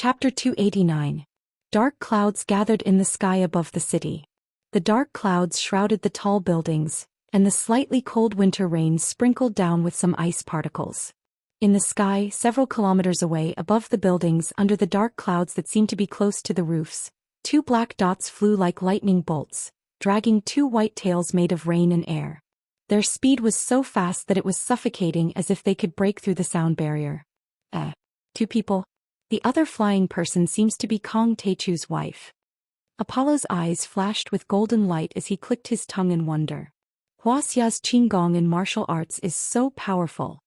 Chapter 289. Dark clouds gathered in the sky above the city. The dark clouds shrouded the tall buildings, and the slightly cold winter rain sprinkled down with some ice particles. In the sky, several kilometers away above the buildings under the dark clouds that seemed to be close to the roofs, two black dots flew like lightning bolts, dragging two white tails made of rain and air. Their speed was so fast that it was suffocating, as if they could break through the sound barrier. Two people? The other flying person seems to be Kong Teichu's wife. Apollo's eyes flashed with golden light as he clicked his tongue in wonder. Wuxia's qinggong in martial arts is so powerful.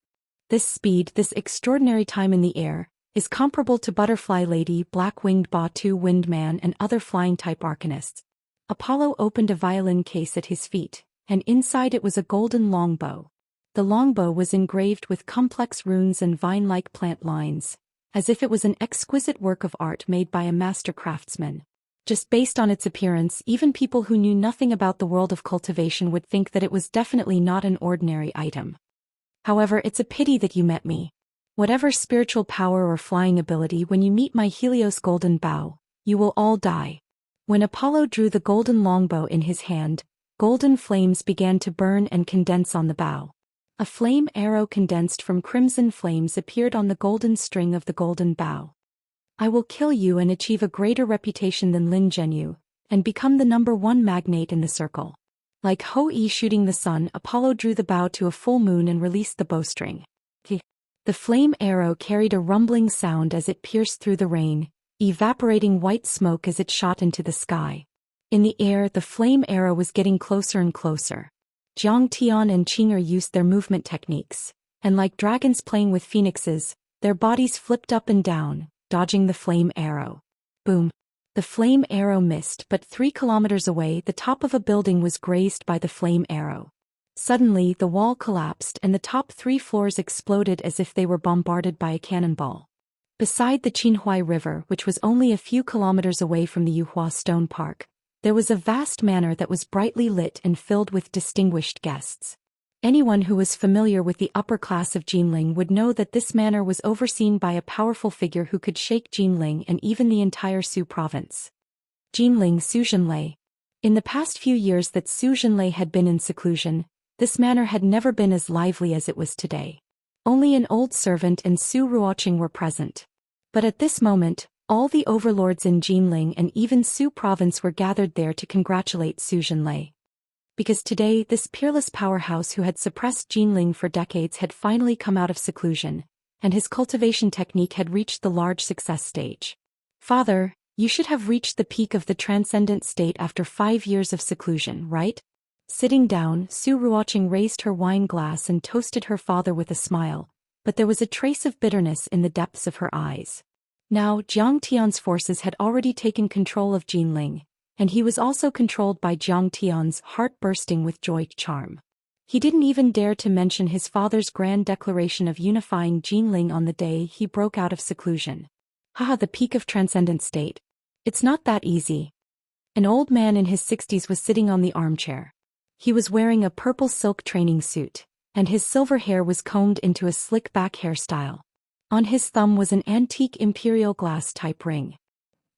This speed, this extraordinary time in the air, is comparable to Butterfly Lady, Black-Winged Ba-Tu Wind Man and other flying-type arcanists. Apollo opened a violin case at his feet, and inside it was a golden longbow. The longbow was engraved with complex runes and vine-like plant lines, as if it was an exquisite work of art made by a master craftsman. Just based on its appearance, even people who knew nothing about the world of cultivation would think that it was definitely not an ordinary item. However, it's a pity that you met me. Whatever spiritual power or flying ability, when you meet my Helios golden bow, you will all die. When Apollo drew the golden longbow in his hand, golden flames began to burn and condense on the bow. A flame arrow condensed from crimson flames appeared on the golden string of the golden bow. I will kill you and achieve a greater reputation than Lin Zhenyu, and become the #1 magnate in the circle. Like Ho-E shooting the sun, Apollo drew the bow to a full moon and released the bowstring. The flame arrow carried a rumbling sound as it pierced through the rain, evaporating white smoke as it shot into the sky. In the air, the flame arrow was getting closer and closer. Jiang Tian and Qing'er used their movement techniques, and like dragons playing with phoenixes, their bodies flipped up and down, dodging the flame arrow. Boom! The flame arrow missed, but 3 kilometers away the top of a building was grazed by the flame arrow. Suddenly the wall collapsed and the top 3 floors exploded as if they were bombarded by a cannonball. Beside the Qinhuai River, which was only a few kilometers away from the Yuhua Stone Park, there was a vast manor that was brightly lit and filled with distinguished guests. Anyone who was familiar with the upper class of Jinling would know that this manor was overseen by a powerful figure who could shake Jinling and even the entire Su province. Jinling Su Zhenlei. In the past few years that Su Zhenlei had been in seclusion, this manor had never been as lively as it was today. Only an old servant and Su Ruoqing were present. But at this moment, all the overlords in Jinling and even Su province were gathered there to congratulate Su Zhenlei. Because today this peerless powerhouse who had suppressed Jinling for decades had finally come out of seclusion, and his cultivation technique had reached the large success stage. Father, you should have reached the peak of the transcendent state after 5 years of seclusion, right? Sitting down, Su Ruoqing raised her wine glass and toasted her father with a smile, but there was a trace of bitterness in the depths of her eyes. Now Jiang Tian's forces had already taken control of Jinling, and he was also controlled by Jiang Tian's heart bursting with joy charm. He didn't even dare to mention his father's grand declaration of unifying Jinling on the day he broke out of seclusion. Haha, the peak of transcendent state. It's not that easy. An old man in his 60s was sitting on the armchair. He was wearing a purple silk training suit, and his silver hair was combed into a slick-back hairstyle. On his thumb was an antique imperial glass-type ring.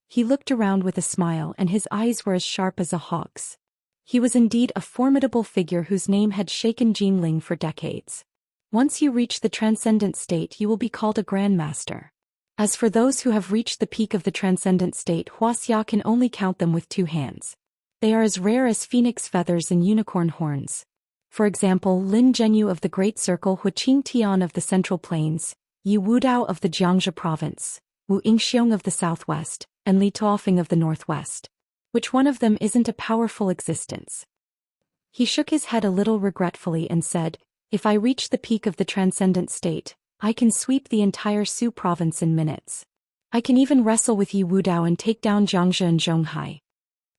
He looked around with a smile and his eyes were as sharp as a hawk's. He was indeed a formidable figure whose name had shaken Jinling for decades. Once you reach the transcendent state, you will be called a grandmaster. As for those who have reached the peak of the transcendent state, Wuxia can only count them with 2 hands. They are as rare as phoenix feathers and unicorn horns. For example, Lin Zhenyu of the Great Circle, Huqing Tian of the Central Plains, Yi Wudao of the Xianxia province, Wu Yingxiong of the southwest, and Li Tuofeng of the northwest. Which one of them isn't a powerful existence? He shook his head a little regretfully and said, if I reach the peak of the transcendent state, I can sweep the entire Su province in minutes. I can even wrestle with Yi Wudao and take down Xianxia and Zhonghai.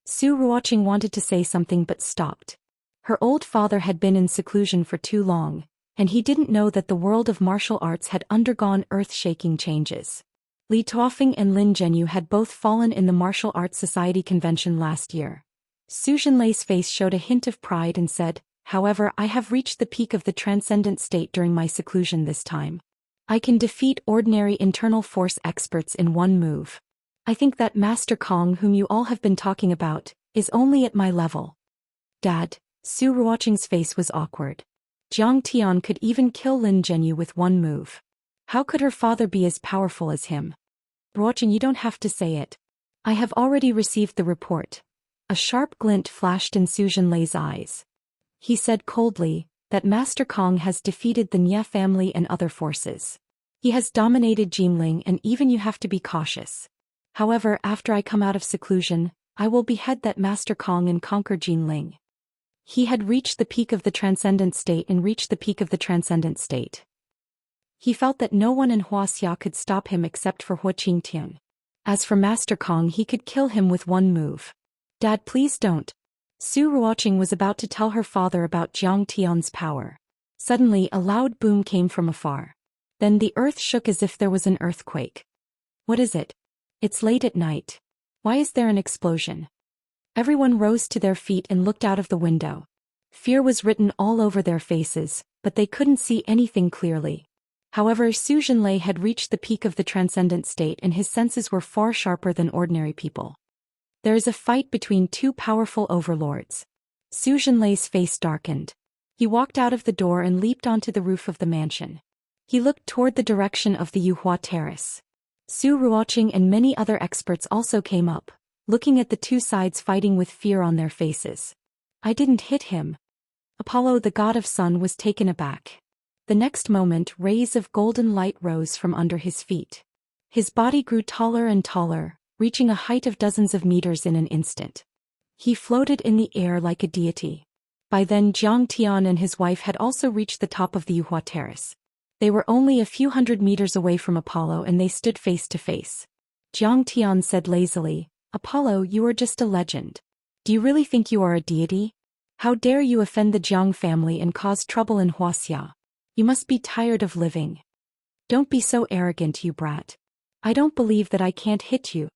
Su Ruoqing wanted to say something but stopped. Her old father had been in seclusion for too long, and he didn't know that the world of martial arts had undergone earth-shaking changes. Li Tuofeng and Lin Zhenyu had both fallen in the Martial Arts Society convention last year. Su Zhenlei's face showed a hint of pride and said, however, I have reached the peak of the transcendent state during my seclusion this time. I can defeat ordinary internal force experts in one move. I think that Master Kong, whom you all have been talking about, is only at my level. Dad, Su Ruoqing's face was awkward. Jiang Tian could even kill Lin Zhenyu with one move. How could her father be as powerful as him? Ruoqing, you don't have to say it. I have already received the report. A sharp glint flashed in Su Zhenlei's eyes. He said coldly that Master Kong has defeated the Nye family and other forces. He has dominated Jingling, and even you have to be cautious. However, after I come out of seclusion, I will behead that Master Kong and conquer Jingling. He had reached the peak of the transcendent state and reached the peak of the transcendent state. He felt that no one in Wuxia could stop him except for Hu Qingtian. As for Master Kong, he could kill him with one move. Dad, please don't. Su Ruoqing was about to tell her father about Jiang Tian's power. Suddenly a loud boom came from afar. Then the earth shook as if there was an earthquake. What is it? It's late at night. Why is there an explosion? Everyone rose to their feet and looked out of the window. Fear was written all over their faces, but they couldn't see anything clearly. However, Su Zhenlei had reached the peak of the transcendent state and his senses were far sharper than ordinary people. There is a fight between two powerful overlords. Su Zhenlei's face darkened. He walked out of the door and leaped onto the roof of the mansion. He looked toward the direction of the Yuhua Terrace. Su Ruoqing and many other experts also came up, looking at the two sides fighting with fear on their faces. I didn't hit him. Apollo, the god of sun, was taken aback. The next moment, rays of golden light rose from under his feet. His body grew taller and taller, reaching a height of dozens of meters in an instant. He floated in the air like a deity. By then Jiang Tian and his wife had also reached the top of the Yuhua Terrace. They were only a few hundred meters away from Apollo and they stood face to face. Jiang Tian said lazily, Apollo, you are just a legend. Do you really think you are a deity? How dare you offend the Jiang family and cause trouble in Wuxia? You must be tired of living. Don't be so arrogant, you brat. I don't believe that I can't hit you.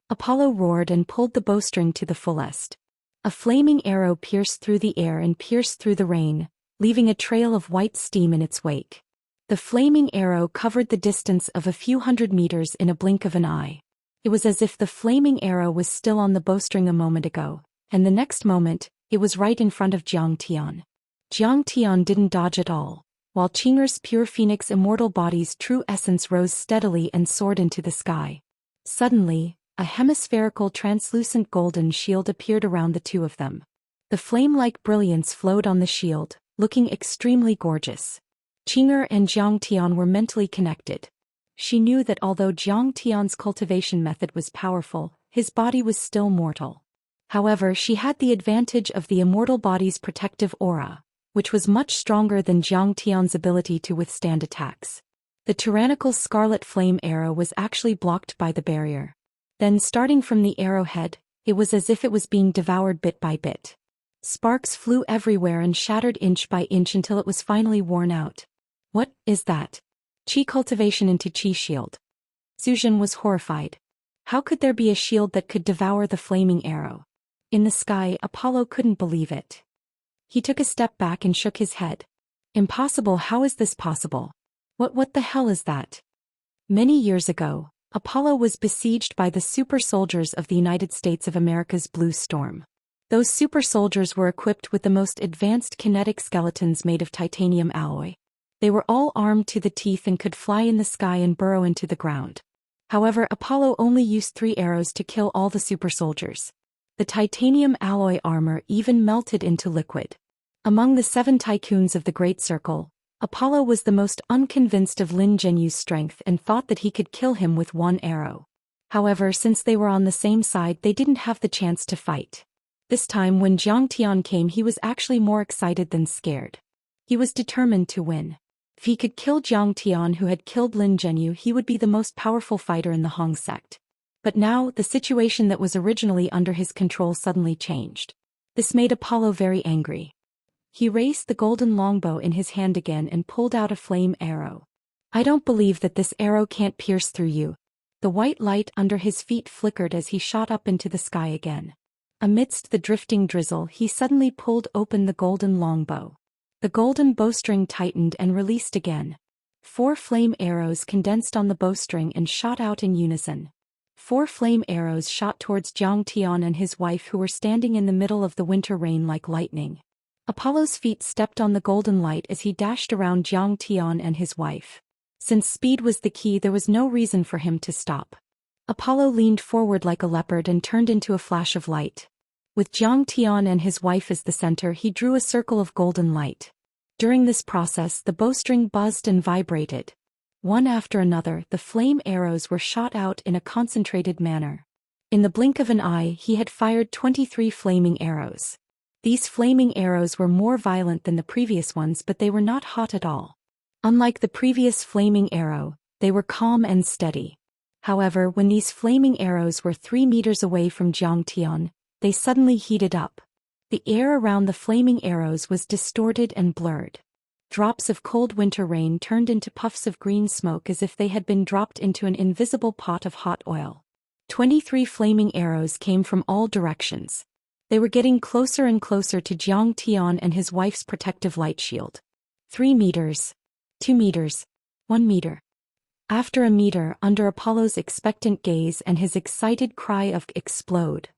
Apollo roared and pulled the bowstring to the fullest. A flaming arrow pierced through the air and pierced through the rain, leaving a trail of white steam in its wake. The flaming arrow covered the distance of a few hundred meters in a blink of an eye. It was as if the flaming arrow was still on the bowstring a moment ago, and the next moment, it was right in front of Jiang Tian. Jiang Tian didn't dodge at all, while Qing'er's pure phoenix immortal body's true essence rose steadily and soared into the sky. Suddenly, a hemispherical translucent golden shield appeared around the two of them. The flame-like brilliance flowed on the shield, looking extremely gorgeous. Qing'er and Jiang Tian were mentally connected. She knew that although Jiang Tian's cultivation method was powerful, his body was still mortal. However, she had the advantage of the immortal body's protective aura, which was much stronger than Jiang Tian's ability to withstand attacks. The tyrannical scarlet flame arrow was actually blocked by the barrier. Then, starting from the arrowhead, it was as if it was being devoured bit by bit. Sparks flew everywhere and shattered inch by inch until it was finally worn out. What is that? Qi cultivation into Qi shield. Su Zhen was horrified. How could there be a shield that could devour the flaming arrow? In the sky, Apollo couldn't believe it. He took a step back and shook his head. Impossible, how is this possible? What the hell is that? Many years ago, Apollo was besieged by the super soldiers of the United States of America's Blue Storm. Those super soldiers were equipped with the most advanced kinetic skeletons made of titanium alloy. They were all armed to the teeth and could fly in the sky and burrow into the ground. However, Apollo only used 3 arrows to kill all the super soldiers. The titanium alloy armor even melted into liquid. Among the 7 tycoons of the Great Circle, Apollo was the most unconvinced of Lin Zhenyu's strength and thought that he could kill him with 1 arrow. However, since they were on the same side, they didn't have the chance to fight. This time when Jiang Tian came, he was actually more excited than scared. He was determined to win. If he could kill Jiang Tian, who had killed Lin Zhenyu, he would be the most powerful fighter in the Hong sect. But now, the situation that was originally under his control suddenly changed. This made Apollo very angry. He raised the golden longbow in his hand again and pulled out a flame arrow. I don't believe that this arrow can't pierce through you. The white light under his feet flickered as he shot up into the sky again. Amidst the drifting drizzle, he suddenly pulled open the golden longbow. The golden bowstring tightened and released again. 4 flame arrows condensed on the bowstring and shot out in unison. 4 flame arrows shot towards Zhou Xian and his wife, who were standing in the middle of the winter rain like lightning. Apollo's feet stepped on the golden light as he dashed around Zhou Xian and his wife. Since speed was the key, there was no reason for him to stop. Apollo leaned forward like a leopard and turned into a flash of light. With Zhou Xian and his wife as the center, he drew a circle of golden light. During this process, the bowstring buzzed and vibrated. One after another, the flame arrows were shot out in a concentrated manner. In the blink of an eye, he had fired 23 flaming arrows. These flaming arrows were more violent than the previous ones, but they were not hot at all. Unlike the previous flaming arrow, they were calm and steady. However, when these flaming arrows were 3 meters away from Zhou Xian, they suddenly heated up. The air around the flaming arrows was distorted and blurred. Drops of cold winter rain turned into puffs of green smoke as if they had been dropped into an invisible pot of hot oil. 23 flaming arrows came from all directions. They were getting closer and closer to Zhou Xian and his wife's protective light shield. 3 meters. 2 meters. 1 meter. After a meter, under Apollo's expectant gaze and his excited cry of "explode,"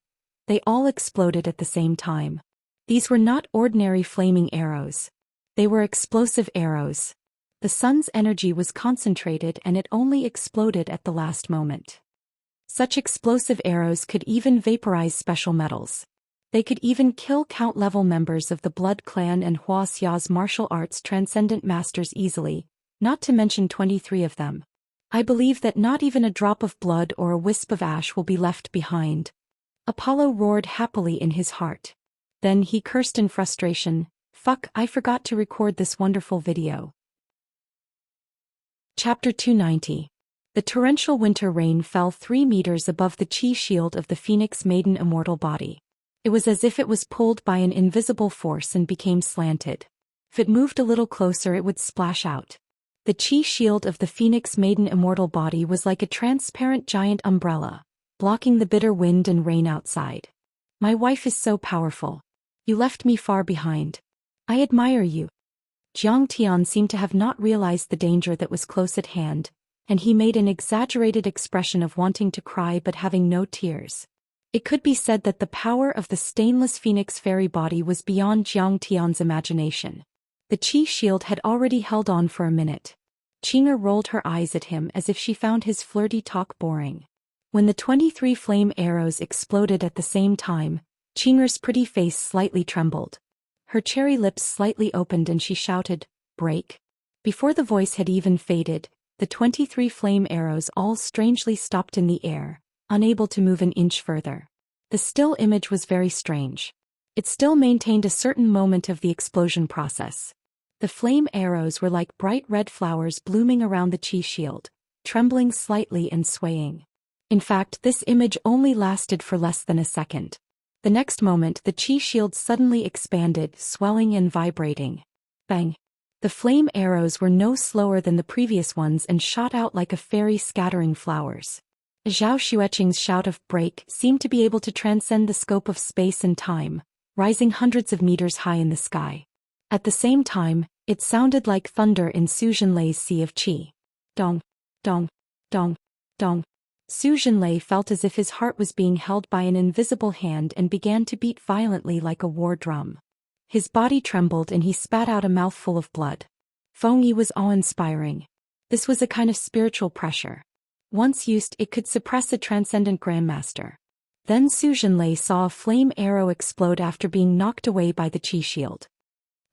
they all exploded at the same time. These were not ordinary flaming arrows. They were explosive arrows. The sun's energy was concentrated and it only exploded at the last moment. Such explosive arrows could even vaporize special metals. They could even kill count-level members of the Blood Clan and Wuxia's martial arts transcendent masters easily, not to mention 23 of them. I believe that not even a drop of blood or a wisp of ash will be left behind. Apollo roared happily in his heart. Then he cursed in frustration, "Fuck, I forgot to record this wonderful video." Chapter 290. The torrential winter rain fell 3 meters above the chi shield of the Phoenix Maiden immortal body. It was as if it was pulled by an invisible force and became slanted. If it moved a little closer, it would splash out. The chi shield of the Phoenix Maiden immortal body was like a transparent giant umbrella, blocking the bitter wind and rain outside. "My wife is so powerful. You left me far behind. I admire you." Zhou Xian seemed to have not realized the danger that was close at hand, and he made an exaggerated expression of wanting to cry but having no tears. It could be said that the power of the stainless phoenix fairy body was beyond Zhou Xian's imagination. The chi shield had already held on for a minute. Qing'er rolled her eyes at him as if she found his flirty talk boring. When the 23 flame arrows exploded at the same time, Qing'er's pretty face slightly trembled. Her cherry lips slightly opened and she shouted, "Break." Before the voice had even faded, the 23 flame arrows all strangely stopped in the air, unable to move an inch further. The still image was very strange. It still maintained a certain moment of the explosion process. The flame arrows were like bright red flowers blooming around the chi shield, trembling slightly and swaying. In fact, this image only lasted for less than a second. The next moment, the chi shield suddenly expanded, swelling and vibrating. Bang! The flame arrows were no slower than the previous ones and shot out like a fairy scattering flowers. Zhao Xueqing's shout of "break" seemed to be able to transcend the scope of space and time, rising hundreds of meters high in the sky. At the same time, it sounded like thunder in Zhou Xian's sea of qi. Dong, dong, dong, dong. Zhou Xian felt as if his heart was being held by an invisible hand and began to beat violently like a war drum. His body trembled and he spat out a mouthful of blood. Feng Yi was awe-inspiring. This was a kind of spiritual pressure. Once used, it could suppress a transcendent grandmaster. Then Zhou Xian saw a flame arrow explode after being knocked away by the chi shield.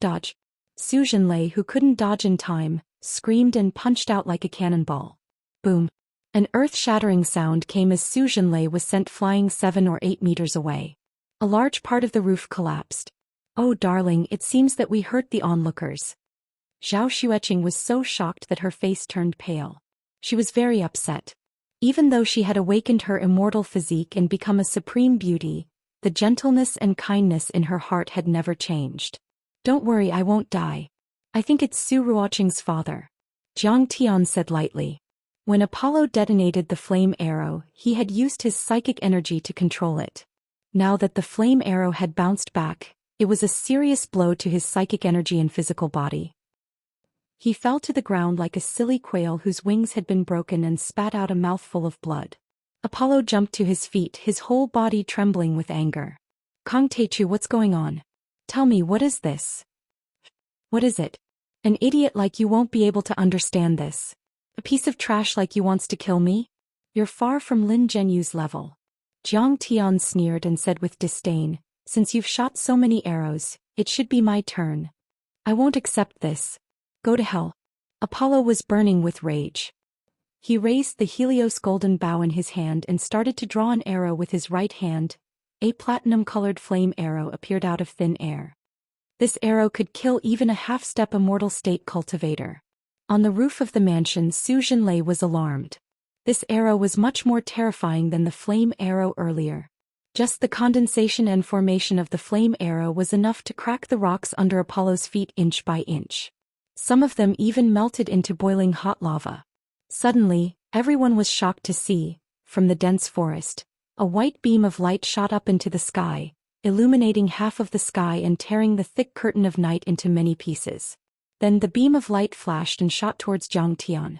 Dodge! Zhou Xian, who couldn't dodge in time, screamed and punched out like a cannonball. Boom! An earth-shattering sound came as Zhou Xian was sent flying 7 or 8 meters away. A large part of the roof collapsed. "Oh darling, it seems that we hurt the onlookers." Zhao Xueqing was so shocked that her face turned pale. She was very upset. Even though she had awakened her immortal physique and become a supreme beauty, the gentleness and kindness in her heart had never changed. "Don't worry, I won't die. I think it's Zhou Ruoqing's father," Zhang Tian said lightly. When Apollo detonated the flame arrow, he had used his psychic energy to control it. Now that the flame arrow had bounced back, it was a serious blow to his psychic energy and physical body. He fell to the ground like a silly quail whose wings had been broken and spat out a mouthful of blood. Apollo jumped to his feet, his whole body trembling with anger. Kong Teichu, what's going on? Tell me, what is this? What is it? An idiot like you won't be able to understand this. A piece of trash like you wants to kill me? You're far from Lin Zhenyu's level. Jiang Tian sneered and said with disdain, since you've shot so many arrows, it should be my turn. I won't accept this. Go to hell. Apollo was burning with rage. He raised the Helios golden bow in his hand and started to draw an arrow with his right hand. A platinum-colored flame arrow appeared out of thin air. This arrow could kill even a half-step immortal state cultivator. On the roof of the mansion, Zhou Xian was alarmed. This arrow was much more terrifying than the flame arrow earlier. Just the condensation and formation of the flame arrow was enough to crack the rocks under Apollo's feet inch by inch. Some of them even melted into boiling hot lava. Suddenly, everyone was shocked to see, from the dense forest, a white beam of light shot up into the sky, illuminating half of the sky and tearing the thick curtain of night into many pieces. Then the beam of light flashed and shot towards Jiang Tian.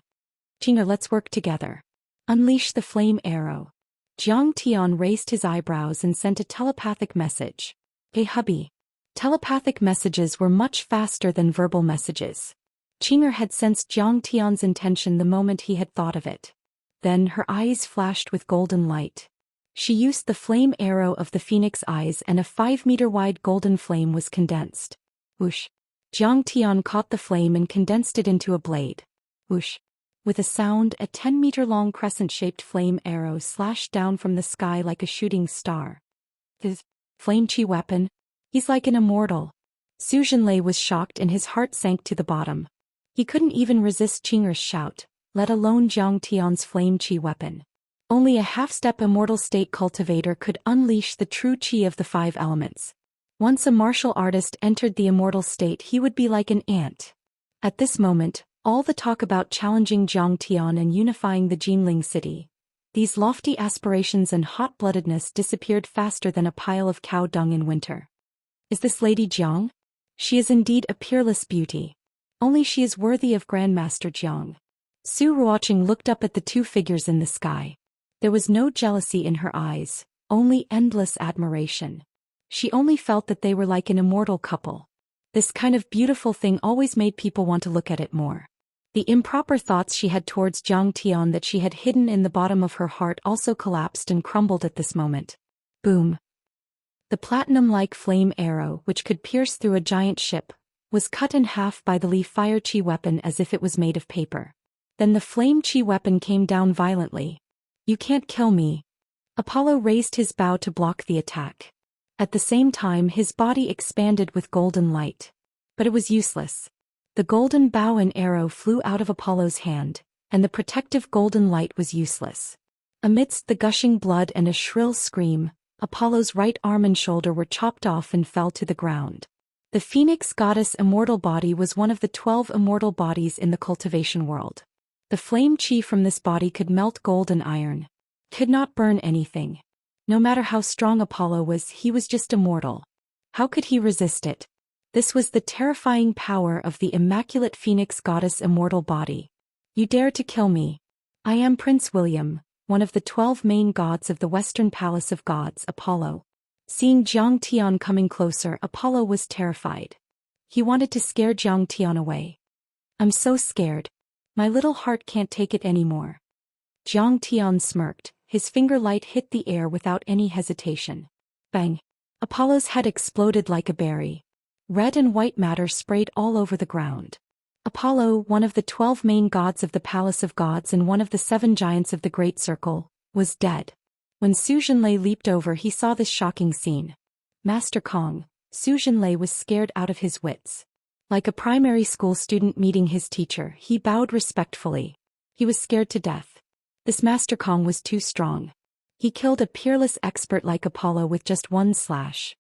Jing'er, let's work together. Unleash the flame arrow. Jiang Tian raised his eyebrows and sent a telepathic message. Hey hubby. Telepathic messages were much faster than verbal messages. Jing'er had sensed Jiang Tian's intention the moment he had thought of it. Then her eyes flashed with golden light. She used the flame arrow of the phoenix eyes and a 5-meter-wide golden flame was condensed. Whoosh. Jiang Tian caught the flame and condensed it into a blade. Whoosh. With a sound, a 10-meter-long crescent-shaped flame arrow slashed down from the sky like a shooting star. His flame chi weapon? He's like an immortal. Zhou Xian was shocked and his heart sank to the bottom. He couldn't even resist Jing'er's shout, let alone Jiang Tian's flame chi weapon. Only a half-step immortal state cultivator could unleash the true chi of the 5 elements. Once a martial artist entered the immortal state, he would be like an ant. At this moment, all the talk about challenging Jiang Tian and unifying the Jinling city, these lofty aspirations and hot-bloodedness disappeared faster than a pile of cow dung in winter. Is this Lady Jiang? She is indeed a peerless beauty. Only she is worthy of Grandmaster Jiang. Su Ruoqing looked up at the 2 figures in the sky. There was no jealousy in her eyes, only endless admiration. She only felt that they were like an immortal couple. This kind of beautiful thing always made people want to look at it more. The improper thoughts she had towards Jiang Tian that she had hidden in the bottom of her heart also collapsed and crumbled at this moment. Boom. The platinum-like flame arrow, which could pierce through a giant ship, was cut in half by the Li fire chi weapon as if it was made of paper. Then the flame chi weapon came down violently. You can't kill me. Apollo raised his bow to block the attack. At the same time, his body expanded with golden light. But it was useless. The golden bow and arrow flew out of Apollo's hand, and the protective golden light was useless. Amidst the gushing blood and a shrill scream, Apollo's right arm and shoulder were chopped off and fell to the ground. The Phoenix Goddess immortal body was one of the 12 immortal bodies in the cultivation world. The flame chi from this body could melt gold and iron. Could not burn anything. No matter how strong Apollo was, he was just immortal. How could he resist it? This was the terrifying power of the Immaculate Phoenix Goddess immortal body. You dare to kill me. I am Prince William, one of the 12 main gods of the Western Palace of Gods, Apollo. Seeing Jiang Tian coming closer, Apollo was terrified. He wanted to scare Jiang Tian away. I'm so scared. My little heart can't take it anymore. Jiang Tian smirked, his finger light hit the air without any hesitation. Bang! Apollo's head exploded like a berry. Red and white matter sprayed all over the ground. Apollo, one of the 12 main gods of the Palace of Gods and one of the 7 giants of the Great Circle, was dead. When Zhou Xian leaped over, he saw this shocking scene. Master Kong, Zhou Xian was scared out of his wits. Like a primary school student meeting his teacher, he bowed respectfully. He was scared to death. This Master Kong was too strong. He killed a peerless expert like Apollo with just 1 slash.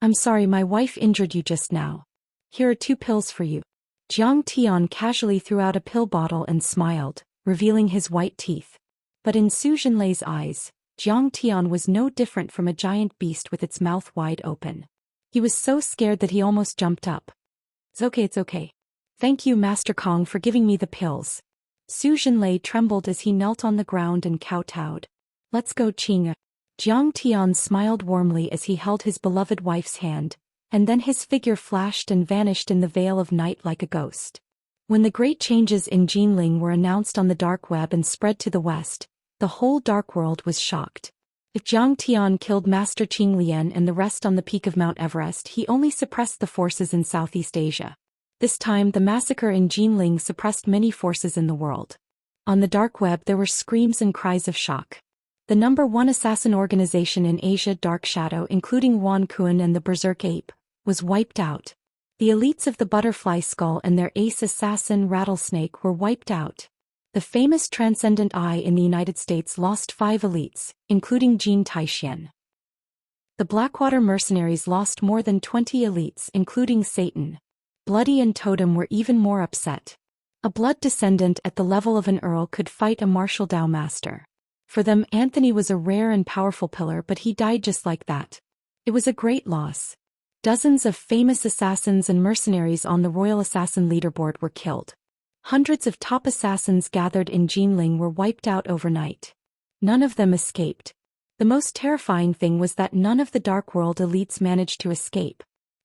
I'm sorry, my wife injured you just now. Here are 2 pills for you. Jiang Tian casually threw out a pill bottle and smiled, revealing his white teeth. But in Zhou Xian's eyes, Jiang Tian was no different from a giant beast with its mouth wide open. He was so scared that he almost jumped up. It's okay. Thank you, Master Kong, for giving me the pills. Su Zhenlei trembled as he knelt on the ground and kowtowed. Let's go, Qing'e. Jiang Tian smiled warmly as he held his beloved wife's hand, and then his figure flashed and vanished in the veil of night like a ghost. When the great changes in Jinling were announced on the dark web and spread to the west, the whole dark world was shocked. If Jiang Tian killed Master Qing Lian and the rest on the peak of Mount Everest, he only suppressed the forces in Southeast Asia. This time the massacre in Jinling suppressed many forces in the world. On the dark web there were screams and cries of shock. The #1 assassin organization in Asia, Dark Shadow, including Wan Kuan and the Berserk Ape, was wiped out. The elites of the Butterfly Skull and their ace assassin Rattlesnake were wiped out. The famous Transcendent Eye in the United States lost 5 elites, including Jin Taixian. The Blackwater mercenaries lost more than 20 elites, including Satan. Bloody and Totem were even more upset. A blood descendant at the level of an earl could fight a martial Dao master. For them, Anthony was a rare and powerful pillar, but he died just like that. It was a great loss. Dozens of famous assassins and mercenaries on the Royal Assassin leaderboard were killed. Hundreds of top assassins gathered in Jinling were wiped out overnight. None of them escaped. The most terrifying thing was that none of the Dark World elites managed to escape.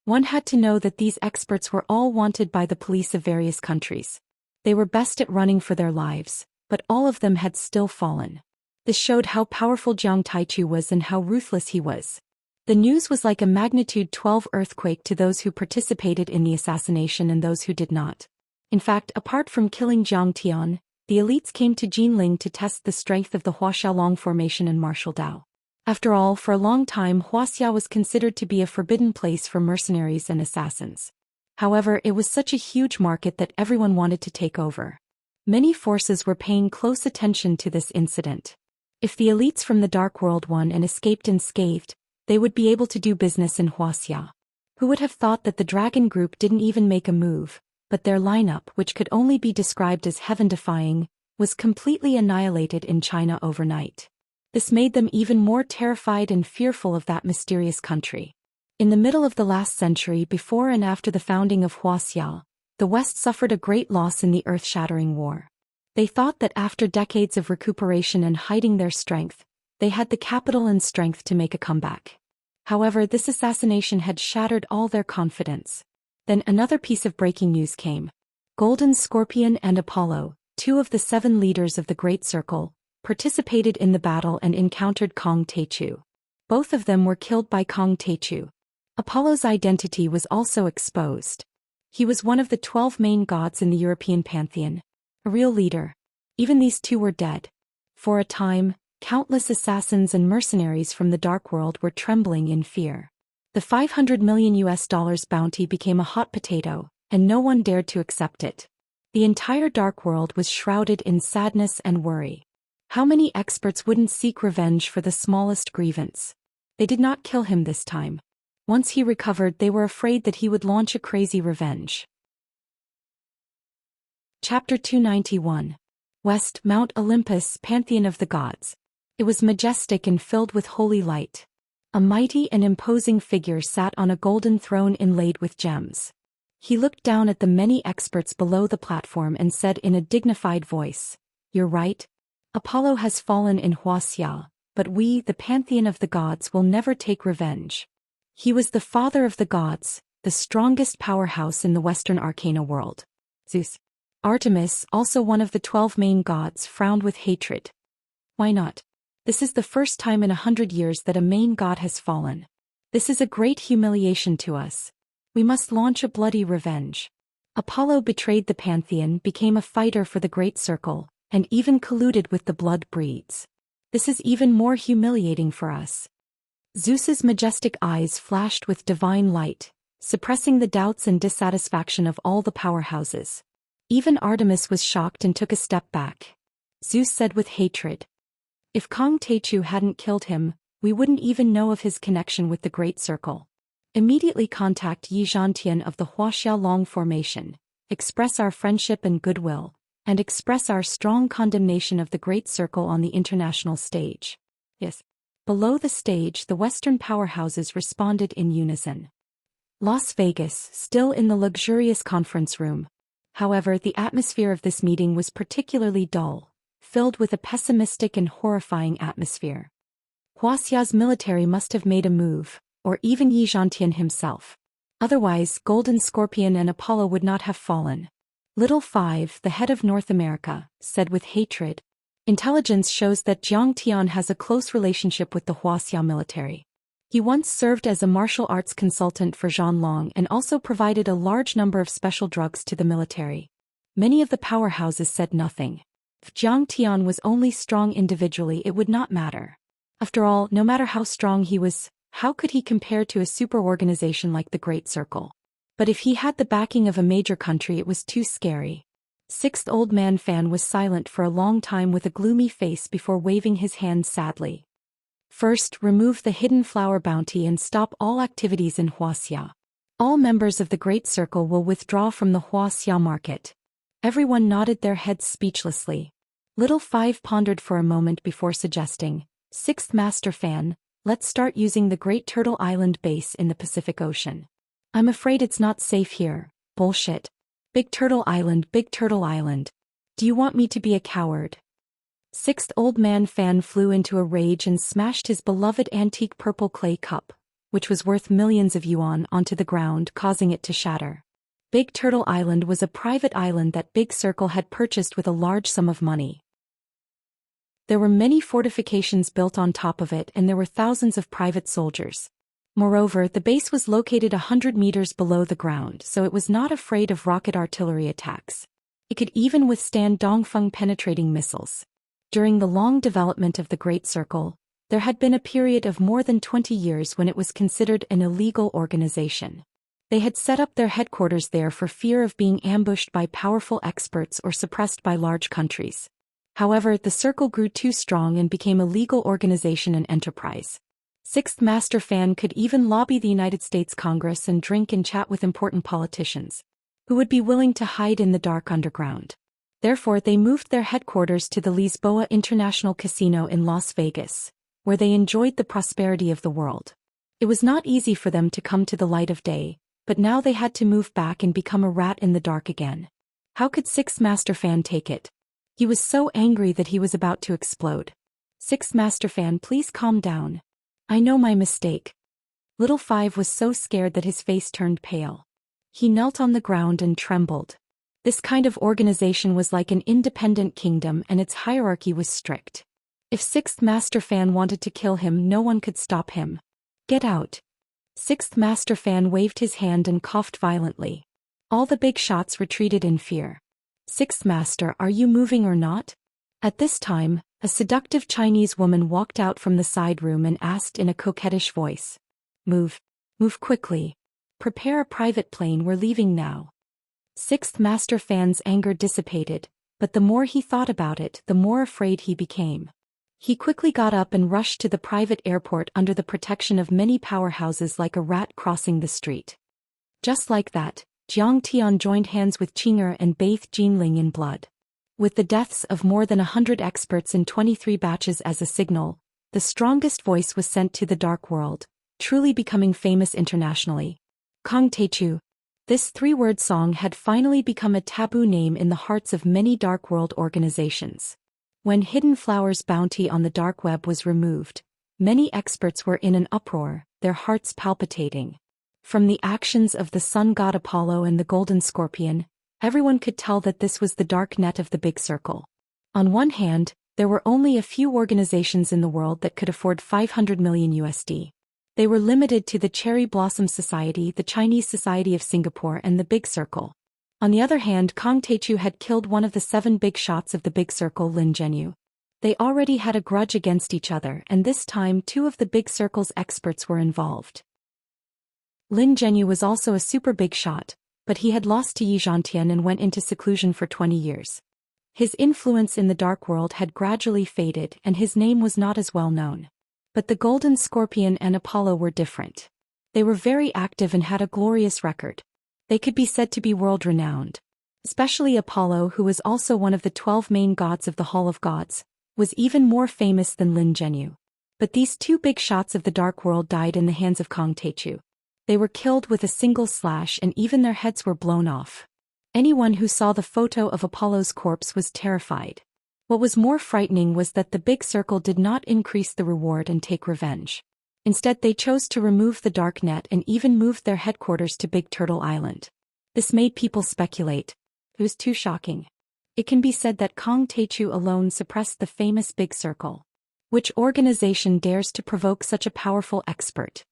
One had to know that these experts were all wanted by the police of various countries. They were best at running for their lives, but all of them had still fallen. This showed how powerful Jiang Taichu was and how ruthless he was. The news was like a magnitude 12 earthquake to those who participated in the assassination and those who did not. In fact, apart from killing Jiang Tian, the elites came to Jinling to test the strength of the Huaxiaolong formation and martial Dao. After all, for a long time Wuxia was considered to be a forbidden place for mercenaries and assassins. However, it was such a huge market that everyone wanted to take over. Many forces were paying close attention to this incident. If the elites from the Dark World won and escaped unscathed, they would be able to do business in Wuxia. Who would have thought that the Dragon Group didn't even make a move, but their lineup, which could only be described as heaven-defying, was completely annihilated in China overnight. This made them even more terrified and fearful of that mysterious country. In the middle of the last century, before and after the founding of Wuxia, the West suffered a great loss in the earth-shattering war. They thought that after decades of recuperation and hiding their strength, they had the capital and strength to make a comeback. However, this assassination had shattered all their confidence. Then another piece of breaking news came. Golden Scorpion and Apollo, 2 of the 7 leaders of the Great Circle, participated in the battle and encountered Kong Taichu. Both of them were killed by Kong Taichu. Apollo's identity was also exposed. He was one of the 12 main gods in the European pantheon, a real leader. Even these 2 were dead. For a time, countless assassins and mercenaries from the Dark World were trembling in fear. The $500 million bounty became a hot potato, and no one dared to accept it. The entire Dark World was shrouded in sadness and worry. How many experts wouldn't seek revenge for the smallest grievance? They did not kill him this time. Once he recovered, they were afraid that he would launch a crazy revenge. Chapter 291. West, Mount Olympus, Pantheon of the Gods. It was majestic and filled with holy light. A mighty and imposing figure sat on a golden throne inlaid with gems. He looked down at the many experts below the platform and said in a dignified voice, "You're right. Apollo has fallen in Wuxia, but we, the Pantheon of the Gods, will never take revenge. He was the father of the gods, the strongest powerhouse in the Western Arcana world." Zeus. Artemis, also one of the 12 main gods, frowned with hatred. Why not? This is the first time in 100 years that a main god has fallen. This is a great humiliation to us. We must launch a bloody revenge. Apollo betrayed the Pantheon, became a fighter for the Great Circle, and even colluded with the blood breeds. This is even more humiliating for us. Zeus's majestic eyes flashed with divine light, suppressing the doubts and dissatisfaction of all the powerhouses. Even Artemis was shocked and took a step back. Zeus said with hatred, "If Kong Taichu hadn't killed him, we wouldn't even know of his connection with the Great Circle. Immediately contact Yi Zhantian of the Huaxiaolong formation, express our friendship and goodwill, and express our strong condemnation of the Great Circle on the international stage." Yes. Below the stage, the Western powerhouses responded in unison. Las Vegas, still in the luxurious conference room. However, the atmosphere of this meeting was particularly dull, filled with a pessimistic and horrifying atmosphere. Wuxia's military must have made a move, or even Yi Zhantian himself. Otherwise, Golden Scorpion and Apollo would not have fallen. Little Five, the head of North America, said with hatred. Intelligence shows that Jiang Tian has a close relationship with the Wuxia military. He once served as a martial arts consultant for Zhanlong and also provided a large number of special drugs to the military. Many of the powerhouses said nothing. If Jiang Tian was only strong individually, it would not matter. After all, no matter how strong he was, how could he compare to a super-organization like the Great Circle? But if he had the backing of a major country, it was too scary. Sixth Old Man Fan was silent for a long time with a gloomy face before waving his hand sadly. First, remove the hidden flower bounty and stop all activities in Wuxia. All members of the Great Circle will withdraw from the Wuxia market. Everyone nodded their heads speechlessly. Little Five pondered for a moment before suggesting, Sixth Master Fan, let's start using the Great Turtle Island base in the Pacific Ocean. I'm afraid it's not safe here. Bullshit. Big Turtle Island, Big Turtle Island. Do you want me to be a coward? Sixth Old Man Fan flew into a rage and smashed his beloved antique purple clay cup, which was worth millions of yuan, onto the ground, causing it to shatter. Big Turtle Island was a private island that Big Circle had purchased with a large sum of money. There were many fortifications built on top of it, and there were thousands of private soldiers. Moreover, the base was located 100 meters below the ground, so it was not afraid of rocket artillery attacks. It could even withstand Dongfeng penetrating missiles. During the long development of the Great Circle, there had been a period of more than 20 years when it was considered an illegal organization. They had set up their headquarters there for fear of being ambushed by powerful experts or suppressed by large countries. However, the circle grew too strong and became a legal organization and enterprise. Sixth Master Fan could even lobby the United States Congress and drink and chat with important politicians, who would be willing to hide in the dark underground. Therefore, they moved their headquarters to the Lisboa International Casino in Las Vegas, where they enjoyed the prosperity of the world. It was not easy for them to come to the light of day, but now they had to move back and become a rat in the dark again. How could Sixth Master Fan take it? He was so angry that he was about to explode. Sixth Master Fan, please calm down. I know my mistake. Little Five was so scared that his face turned pale. He knelt on the ground and trembled. This kind of organization was like an independent kingdom, and its hierarchy was strict. If Sixth Master Fan wanted to kill him, no one could stop him. Get out. Sixth Master Fan waved his hand and coughed violently. All the big shots retreated in fear. Sixth Master, are you moving or not? At this time, a seductive Chinese woman walked out from the side room and asked in a coquettish voice. Move. Move quickly. Prepare a private plane, we're leaving now. Sixth Master Fan's anger dissipated, but the more he thought about it, the more afraid he became. He quickly got up and rushed to the private airport under the protection of many powerhouses like a rat crossing the street. Just like that, Jiang Tian joined hands with Qing'er and bathed Jinling in blood. With the deaths of more than 100 experts in 23 batches as a signal, the strongest voice was sent to the dark world, truly becoming famous internationally. Kong Teichu. This three-word song had finally become a taboo name in the hearts of many dark world organizations. When Hidden Flower's bounty on the dark web was removed, many experts were in an uproar, their hearts palpitating. From the actions of the sun god Apollo and the golden scorpion, everyone could tell that this was the dark net of the Big Circle. On one hand, there were only a few organizations in the world that could afford 500 million USD. They were limited to the Cherry Blossom Society, the Chinese Society of Singapore, and the Big Circle. On the other hand, Kong Teichu had killed one of the 7 big shots of the Big Circle, Lin Zhenyu. They already had a grudge against each other, and this time 2 of the Big Circle's experts were involved. Lin Zhenyu was also a super big shot, but he had lost to Yi Zhantian and went into seclusion for 20 years. His influence in the dark world had gradually faded, and his name was not as well known. But the Golden Scorpion and Apollo were different. They were very active and had a glorious record. They could be said to be world-renowned. Especially Apollo, who was also one of the 12 main gods of the Hall of Gods, was even more famous than Lin Zhenyu. But these 2 big shots of the dark world died in the hands of Kong Teichu. They were killed with a single slash, and even their heads were blown off. Anyone who saw the photo of Apollo's corpse was terrified. What was more frightening was that the big circle did not increase the reward and take revenge. Instead, they chose to remove the dark net and even moved their headquarters to Big Turtle Island. This made people speculate. It was too shocking. It can be said that Kong Techu alone suppressed the famous Big Circle. Which organization dares to provoke such a powerful expert?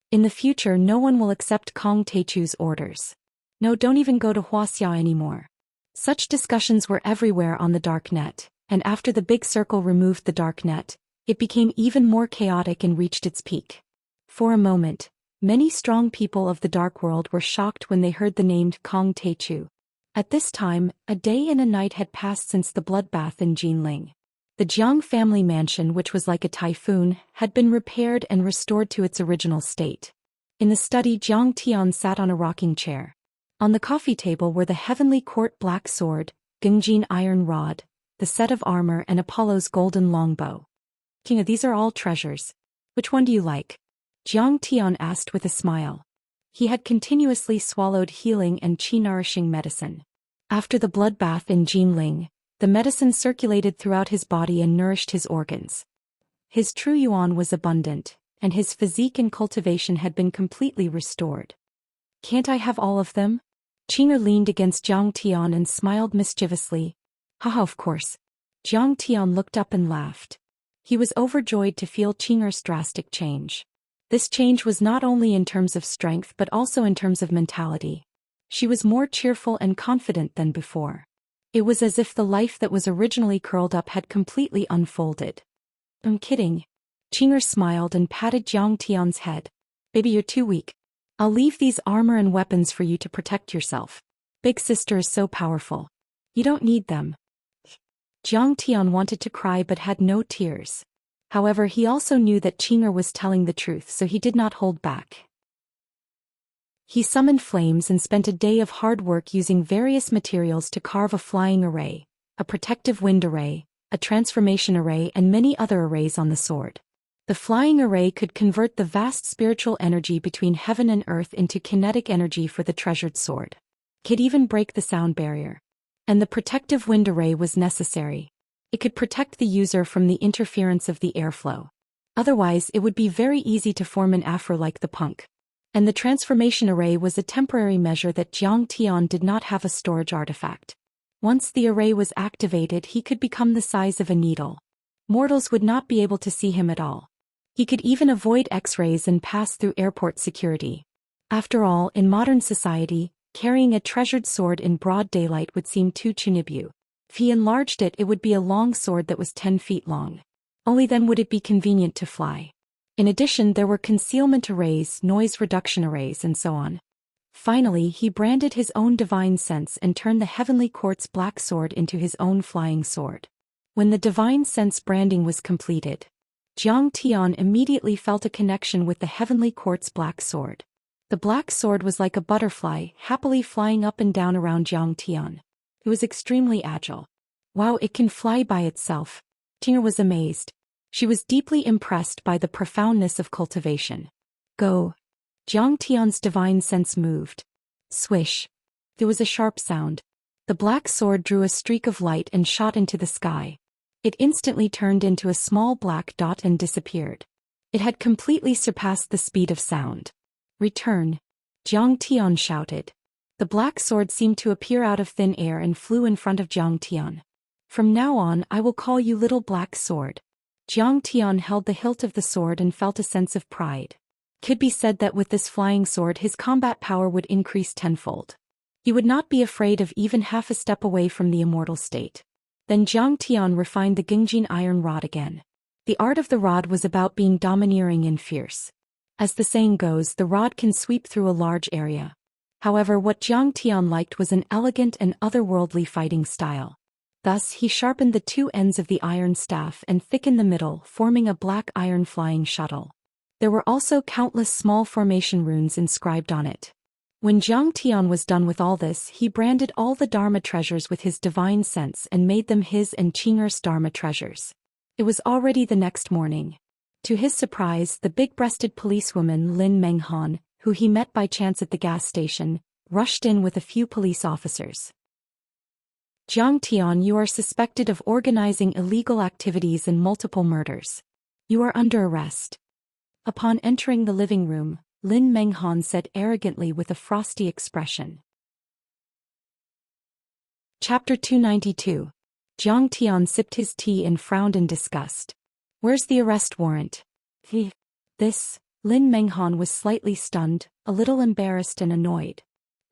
In the future, no one will accept Kong Techu's orders. No, don't even go to Wuxia anymore. Such discussions were everywhere on the dark net, and after the Big Circle removed the dark net, it became even more chaotic and reached its peak. For a moment, many strong people of the dark world were shocked when they heard the name Kong Techu. At this time, a day and a night had passed since the bloodbath in Jinling. The Jiang family mansion, which was like a typhoon, had been repaired and restored to its original state. In the study, Jiang Tian sat on a rocking chair. On the coffee table were the heavenly court black sword, Gengjin iron rod, the set of armor and Apollo's golden longbow. King, these are all treasures. Which one do you like? Jiang Tian asked with a smile. He had continuously swallowed healing and qi-nourishing medicine. After the bloodbath in Jinling, the medicine circulated throughout his body and nourished his organs. His true yuan was abundant, and his physique and cultivation had been completely restored. Can't I have all of them? Qing'er leaned against Jiang Tian and smiled mischievously. Haha, of course. Jiang Tian looked up and laughed. He was overjoyed to feel Qing'er's drastic change. This change was not only in terms of strength but also in terms of mentality. She was more cheerful and confident than before. It was as if the life that was originally curled up had completely unfolded. I'm kidding. Qing'er smiled and patted Jiang Tian's head. Baby, you're too weak. I'll leave these armor and weapons for you to protect yourself. Big sister is so powerful. You don't need them. Jiang Tian wanted to cry but had no tears. However, he also knew that Qing'er was telling the truth, so he did not hold back. He summoned flames and spent a day of hard work using various materials to carve a flying array, a protective wind array, a transformation array and many other arrays on the sword. The flying array could convert the vast spiritual energy between heaven and earth into kinetic energy for the treasured sword. It could even break the sound barrier. And the protective wind array was necessary. It could protect the user from the interference of the airflow. Otherwise, it would be very easy to form an afro like the punk. And the transformation array was a temporary measure that Jiang Tian did not have a storage artifact. Once the array was activated, he could become the size of a needle. Mortals would not be able to see him at all. He could even avoid X-rays and pass through airport security. After all, in modern society, carrying a treasured sword in broad daylight would seem too chunibu. If he enlarged it, it would be a long sword that was 10 feet long. Only then would it be convenient to fly. In addition, there were concealment arrays, noise reduction arrays, and so on. Finally, he branded his own divine sense and turned the heavenly quartz black sword into his own flying sword. When the divine sense branding was completed, Jiang Tian immediately felt a connection with the heavenly quartz black sword. The black sword was like a butterfly, happily flying up and down around Jiang Tian. It was extremely agile. Wow, it can fly by itself. Qing'er was amazed. She was deeply impressed by the profoundness of cultivation. Go. Jiang Tian's divine sense moved. Swish. There was a sharp sound. The black sword drew a streak of light and shot into the sky. It instantly turned into a small black dot and disappeared. It had completely surpassed the speed of sound. Return. Jiang Tian shouted. The black sword seemed to appear out of thin air and flew in front of Jiang Tian. From now on, I will call you Little Black Sword. Jiang Tian held the hilt of the sword and felt a sense of pride. It could be said that with this flying sword his combat power would increase tenfold. He would not be afraid of even half a step away from the immortal state. Then Jiang Tian refined the Gengjin iron rod again. The art of the rod was about being domineering and fierce. As the saying goes, the rod can sweep through a large area. However, what Jiang Tian liked was an elegant and otherworldly fighting style. Thus, he sharpened the two ends of the iron staff and thickened the middle, forming a black iron flying shuttle. There were also countless small formation runes inscribed on it. When Jiang Tian was done with all this, he branded all the Dharma treasures with his divine sense and made them his and Qing'er's Dharma treasures. It was already the next morning. To his surprise, the big-breasted policewoman Lin Menghan, who he met by chance at the gas station, rushed in with a few police officers. Zhang Tian, you are suspected of organizing illegal activities and multiple murders. You are under arrest. Upon entering the living room, Lin Menghan said arrogantly with a frosty expression. Chapter 292. Zhang Tian sipped his tea and frowned in disgust. Where's the arrest warrant? This, Lin Menghan was slightly stunned, a little embarrassed and annoyed.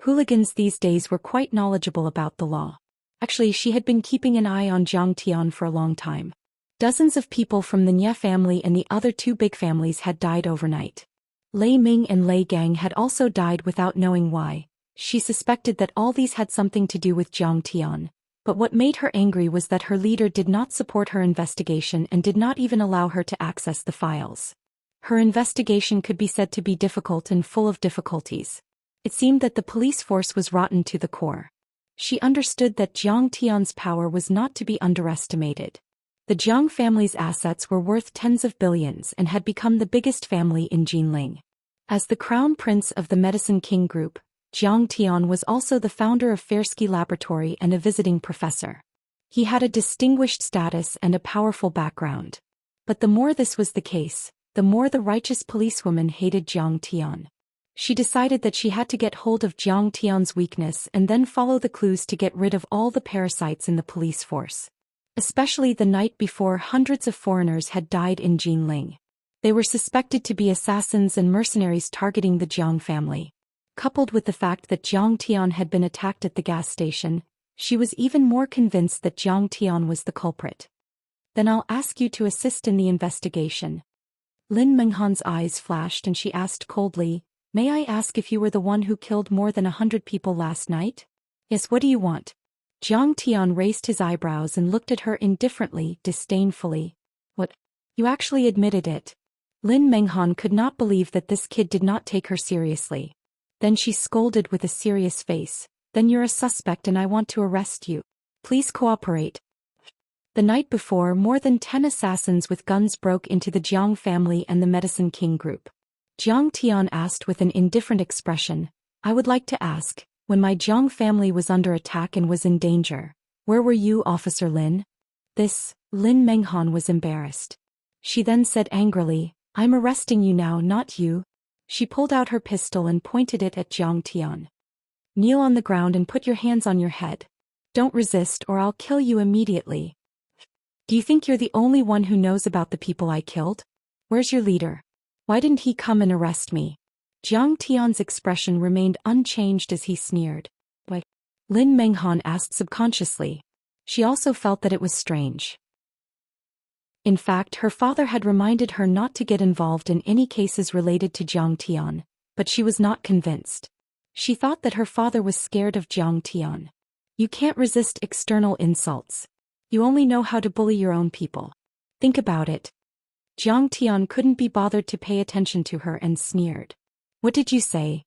Hooligans these days were quite knowledgeable about the law. Actually, she had been keeping an eye on Zhang Tian for a long time. Dozens of people from the Nie family and the other two big families had died overnight. Lei Ming and Lei Gang had also died without knowing why. She suspected that all these had something to do with Zhang Tian. But what made her angry was that her leader did not support her investigation and did not even allow her to access the files. Her investigation could be said to be difficult and full of difficulties. It seemed that the police force was rotten to the core. She understood that Zhang Tian's power was not to be underestimated. The Zhang family's assets were worth tens of billions and had become the biggest family in Jinling. As the crown prince of the Medicine King Group, Zhang Tian was also the founder of Fairsky Laboratory and a visiting professor. He had a distinguished status and a powerful background. But the more this was the case, the more the righteous policewoman hated Zhang Tian. She decided that she had to get hold of Zhang Tian's weakness and then follow the clues to get rid of all the parasites in the police force. Especially the night before, hundreds of foreigners had died in Jinling. They were suspected to be assassins and mercenaries targeting the Zhang family. Coupled with the fact that Zhang Tian had been attacked at the gas station, she was even more convinced that Zhang Tian was the culprit. Then I'll ask you to assist in the investigation. Lin Menghan's eyes flashed and she asked coldly, may I ask if you were the one who killed more than 100 people last night? Yes, what do you want? Zhang Tian raised his eyebrows and looked at her indifferently, disdainfully. What? You actually admitted it? Lin Menghan could not believe that this kid did not take her seriously. Then she scolded with a serious face, then you're a suspect and I want to arrest you. Please cooperate. The night before, more than 10 assassins with guns broke into the Zhang family and the Medicine King Group. Zhang Tian asked with an indifferent expression, I would like to ask, when my Zhang family was under attack and was in danger, where were you, Officer Lin? Lin Menghan was embarrassed. She then said angrily, I'm arresting you now, not you. She pulled out her pistol and pointed it at Zhang Tian. Kneel on the ground and put your hands on your head. Don't resist or I'll kill you immediately. Do you think you're the only one who knows about the people I killed? Where's your leader? Why didn't he come and arrest me? Zhang Tian's expression remained unchanged as he sneered. Why? Lin Menghan asked subconsciously. She also felt that it was strange. In fact, her father had reminded her not to get involved in any cases related to Zhang Tian, but she was not convinced. She thought that her father was scared of Zhang Tian. You can't resist external insults. You only know how to bully your own people. Think about it. Zhang Tian couldn't be bothered to pay attention to her and sneered. What did you say?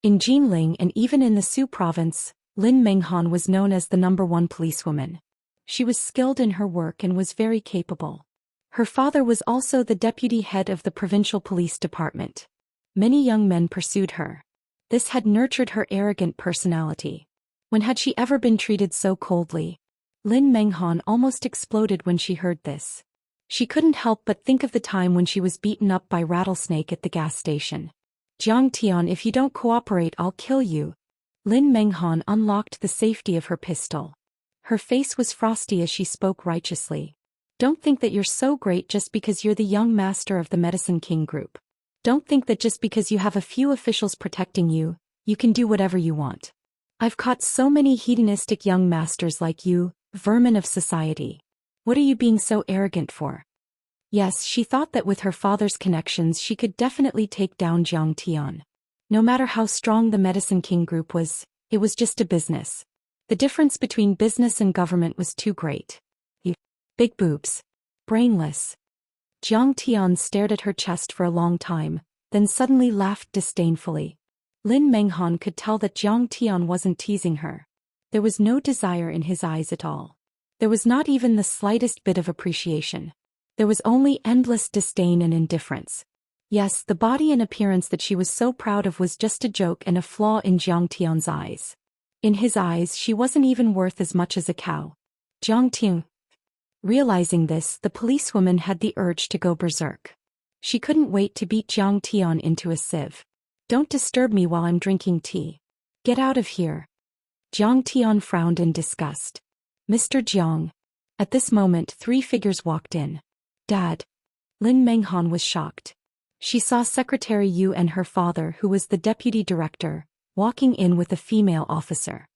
In Jinling and even in the Su province, Lin Menghan was known as the #1 policewoman. She was skilled in her work and was very capable. Her father was also the deputy head of the provincial police department. Many young men pursued her. This had nurtured her arrogant personality. When had she ever been treated so coldly? Lin Menghan almost exploded when she heard this. She couldn't help but think of the time when she was beaten up by Rattlesnake at the gas station. Zhang Tian, if you don't cooperate, I'll kill you. Lin Menghan unlocked the safety of her pistol. Her face was frosty as she spoke righteously. Don't think that you're so great just because you're the young master of the Medicine King Group. Don't think that just because you have a few officials protecting you, you can do whatever you want. I've caught so many hedonistic young masters like you, vermin of society. What are you being so arrogant for? Yes, she thought that with her father's connections she could definitely take down Zhang Tian. No matter how strong the Medicine King Group was, it was just a business. The difference between business and government was too great. Big boobs. Brainless. Zhang Tian stared at her chest for a long time, then suddenly laughed disdainfully. Lin Menghan could tell that Zhang Tian wasn't teasing her. There was no desire in his eyes at all. There was not even the slightest bit of appreciation. There was only endless disdain and indifference. Yes, the body and appearance that she was so proud of was just a joke and a flaw in Jiang Tian's eyes. In his eyes, she wasn't even worth as much as a cow. Jiang Tian. Realizing this, the policewoman had the urge to go berserk. She couldn't wait to beat Jiang Tian into a sieve. Don't disturb me while I'm drinking tea. Get out of here. Jiang Tian frowned in disgust. Mr. Jiang. At this moment, 3 figures walked in. Dad. Lin Menghan was shocked. She saw Secretary Yu and her father, who was the deputy director, walking in with a female officer.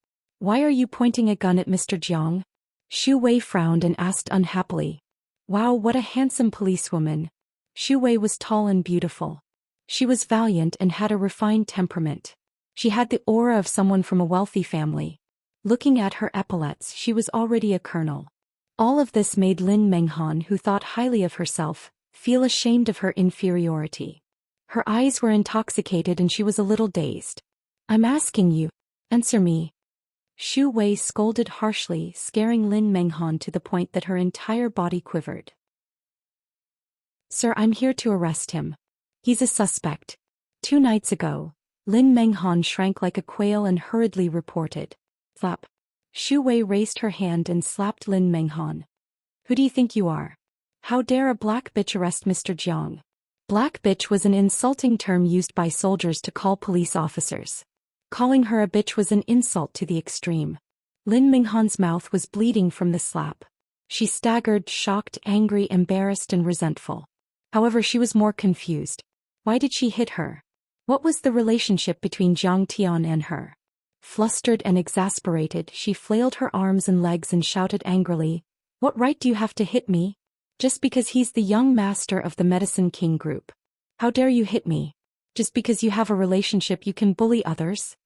Why are you pointing a gun at Mr. Jiang? Xu Wei frowned and asked unhappily. Wow, what a handsome policewoman. Xu Wei was tall and beautiful. She was valiant and had a refined temperament. She had the aura of someone from a wealthy family. Looking at her epaulets, she was already a colonel. All of this made Lin Menghan, who thought highly of herself, feel ashamed of her inferiority. Her eyes were intoxicated and she was a little dazed. I'm asking you. Answer me. Xu Wei scolded harshly, scaring Lin Menghan to the point that her entire body quivered. Sir, I'm here to arrest him. He's a suspect. 2 nights ago. Lin Menghan shrank like a quail and hurriedly reported. Flap. Xu Wei raised her hand and slapped Lin Menghan. Who do you think you are? How dare a black bitch arrest Mr. Jiang? Black bitch was an insulting term used by soldiers to call police officers. Calling her a bitch was an insult to the extreme. Lin Menghan's mouth was bleeding from the slap. She staggered, shocked, angry, embarrassed, and resentful. However, she was more confused. Why did she hit her? What was the relationship between Jiang Tian and her? Flustered and exasperated, she flailed her arms and legs and shouted angrily, What right do you have to hit me? Just because he's the young master of the Medicine King group. How dare you hit me? Just because you have a relationship you can bully others?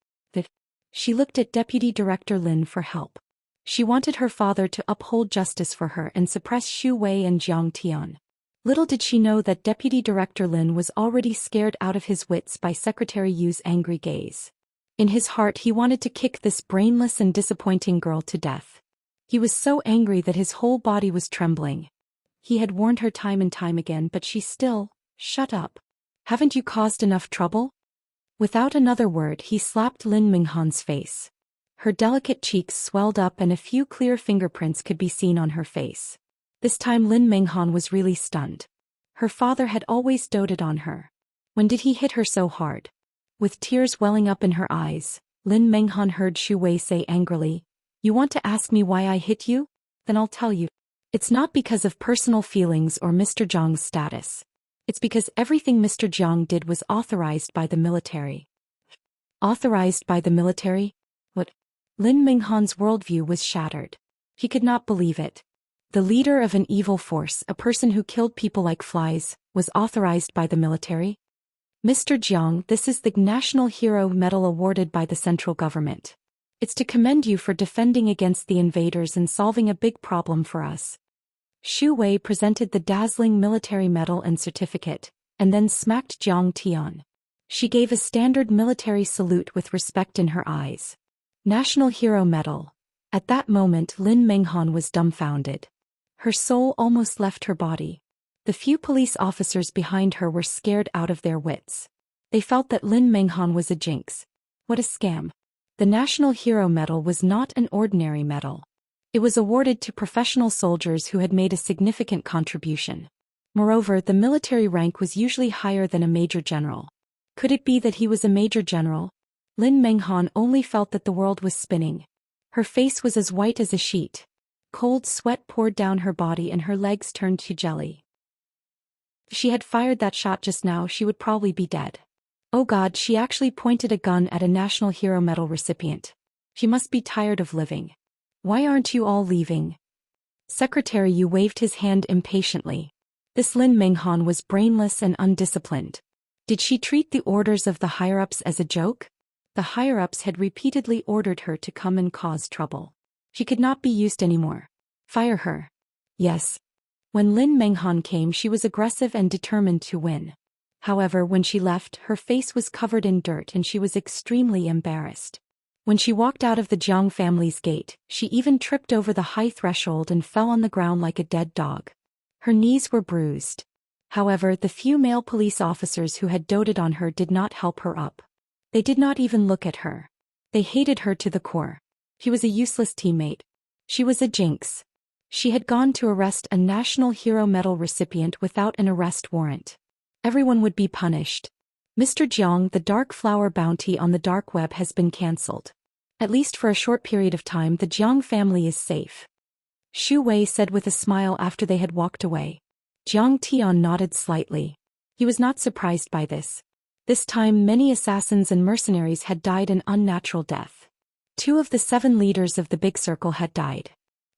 She looked at Deputy Director Lin for help. She wanted her father to uphold justice for her and suppress Xu Wei and Jiang Tian. Little did she know that Deputy Director Lin was already scared out of his wits by Secretary Yu's angry gaze. In his heart he wanted to kick this brainless and disappointing girl to death. He was so angry that his whole body was trembling. He had warned her time and time again, but she still, shut up. Haven't you caused enough trouble? Without another word he slapped Lin Menghan's face. Her delicate cheeks swelled up and a few clear fingerprints could be seen on her face. This time Lin Menghan was really stunned. Her father had always doted on her. When did he hit her so hard? With tears welling up in her eyes, Lin Menghan heard Xu Wei say angrily, You want to ask me why I hit you? Then I'll tell you. It's not because of personal feelings or Mr. Jiang's status. It's because everything Mr. Jiang did was authorized by the military. Authorized by the military? What? Lin Menghan's worldview was shattered. He could not believe it. The leader of an evil force, a person who killed people like flies, was authorized by the military? Mr. Jiang, this is the National Hero Medal awarded by the central government. It's to commend you for defending against the invaders and solving a big problem for us. Xu Wei presented the dazzling military medal and certificate, and then smacked Jiang Tian. She gave a standard military salute with respect in her eyes. National Hero Medal. At that moment Lin Menghan was dumbfounded. Her soul almost left her body. The few police officers behind her were scared out of their wits. They felt that Lin Menghan was a jinx. What a scam. The National Hero Medal was not an ordinary medal. It was awarded to professional soldiers who had made a significant contribution. Moreover, the military rank was usually higher than a major general. Could it be that he was a major general? Lin Menghan only felt that the world was spinning. Her face was as white as a sheet. Cold sweat poured down her body and her legs turned to jelly. If she had fired that shot just now, she would probably be dead. Oh God, she actually pointed a gun at a National Hero Medal recipient. She must be tired of living. Why aren't you all leaving? Secretary Yu waved his hand impatiently. This Lin Menghan was brainless and undisciplined. Did she treat the orders of the higher-ups as a joke? The higher-ups had repeatedly ordered her to come and cause trouble. She could not be used anymore. Fire her. Yes. When Lin Menghan came, she was aggressive and determined to win. However, when she left, her face was covered in dirt and she was extremely embarrassed. When she walked out of the Jiang family's gate, she even tripped over the high threshold and fell on the ground like a dead dog. Her knees were bruised. However, the few male police officers who had doted on her did not help her up. They did not even look at her. They hated her to the core. She was a useless teammate. She was a jinx. She had gone to arrest a National Hero Medal recipient without an arrest warrant. Everyone would be punished. Mr. Jiang, the dark flower bounty on the dark web has been cancelled. At least for a short period of time, the Jiang family is safe. Xu Wei said with a smile after they had walked away. Jiang Tian nodded slightly. He was not surprised by this. This time many assassins and mercenaries had died an unnatural death. 2 of the 7 leaders of the Big Circle had died.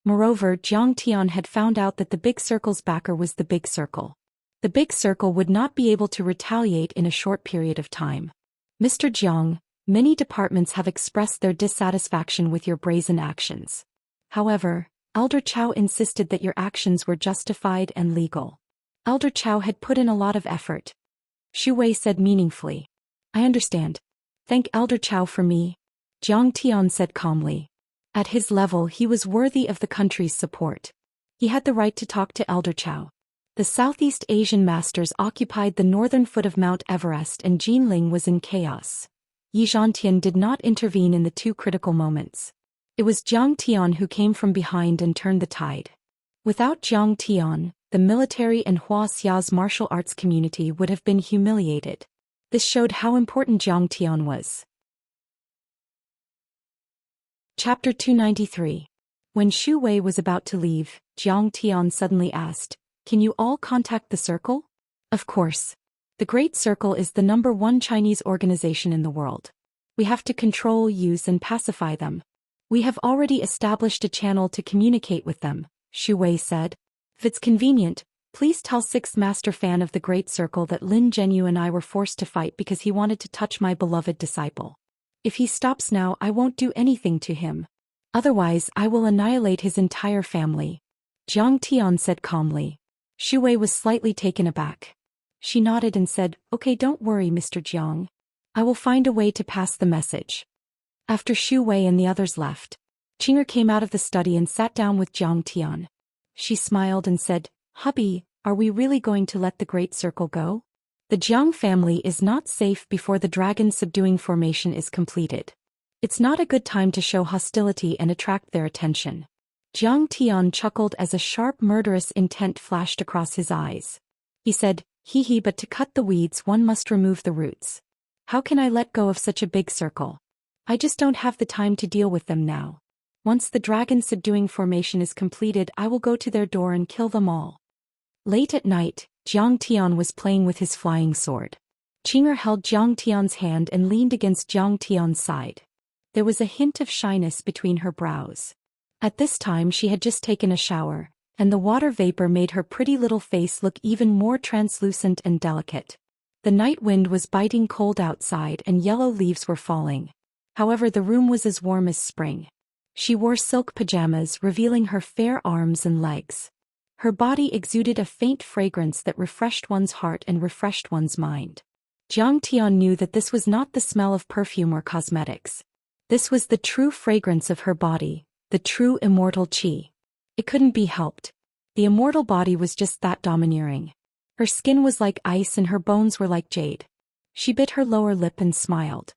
Moreover, Jiang Tian had found out that the Big Circle's backer was the Big Circle. The Big Circle would not be able to retaliate in a short period of time. Mr. Jiang, many departments have expressed their dissatisfaction with your brazen actions. However, Elder Chow insisted that your actions were justified and legal. Elder Chow had put in a lot of effort. Xu Wei said meaningfully. I understand. Thank Elder Chow for me. Jiang Tian said calmly. At his level, he was worthy of the country's support. He had the right to talk to Elder Chow. The Southeast Asian masters occupied the northern foot of Mount Everest and Jinling was in chaos. Yi Zhantian did not intervene in the 2 critical moments. It was Jiang Tian who came from behind and turned the tide. Without Jiang Tian, the military and Huaxia's martial arts community would have been humiliated. This showed how important Jiang Tian was. Chapter 293. When Xu Wei was about to leave, Jiang Tian suddenly asked, "Can you all contact the Circle?" Of course. The Great Circle is the #1 Chinese organization in the world. We have to control, use and pacify them. We have already established a channel to communicate with them, Xu Wei said. If it's convenient, please tell 6th Master Fan of the Great Circle that Lin Zhenyu and I were forced to fight because he wanted to touch my beloved disciple. If he stops now, I won't do anything to him. Otherwise, I will annihilate his entire family. Jiang Tian said calmly. Xu Wei was slightly taken aback. She nodded and said, "Okay, don't worry, Mr. Jiang. I will find a way to pass the message." After Xu Wei and the others left, Qing'er came out of the study and sat down with Jiang Tian. She smiled and said, "Hubby, are we really going to let the Great Circle go? The Jiang family is not safe before the dragon subduing formation is completed. It's not a good time to show hostility and attract their attention." Jiang Tian chuckled as a sharp murderous intent flashed across his eyes. He said, "Hee hee, but to cut the weeds one must remove the roots. How can I let go of such a big circle? I just don't have the time to deal with them now. Once the dragon subduing formation is completed, I will go to their door and kill them all." Late at night, Jiang Tian was playing with his flying sword. Qing'er held Jiang Tian's hand and leaned against Jiang Tian's side. There was a hint of shyness between her brows. At this time she had just taken a shower, and the water vapor made her pretty little face look even more translucent and delicate. The night wind was biting cold outside and yellow leaves were falling. However, the room was as warm as spring. She wore silk pajamas, revealing her fair arms and legs. Her body exuded a faint fragrance that refreshed one's heart and refreshed one's mind. Jiang Tian knew that this was not the smell of perfume or cosmetics. This was the true fragrance of her body, the true immortal qi. It couldn't be helped. The immortal body was just that domineering. Her skin was like ice and her bones were like jade. She bit her lower lip and smiled.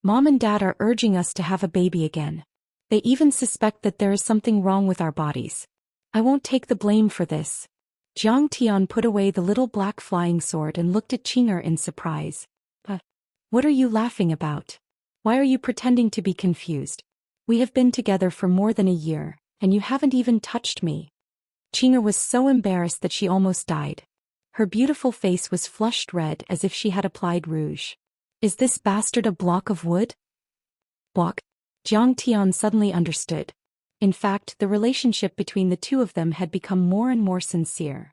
"Mom and Dad are urging us to have a baby again. They even suspect that there is something wrong with our bodies. I won't take the blame for this." Jiang Tian put away the little black flying sword and looked at Qing'er in surprise. What are you laughing about? Why are you pretending to be confused? We have been together for more than a year, and you haven't even touched me." Qing'er was so embarrassed that she almost died. Her beautiful face was flushed red as if she had applied rouge. "Is this bastard a block of wood?" Block? Jiang Tian suddenly understood. In fact, the relationship between the 2 of them had become more and more sincere.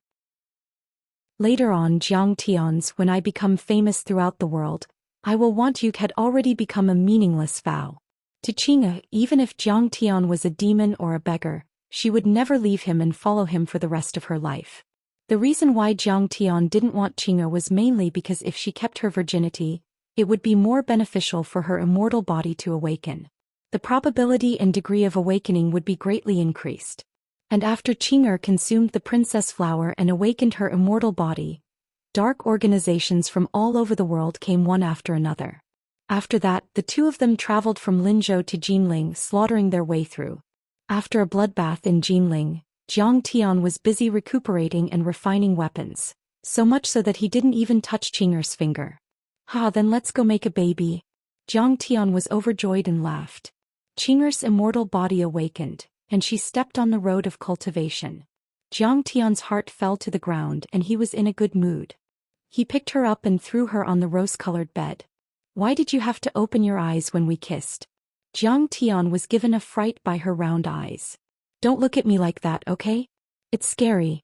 Later on, Jiang Tian's "When I become famous throughout the world, I will want you" had already become a meaningless vow. To Qing'er, even if Jiang Tian was a demon or a beggar, she would never leave him and follow him for the rest of her life. The reason why Jiang Tian didn't want Qing'er was mainly because if she kept her virginity, it would be more beneficial for her immortal body to awaken. The probability and degree of awakening would be greatly increased. And after Qing'er consumed the princess flower and awakened her immortal body, Dark organizations from all over the world came one after another. After that, the two of them traveled from Linzhou to Jinling, slaughtering their way through. After a bloodbath in Jinling, Zhang Tian was busy recuperating and refining weapons, so much so that he didn't even touch Qing'er's finger. Then let's go make a baby. Zhang Tian was overjoyed and laughed. Qing'er's immortal body awakened, and she stepped on the road of cultivation. Zhang Tian's heart fell to the ground and he was in a good mood. He picked her up and threw her on the rose-colored bed. Why did you have to open your eyes when we kissed? Zhang Tian was given a fright by her round eyes. Don't look at me like that, okay? It's scary.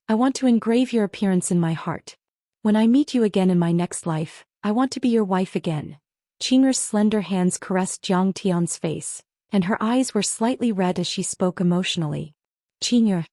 I want to engrave your appearance in my heart. When I meet you again in my next life, I want to be your wife again. Qing'er's slender hands caressed Zhang Tian's face, and her eyes were slightly red as she spoke emotionally. Qing'er.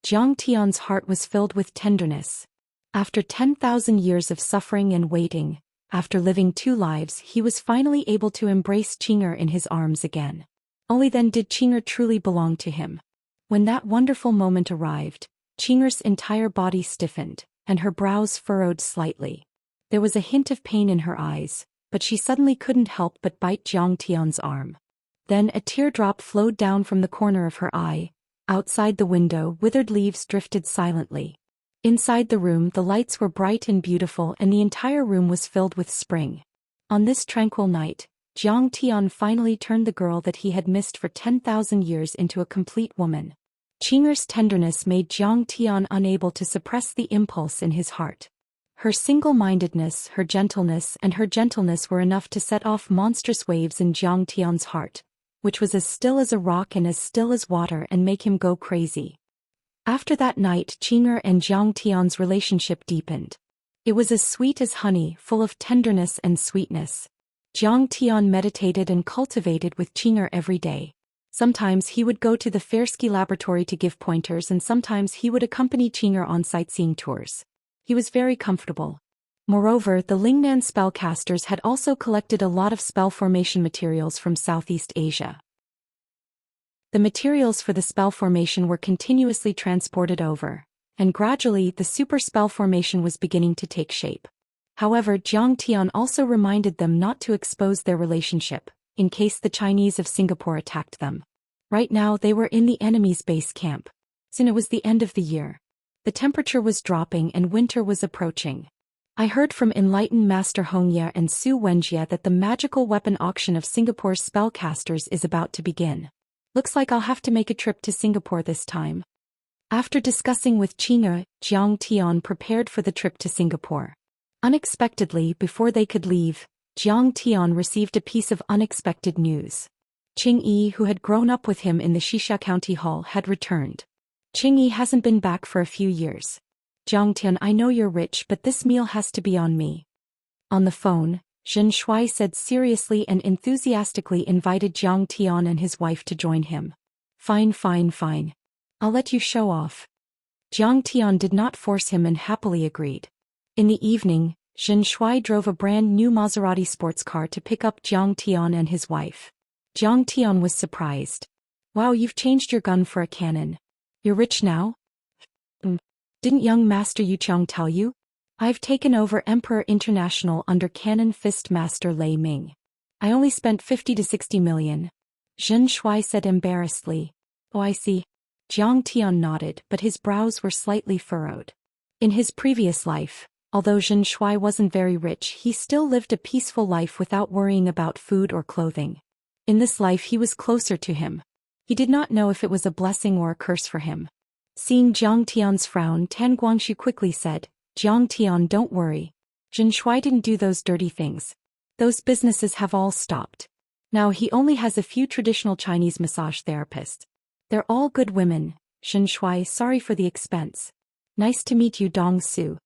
Zhang Tian's heart was filled with tenderness. After 10,000 years of suffering and waiting, after living two lives, he was finally able to embrace Qing'er in his arms again. Only then did Qing'er truly belong to him. When that wonderful moment arrived, Qing'er's entire body stiffened, and her brows furrowed slightly. There was a hint of pain in her eyes, but she suddenly couldn't help but bite Zhang Tian's arm. Then a teardrop flowed down from the corner of her eye. Outside the window, withered leaves drifted silently. Inside the room, the lights were bright and beautiful and the entire room was filled with spring. On this tranquil night, Zhang Tian finally turned the girl that he had missed for 10,000 years into a complete woman. Qing'er's tenderness made Zhang Tian unable to suppress the impulse in his heart. Her single-mindedness, her gentleness were enough to set off monstrous waves in Zhang Tian's heart, which was as still as a rock and as still as water, and make him go crazy. After that night, Qing'er and Zhang Tian's relationship deepened. It was as sweet as honey, full of tenderness and sweetness. Zhang Tian meditated and cultivated with Qing'er every day. Sometimes he would go to the Fersky laboratory to give pointers, and sometimes he would accompany Qing'er on sightseeing tours. He was very comfortable. Moreover, the Lingnan spellcasters had also collected a lot of spell formation materials from Southeast Asia. The materials for the spell formation were continuously transported over, and gradually the super spell formation was beginning to take shape. However, Zhang Tian also reminded them not to expose their relationship, in case the Chinese of Singapore attacked them. Right now they were in the enemy's base camp. Soon it was the end of the year. The temperature was dropping and winter was approaching. I heard from enlightened Master Hongye and Su Wenjie that the magical weapon auction of Singapore's spellcasters is about to begin. Looks like I'll have to make a trip to Singapore this time. After discussing with Qing'er, Zhang Tian prepared for the trip to Singapore. Unexpectedly, before they could leave, Zhang Tian received a piece of unexpected news. Qing Yi, who had grown up with him in the Xixia County Hall, had returned. Qing Yi hasn't been back for a few years. Zhang Tian, I know you're rich, but this meal has to be on me. On the phone, Xianxia said seriously and enthusiastically invited Zhang Tian and his wife to join him. Fine. I'll let you show off. Zhang Tian did not force him and happily agreed. In the evening, Xianxia drove a brand new Maserati sports car to pick up Zhang Tian and his wife. Zhang Tian was surprised. Wow, you've changed your gun for a cannon. You're rich now? Didn't young Master Yu Qiang tell you? I've taken over Emperor International under Cannon Fist Master Lei Ming. I only spent 50 to 60 million. Zhen Shuai said embarrassedly. Oh, I see. Zhang Tian nodded, but his brows were slightly furrowed. In his previous life, although Zhen Shuai wasn't very rich, he still lived a peaceful life without worrying about food or clothing. In this life he was closer to him. He did not know if it was a blessing or a curse for him. Seeing Zhang Tian's frown, Tan Guangxu quickly said, Zhang Tian, don't worry. Zhen Shuai didn't do those dirty things. Those businesses have all stopped. Now he only has a few traditional Chinese massage therapists. They're all good women. Zhen Shuai, sorry for the expense. Nice to meet you, Dong Su.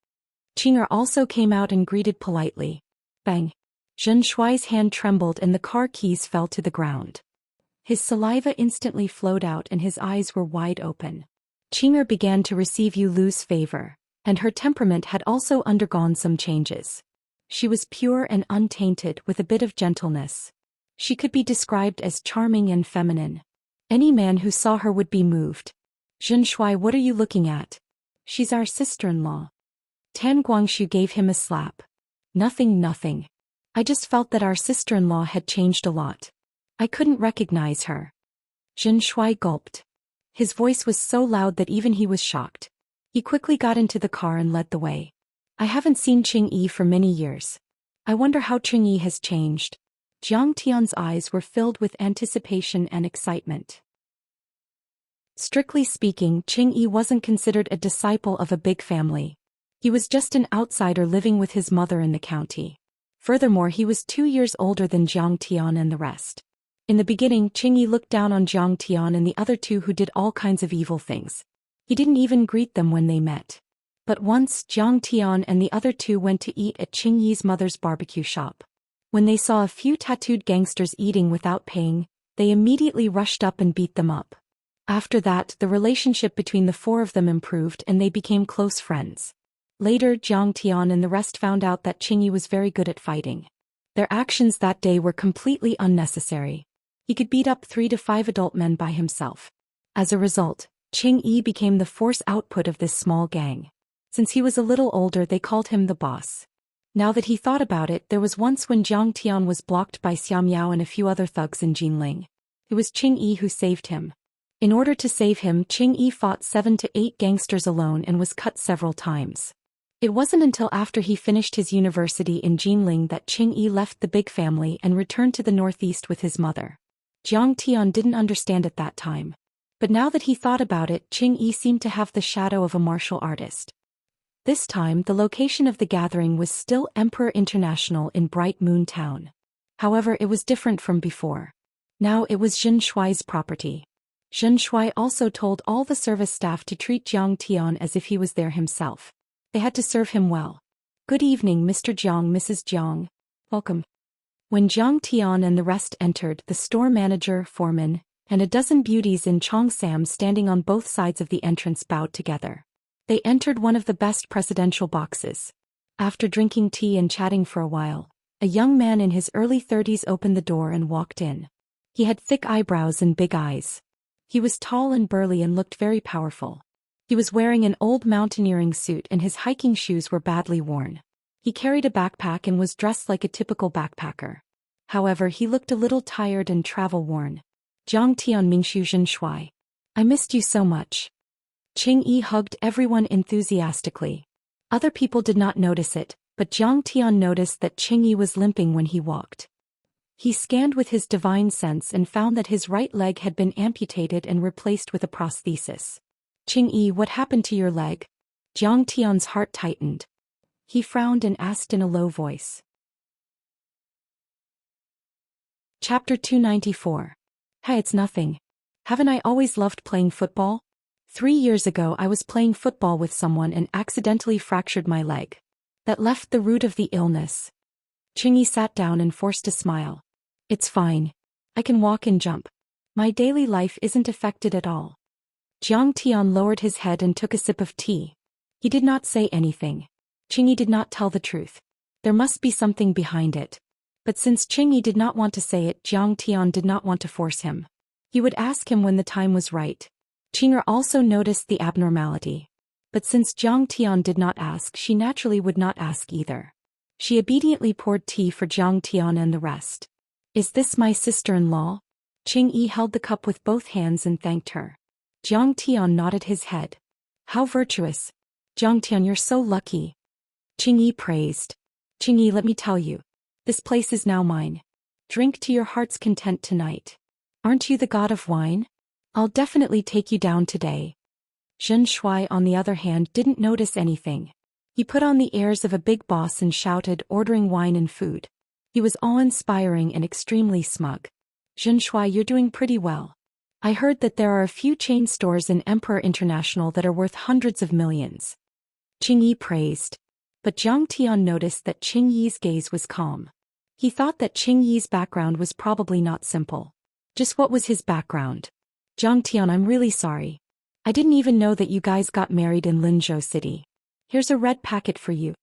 Qing'er also came out and greeted politely. Bang. Zhen Shuai's hand trembled and the car keys fell to the ground. His saliva instantly flowed out and his eyes were wide open. Qing'er began to receive Yu Lu's favor, and her temperament had also undergone some changes. She was pure and untainted with a bit of gentleness. She could be described as charming and feminine. Any man who saw her would be moved. Zhen Shuai, what are you looking at? She's our sister-in-law. Tan Guangshu gave him a slap. Nothing. I just felt that our sister-in-law had changed a lot. I couldn't recognize her. Zhou Xian gulped. His voice was so loud that even he was shocked. He quickly got into the car and led the way. I haven't seen Qingyi for many years. I wonder how Qingyi has changed. Jiang Tian's eyes were filled with anticipation and excitement. Strictly speaking, Qingyi wasn't considered a disciple of a big family. He was just an outsider living with his mother in the county. Furthermore, he was 2 years older than Jiang Tian and the rest. In the beginning, Qingyi looked down on Jiang Tian and the other two who did all kinds of evil things. He didn't even greet them when they met. But once, Jiang Tian and the other two went to eat at Qingyi's mother's barbecue shop. When they saw a few tattooed gangsters eating without paying, they immediately rushed up and beat them up. After that, the relationship between the four of them improved and they became close friends. Later, Jiang Tian and the rest found out that Qingyi was very good at fighting. Their actions that day were completely unnecessary. He could beat up 3 to 5 adult men by himself. As a result, Qingyi became the force output of this small gang. Since he was a little older, they called him the boss. Now that he thought about it, there was once when Jiang Tian was blocked by Xianxia and a few other thugs in Jinling. It was Qingyi who saved him. In order to save him, Qingyi fought 7 to 8 gangsters alone and was cut several times. It wasn't until after he finished his university in Jinling that Qingyi left the big family and returned to the northeast with his mother. Jiang Tian didn't understand at that time. But now that he thought about it, Qingyi seemed to have the shadow of a martial artist. This time, the location of the gathering was still Emperor International in Bright Moon Town. However, it was different from before. Now it was Zhou Xian's property. Zhou Xian also told all the service staff to treat Jiang Tian as if he was there himself. They had to serve him well. Good evening, Mr. Jiang, Mrs. Jiang. Welcome. When Jiang Tian and the rest entered, the store manager, foreman, and a dozen beauties in Cheongsam standing on both sides of the entrance bowed together. They entered one of the best presidential boxes. After drinking tea and chatting for a while, a young man in his early 30s opened the door and walked in. He had thick eyebrows and big eyes. He was tall and burly and looked very powerful. He was wearing an old mountaineering suit and his hiking shoes were badly worn. He carried a backpack and was dressed like a typical backpacker. However, he looked a little tired and travel-worn. Jiang Tian Mingshu Zhou Xian. I missed you so much. Qingyi hugged everyone enthusiastically. Other people did not notice it, but Jiang Tian noticed that Qingyi was limping when he walked. He scanned with his divine sense and found that his right leg had been amputated and replaced with a prosthesis. Qingyi, what happened to your leg? Jiang Tian's heart tightened. He frowned and asked in a low voice. Chapter 294. Hey, it's nothing. Haven't I always loved playing football? 3 years ago I was playing football with someone and accidentally fractured my leg. That left the root of the illness. Qingyi sat down and forced a smile. It's fine. I can walk and jump. My daily life isn't affected at all. Jiang Tian lowered his head and took a sip of tea. He did not say anything. Qingyi did not tell the truth. There must be something behind it. But since Qingyi did not want to say it, Jiang Tian did not want to force him. He would ask him when the time was right. Qingyi also noticed the abnormality. But since Jiang Tian did not ask, she naturally would not ask either. She obediently poured tea for Jiang Tian and the rest. Is this my sister-in-law? Qingyi held the cup with both hands and thanked her. Jiang Tian nodded his head. How virtuous. Jiang Tian, you're so lucky. Qingyi praised. Qingyi, let me tell you. This place is now mine. Drink to your heart's content tonight. Aren't you the god of wine? I'll definitely take you down today. Zhou Xian, on the other hand, didn't notice anything. He put on the airs of a big boss and shouted, ordering wine and food. He was awe-inspiring and extremely smug. Zhou Xian, you're doing pretty well. I heard that there are a few chain stores in Emperor International that are worth hundreds of millions. Qingyi praised. But Jiang Tian noticed that Qingyi's gaze was calm. He thought that Qingyi's background was probably not simple. Just what was his background? Jiang Tian, I'm really sorry. I didn't even know that you guys got married in Linzhou City. Here's a red packet for you.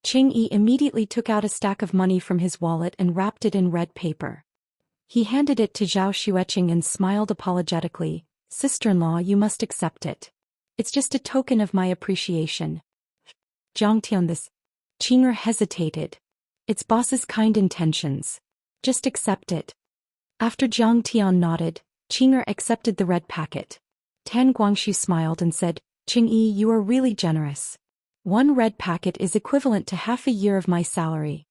Qingyi immediately took out a stack of money from his wallet and wrapped it in red paper. He handed it to Zhao Xueqing and smiled apologetically. Sister-in-law, you must accept it. It's just a token of my appreciation. Zhang Tian this. Qing'er hesitated. It's boss's kind intentions. Just accept it. After Zhang Tian nodded, Qing'er accepted the red packet. Tan Guangxu smiled and said, Qingyi, you are really generous. 1 red packet is equivalent to half a year of my salary.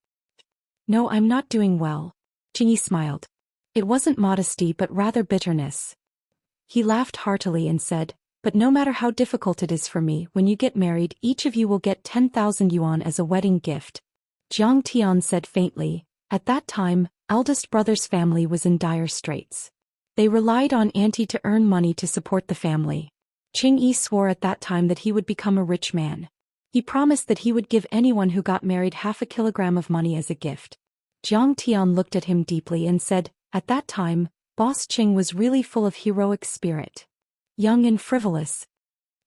No, I'm not doing well. Qingyi smiled. It wasn't modesty but rather bitterness. He laughed heartily and said, but no matter how difficult it is for me, when you get married, each of you will get 10,000 yuan as a wedding gift. Zhang Tian said faintly. At that time, eldest brother's family was in dire straits. They relied on auntie to earn money to support the family. Qingyi swore at that time that he would become a rich man. He promised that he would give anyone who got married half a kilogram of money as a gift. Zhang Tian looked at him deeply and said, at that time, Boss Qing was really full of heroic spirit. Young and frivolous.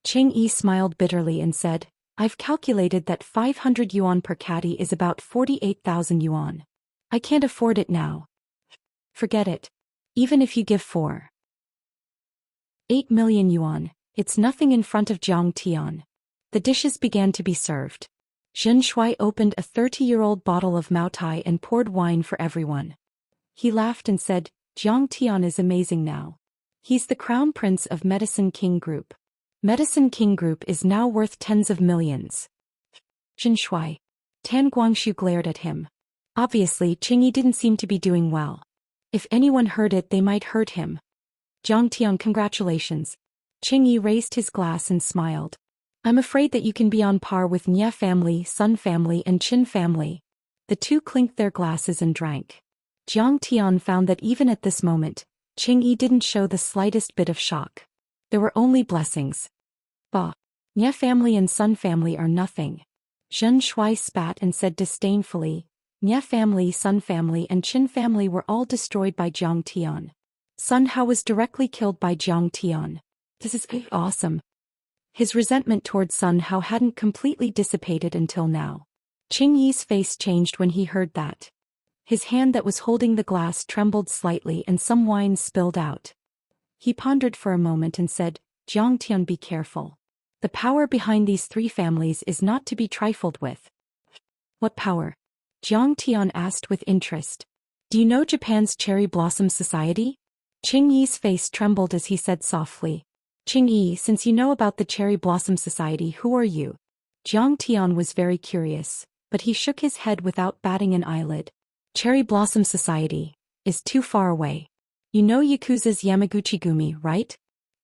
Qingyi smiled bitterly and said, I've calculated that 500 yuan per caddy is about 48,000 yuan. I can't afford it now. Forget it. Even if you give 8 million yuan, it's nothing in front of Zhang Tian. The dishes began to be served. Zhen Shuai opened a 30-year-old bottle of Maotai and poured wine for everyone. He laughed and said, Zhang Tian is amazing now. He's the crown prince of Medicine King Group. Medicine King Group is now worth tens of millions. Zhen Shuai. Tan Guangxu glared at him. Obviously, Qingyi didn't seem to be doing well. If anyone heard it, they might hurt him. Zhang Tian, congratulations. Qingyi raised his glass and smiled. I'm afraid that you can be on par with Nye family, Sun family and Qin family. The two clinked their glasses and drank. Zhang Tian found that even at this moment, Qingyi didn't show the slightest bit of shock. There were only blessings. Bah! Nye family and Sun family are nothing. Zhen Shuai spat and said disdainfully, Nye family, Sun family and Qin family were all destroyed by Zhang Tian. Sun Hao was directly killed by Zhang Tian. This is awesome. His resentment toward Sun Hao hadn't completely dissipated until now. Qingyi's face changed when he heard that. His hand that was holding the glass trembled slightly and some wine spilled out. He pondered for a moment and said, Zhang Tian, be careful. The power behind these 3 families is not to be trifled with. What power? Zhang Tian asked with interest. Do you know Japan's Cherry Blossom Society? Qingyi's face trembled as he said softly. Qingyi, since you know about the Cherry Blossom Society, who are you? Zhang Tian was very curious, but he shook his head without batting an eyelid. Cherry Blossom Society is too far away. You know Yakuza's Yamaguchi-gumi, right?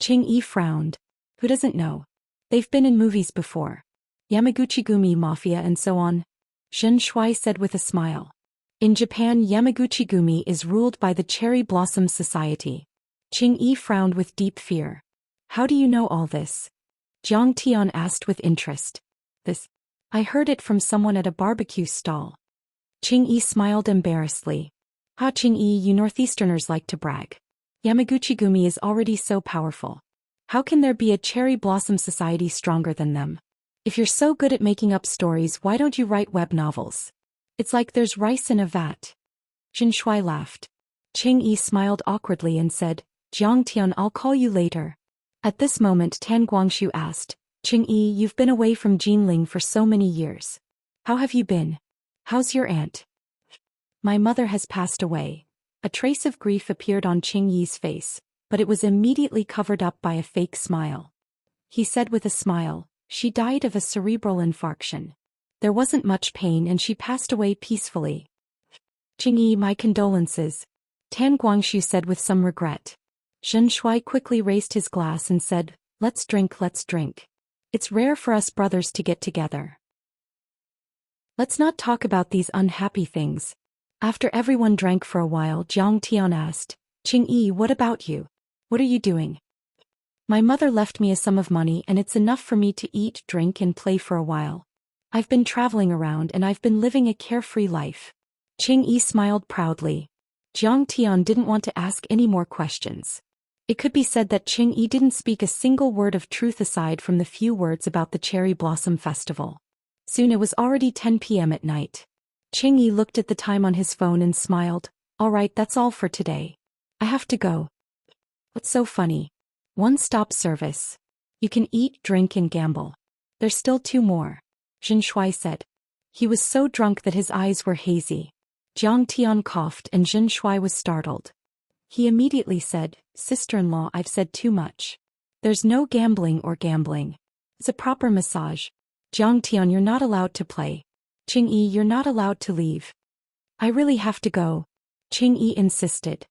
Qingyi frowned. Who doesn't know? They've been in movies before. Yamaguchi-gumi Mafia and so on. Zhen Shuai said with a smile. In Japan, Yamaguchi-gumi is ruled by the Cherry Blossom Society. Qingyi frowned with deep fear. How do you know all this? Zhang Tian asked with interest. This. I heard it from someone at a barbecue stall. Qingyi smiled embarrassedly. Ha, Qingyi, you Northeasterners like to brag. Yamaguchi-gumi is already so powerful. How can there be a Cherry Blossom Society stronger than them? If you're so good at making up stories, why don't you write web novels? It's like there's rice in a vat. Zhen Shuai laughed. Qingyi smiled awkwardly and said, Zhang Tian, I'll call you later. At this moment Tan Guangxu asked, Qingyi, you've been away from Jinling for so many years. How have you been? How's your aunt? My mother has passed away. A trace of grief appeared on Qingyi's face, but it was immediately covered up by a fake smile. He said with a smile, she died of a cerebral infarction. There wasn't much pain and she passed away peacefully. Qingyi, my condolences. Tan Guangxu said with some regret. Zhen Shuai quickly raised his glass and said, let's drink, let's drink. It's rare for us brothers to get together. Let's not talk about these unhappy things. After everyone drank for a while, Zhang Tian asked, Qingyi, what about you? What are you doing? My mother left me a sum of money and it's enough for me to eat, drink and play for a while. I've been traveling around and I've been living a carefree life. Qingyi smiled proudly. Zhang Tian didn't want to ask any more questions. It could be said that Qingyi didn't speak a single word of truth aside from the few words about the Cherry Blossom Festival. Soon it was already 10 p.m. at night. Qingyi looked at the time on his phone and smiled. All right, that's all for today. I have to go. What's so funny? One-stop service. You can eat, drink and gamble. There's still 2 more. Xianxia said. He was so drunk that his eyes were hazy. Jiang Tian coughed and Xianxia was startled. He immediately said, "Sister-in-law, I've said too much. There's no gambling or gambling. It's a proper massage. Jiang Tian, you're not allowed to play. Qingyi, you're not allowed to leave." "I really have to go," Qingyi insisted.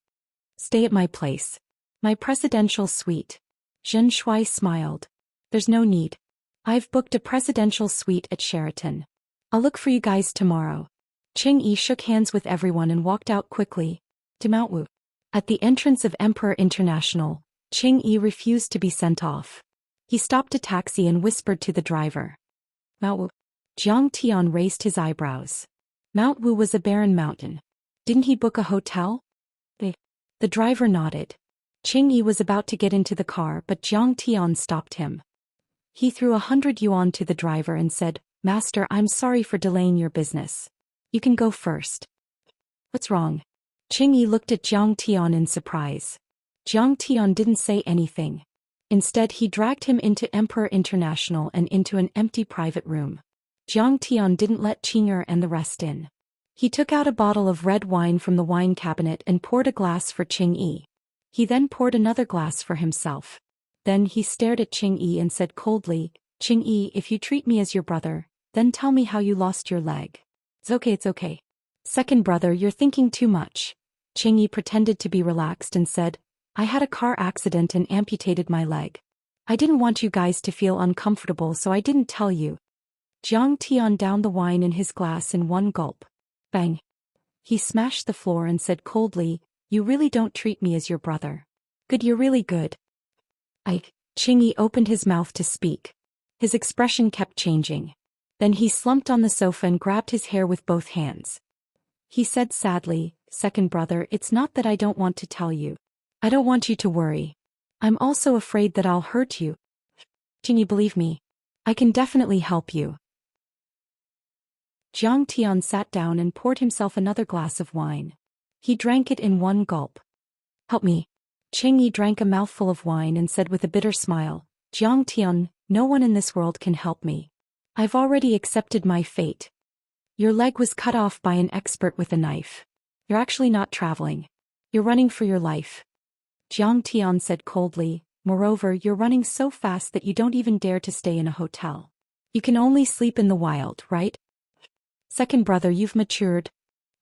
"Stay at my place. My presidential suite." Xianxia smiled. "There's no need. I've booked a presidential suite at Sheraton. I'll look for you guys tomorrow." Qingyi shook hands with everyone and walked out quickly to Mount Wu. At the entrance of Emperor International, Qingyi refused to be sent off. He stopped a taxi and whispered to the driver. "Mount Wu." Jiang Tian raised his eyebrows. Mount Wu was a barren mountain. Didn't he book a hotel? The driver nodded. Qingyi was about to get into the car, but Jiang Tian stopped him. He threw 100 yuan to the driver and said, "Master, I'm sorry for delaying your business. You can go first." "What's wrong?" Qingyi looked at Jiang Tian in surprise. Jiang Tian didn't say anything. Instead, he dragged him into Emperor International and into an empty private room. Jiang Tian didn't let Qing'er and the rest in. He took out a bottle of red wine from the wine cabinet and poured a glass for Qingyi. He then poured another glass for himself. Then he stared at Qingyi and said coldly, "Qingyi, if you treat me as your brother, then tell me how you lost your leg." It's okay. "Second brother, you're thinking too much." Qingyi pretended to be relaxed and said, "I had a car accident and amputated my leg. I didn't want you guys to feel uncomfortable, so I didn't tell you." Jiang Tian downed the wine in his glass in one gulp. Bang. He smashed the floor and said coldly, "You really don't treat me as your brother. Good, you're really good." Qingyi opened his mouth to speak. His expression kept changing. Then he slumped on the sofa and grabbed his hair with both hands. He said sadly, "Second brother, it's not that I don't want to tell you. I don't want you to worry. I'm also afraid that I'll hurt you. Qingyi, believe me. I can definitely help you." Jiang Tian sat down and poured himself another glass of wine. He drank it in one gulp. "Help me." Qingyi drank a mouthful of wine and said with a bitter smile, "Jiang Tian, no one in this world can help me. I've already accepted my fate. Your leg was cut off by an expert with a knife. You're actually not traveling. You're running for your life." Jiang Tian said coldly, "Moreover, you're running so fast that you don't even dare to stay in a hotel. You can only sleep in the wild, right? Second brother, you've matured."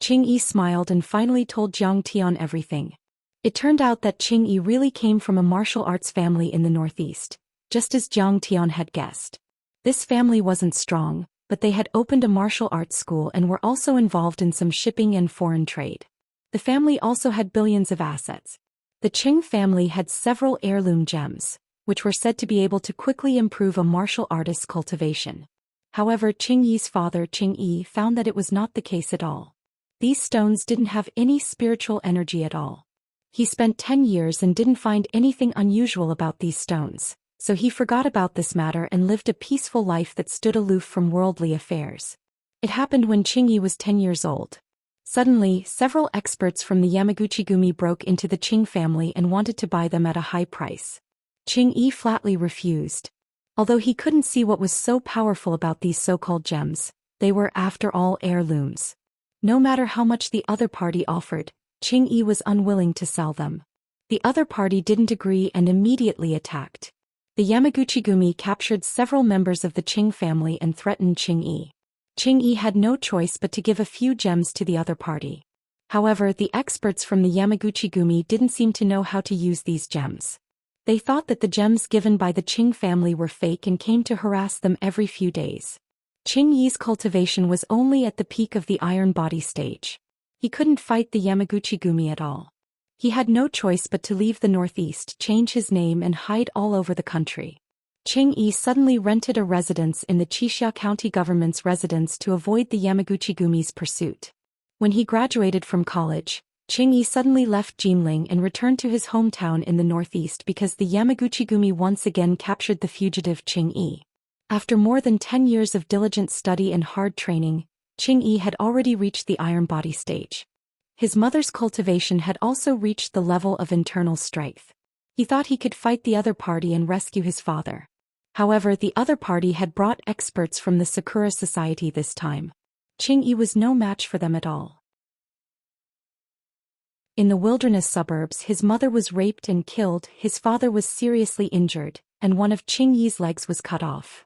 Qingyi smiled and finally told Jiang Tian everything. It turned out that Qingyi really came from a martial arts family in the northeast, just as Jiang Tian had guessed. This family wasn't strong, but they had opened a martial arts school and were also involved in some shipping and foreign trade. The family also had billions of assets. The Qing family had several heirloom gems, which were said to be able to quickly improve a martial artist's cultivation. However, Qingyi's father Qingyi found that it was not the case at all. These stones didn't have any spiritual energy at all. He spent 10 years and didn't find anything unusual about these stones, so he forgot about this matter and lived a peaceful life that stood aloof from worldly affairs. It happened when Qingyi was 10 years old. Suddenly, several experts from the Yamaguchi-gumi broke into the Qing family and wanted to buy them at a high price. Qingyi flatly refused. Although he couldn't see what was so powerful about these so-called gems, they were, after all, heirlooms. No matter how much the other party offered, Qingyi was unwilling to sell them. The other party didn't agree and immediately attacked. The Yamaguchi-gumi captured several members of the Qing family and threatened Qingyi. Qingyi had no choice but to give a few gems to the other party. However, the experts from the Yamaguchi-gumi didn't seem to know how to use these gems. They thought that the gems given by the Qing family were fake and came to harass them every few days. Qingyi's cultivation was only at the peak of the iron body stage. He couldn't fight the Yamaguchi-gumi at all. He had no choice but to leave the northeast, change his name and hide all over the country. Qingyi suddenly rented a residence in the Qixia County government's residence to avoid the Yamaguchi-gumi's pursuit. When he graduated from college, Qingyi suddenly left Jinling and returned to his hometown in the northeast because the Yamaguchi-gumi once again captured the fugitive Qingyi. After more than 10 years of diligent study and hard training, Qingyi had already reached the iron body stage. His mother's cultivation had also reached the level of internal strength. He thought he could fight the other party and rescue his father. However, the other party had brought experts from the Sakura Society this time. Qing Yi was no match for them at all. In the wilderness suburbs, his mother was raped and killed, his father was seriously injured, and one of Qing Yi's legs was cut off.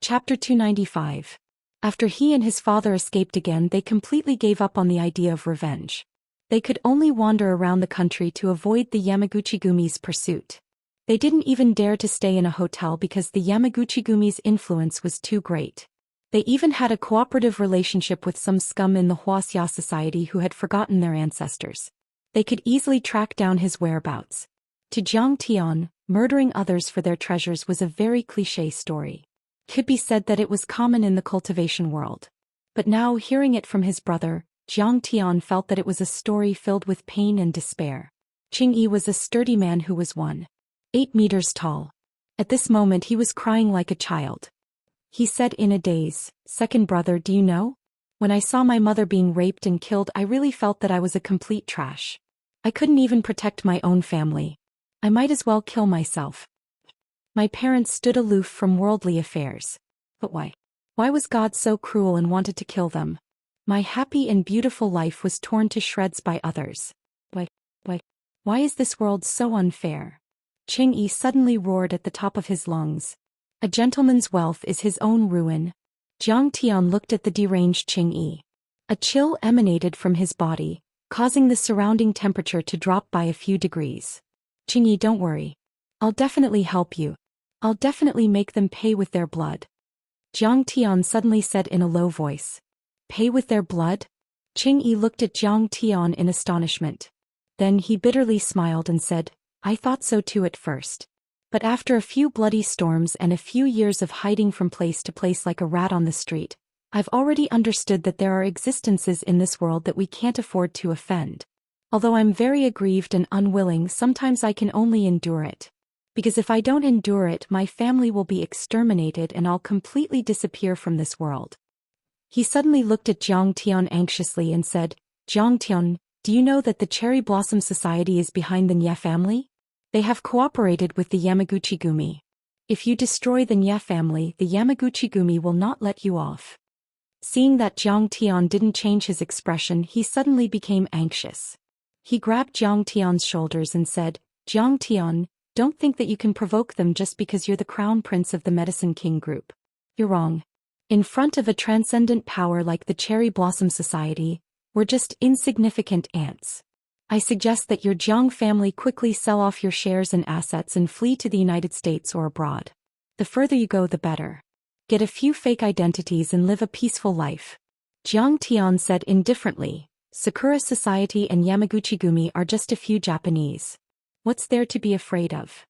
Chapter 295. After he and his father escaped again, they completely gave up on the idea of revenge. They could only wander around the country to avoid the Yamaguchi-gumi's pursuit. They didn't even dare to stay in a hotel because the Yamaguchi-gumi's influence was too great. They even had a cooperative relationship with some scum in the Wuxia society who had forgotten their ancestors. They could easily track down his whereabouts. To Zhang Tian, murdering others for their treasures was a very cliché story. Could be said that it was common in the cultivation world. But now, hearing it from his brother, Zhang Tian felt that it was a story filled with pain and despair. Qing Yi was a sturdy man who was 1.8 meters tall. At this moment he was crying like a child. He said in a daze, "Second brother, do you know? When I saw my mother being raped and killed, I really felt that I was a complete trash. I couldn't even protect my own family. I might as well kill myself. My parents stood aloof from worldly affairs. But why? Why was God so cruel and wanted to kill them? My happy and beautiful life was torn to shreds by others. Why is this world so unfair?" Qing Yi suddenly roared at the top of his lungs. "A gentleman's wealth is his own ruin." Zhang Tian looked at the deranged Qing Yi. A chill emanated from his body, causing the surrounding temperature to drop by a few degrees. "Qing Yi, don't worry. I'll definitely help you. I'll definitely make them pay with their blood." Zhang Tian suddenly said in a low voice. "Pay with their blood?" Qing Yi looked at Zhang Tian in astonishment. Then he bitterly smiled and said, "I thought so too at first. But after a few bloody storms and a few years of hiding from place to place like a rat on the street, I've already understood that there are existences in this world that we can't afford to offend. Although I'm very aggrieved and unwilling, sometimes I can only endure it. Because if I don't endure it, my family will be exterminated and I'll completely disappear from this world." He suddenly looked at Zhang Tian anxiously and said, "Zhang Tian, do you know that the Cherry Blossom Society is behind the Nye family? They have cooperated with the Yamaguchi-gumi. If you destroy the Nye family, the Yamaguchi-gumi will not let you off." Seeing that Zhang Tian didn't change his expression, he suddenly became anxious. He grabbed Zhang Tian's shoulders and said, "Zhang Tian, don't think that you can provoke them just because you're the crown prince of the Medicine King group. You're wrong. In front of a transcendent power like the Cherry Blossom Society, we're just insignificant ants. I suggest that your Jiang family quickly sell off your shares and assets and flee to the United States or abroad. The further you go, the better. Get a few fake identities and live a peaceful life." Zhang Tian said indifferently, "Sakura Society and Yamaguchi-gumi are just a few Japanese. What's there to be afraid of?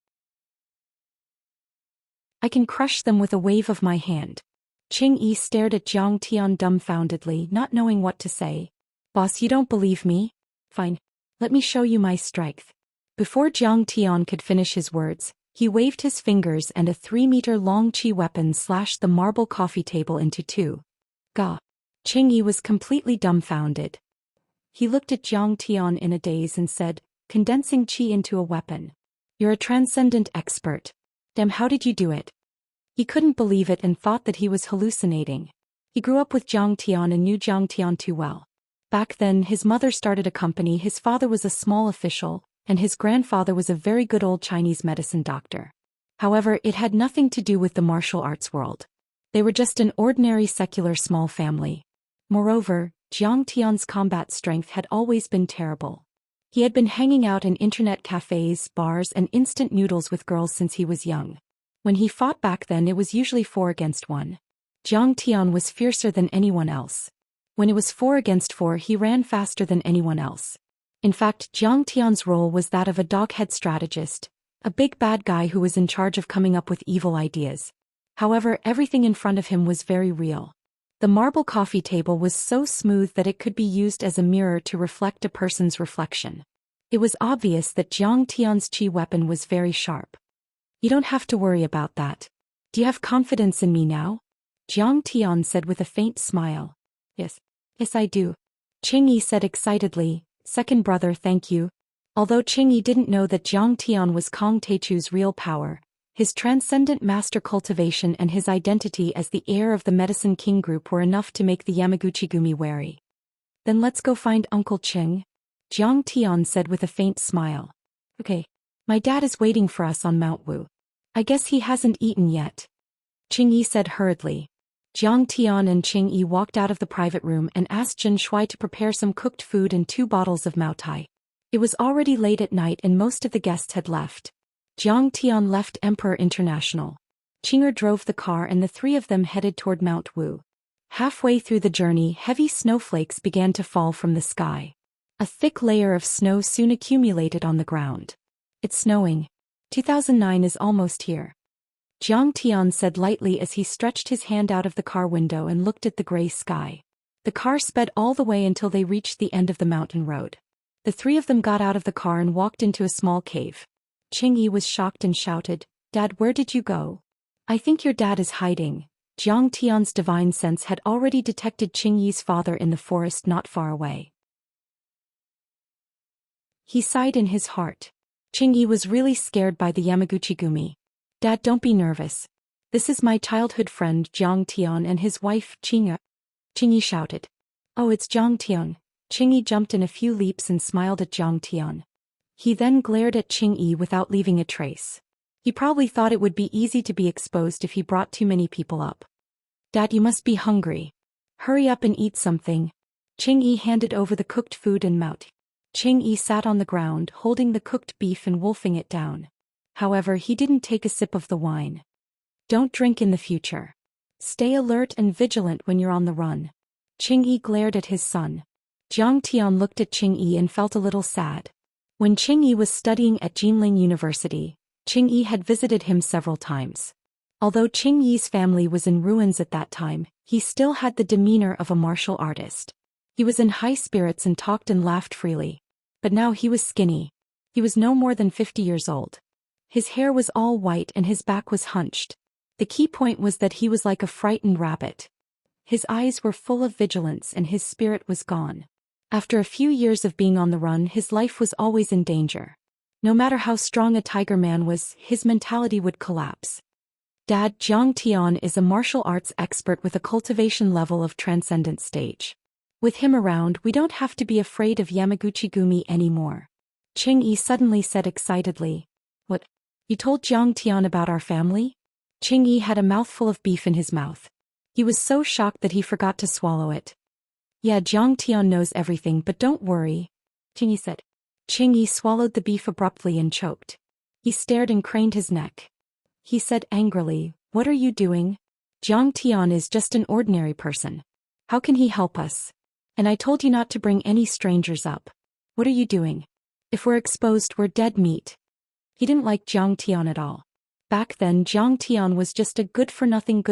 I can crush them with a wave of my hand." Qing Yi stared at Zhang Tian dumbfoundedly, not knowing what to say. "Boss, you don't believe me? Fine. Let me show you my strength." Before Zhang Tian could finish his words, he waved his fingers and a 3-meter-long chi weapon slashed the marble coffee table into two. Gah! Qing Yi was completely dumbfounded. He looked at Zhang Tian in a daze and said, "Condensing chi into a weapon. You're a transcendent expert. Damn, how did you do it?" He couldn't believe it and thought that he was hallucinating. He grew up with Zhang Tian and knew Zhang Tian too well. Back then, his mother started a company, his father was a small official, and his grandfather was a very good old Chinese medicine doctor. However, it had nothing to do with the martial arts world. They were just an ordinary secular small family. Moreover, Zhang Tian's combat strength had always been terrible. He had been hanging out in internet cafes, bars, and instant noodles with girls since he was young. When he fought back then, it was usually 4 against 1. Zhang Tian was fiercer than anyone else. When it was 4 against 4, he ran faster than anyone else. In fact, Zhang Tian's role was that of a doghead strategist, a big bad guy who was in charge of coming up with evil ideas. However, everything in front of him was very real. The marble coffee table was so smooth that it could be used as a mirror to reflect a person's reflection. It was obvious that Zhang Tian's chi weapon was very sharp. "You don't have to worry about that. Do you have confidence in me now?" Zhang Tian said with a faint smile. Yes, I do." Qing Yi said excitedly, "Second brother, thank you. Although Qingyi didn't know that Jiang Tian was Kong Teichu's real power, his transcendent master cultivation and his identity as the heir of the Medicine King group were enough to make the Yamaguchi-gumi wary. Then let's go find Uncle Qing, Jiang Tian said with a faint smile. Okay. My dad is waiting for us on Mount Wu. I guess he hasn't eaten yet. Qingyi said hurriedly. Jiang Tian and Qingyi walked out of the private room and asked Zhen Shuai to prepare some cooked food and 2 bottles of Maotai. It was already late at night and most of the guests had left. Jiang Tian left Emperor International. Qing'er drove the car and the 3 of them headed toward Mount Wu. Halfway through the journey, heavy snowflakes began to fall from the sky. A thick layer of snow soon accumulated on the ground. It's snowing. 2009 is almost here. Jiang Tian said lightly as he stretched his hand out of the car window and looked at the gray sky. The car sped all the way until they reached the end of the mountain road. The 3 of them got out of the car and walked into a small cave. Qingyi was shocked and shouted, "Dad, where did you go?" "I think your dad is hiding." Jiang Tian's divine sense had already detected Qingyi's father in the forest not far away. He sighed in his heart. Qingyi was really scared by the Yamaguchi-gumi. "Dad, don't be nervous. This is my childhood friend Jiang Tian and his wife, Qing'e." Qingyi shouted. "Oh, it's Jiang Tian." Qingyi jumped in a few leaps and smiled at Jiang Tian. He then glared at Qingyi without leaving a trace. He probably thought it would be easy to be exposed if he brought too many people up. "Dad, you must be hungry. Hurry up and eat something." Qingyi handed over the cooked food and Maotai. Qingyi sat on the ground holding the cooked beef and wolfing it down. However, he didn't take a sip of the wine. "Don't drink in the future. Stay alert and vigilant when you're on the run." Qingyi glared at his son. Jiang Tian looked at Qingyi and felt a little sad. When Qingyi was studying at Jinling University, Qingyi had visited him several times. Although Qingyi's family was in ruins at that time, he still had the demeanor of a martial artist. He was in high spirits and talked and laughed freely. But now he was skinny. He was no more than 50 years old. His hair was all white and his back was hunched. The key point was that he was like a frightened rabbit. His eyes were full of vigilance and his spirit was gone. After a few years of being on the run, his life was always in danger. No matter how strong a tiger man was, his mentality would collapse. Dad, Jiang Tian is a martial arts expert with a cultivation level of transcendent stage. With him around, we don't have to be afraid of Yamaguchi-gumi anymore. Qingyi suddenly said excitedly. "What? You told Jiang Tian about our family?" Qingyi had a mouthful of beef in his mouth. He was so shocked that he forgot to swallow it. "Yeah, Jiang Tian knows everything, but don't worry," Qingyi said. Qingyi swallowed the beef abruptly and choked. He stared and craned his neck. He said angrily, "What are you doing? Jiang Tian is just an ordinary person. How can he help us? And I told you not to bring any strangers up. What are you doing? If we're exposed, we're dead meat." He didn't like Jiang Tian at all. Back then, Jiang Tian was just a good-for-nothing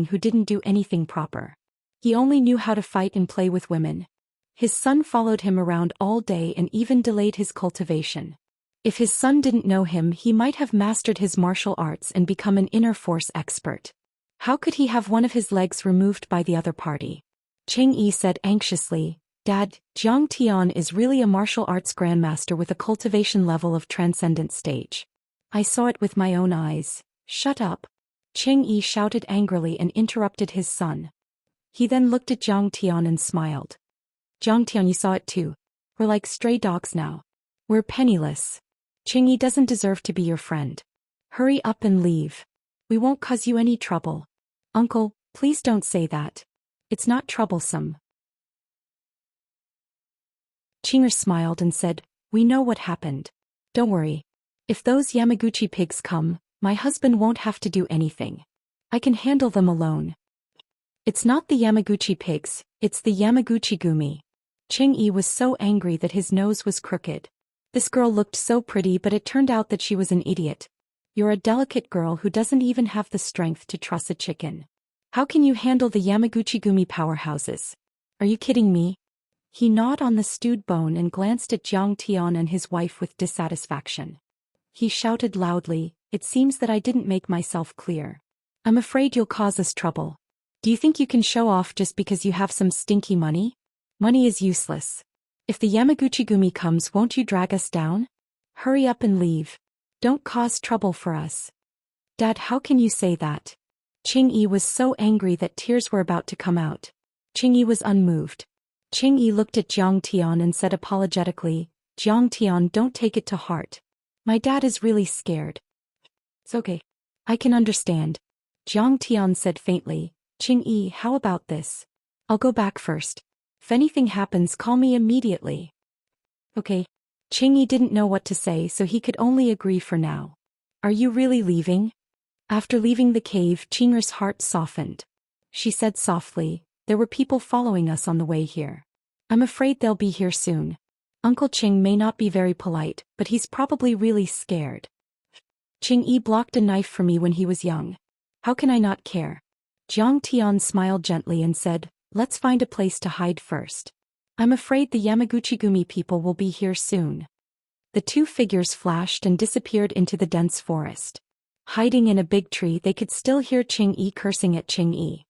who didn't do anything proper. He only knew how to fight and play with women. His son followed him around all day and even delayed his cultivation. If his son didn't know him, he might have mastered his martial arts and become an inner force expert. How could he have one of his legs removed by the other party? Qingyi said anxiously, "Dad, Jiang Tian is really a martial arts grandmaster with a cultivation level of transcendent stage. I saw it with my own eyes." "Shut up!" Qingyi shouted angrily and interrupted his son. He then looked at Jiang Tian and smiled. "Jiang Tian, you saw it too. We're like stray dogs now. We're penniless. Qingyi doesn't deserve to be your friend. Hurry up and leave. We won't cause you any trouble." "Uncle, please don't say that. It's not troublesome." Qing'er smiled and said, "We know what happened. Don't worry. If those Yamaguchi pigs come, my husband won't have to do anything. I can handle them alone." "It's not the Yamaguchi pigs, it's the Yamaguchi-gumi." Qingyi was so angry that his nose was crooked. This girl looked so pretty, but it turned out that she was an idiot. "You're a delicate girl who doesn't even have the strength to truss a chicken. How can you handle the Yamaguchi-gumi powerhouses? Are you kidding me?" He gnawed on the stewed bone and glanced at Jiang Tian and his wife with dissatisfaction. He shouted loudly, "It seems that I didn't make myself clear. I'm afraid you'll cause us trouble. Do you think you can show off just because you have some stinky money? Money is useless. If the Yamaguchi-gumi comes, won't you drag us down? Hurry up and leave. Don't cause trouble for us. Dad, how can you say that? Qing-yi was so angry that tears were about to come out. Qing-yi was unmoved. Qing-yi looked at Jiang Tian and said apologetically, Jiang Tian, don't take it to heart. My dad is really scared. It's okay. I can understand. Jiang Tian said faintly, Qing-yi, how about this? I'll go back first. If anything happens, call me immediately. Okay. Qing-yi didn't know what to say, so he could only agree for now. Are you really leaving? After leaving the cave, Qing'er's heart softened. She said softly, there were people following us on the way here. I'm afraid they'll be here soon. Uncle Qing may not be very polite, but he's probably really scared. Qing-yi blocked a knife for me when he was young. How can I not care? Jiang Tian smiled gently and said, let's find a place to hide first. I'm afraid the Yamaguchi-gumi people will be here soon. The two figures flashed and disappeared into the dense forest. Hiding in a big tree, they could still hear Qing-yi cursing at Qing-yi.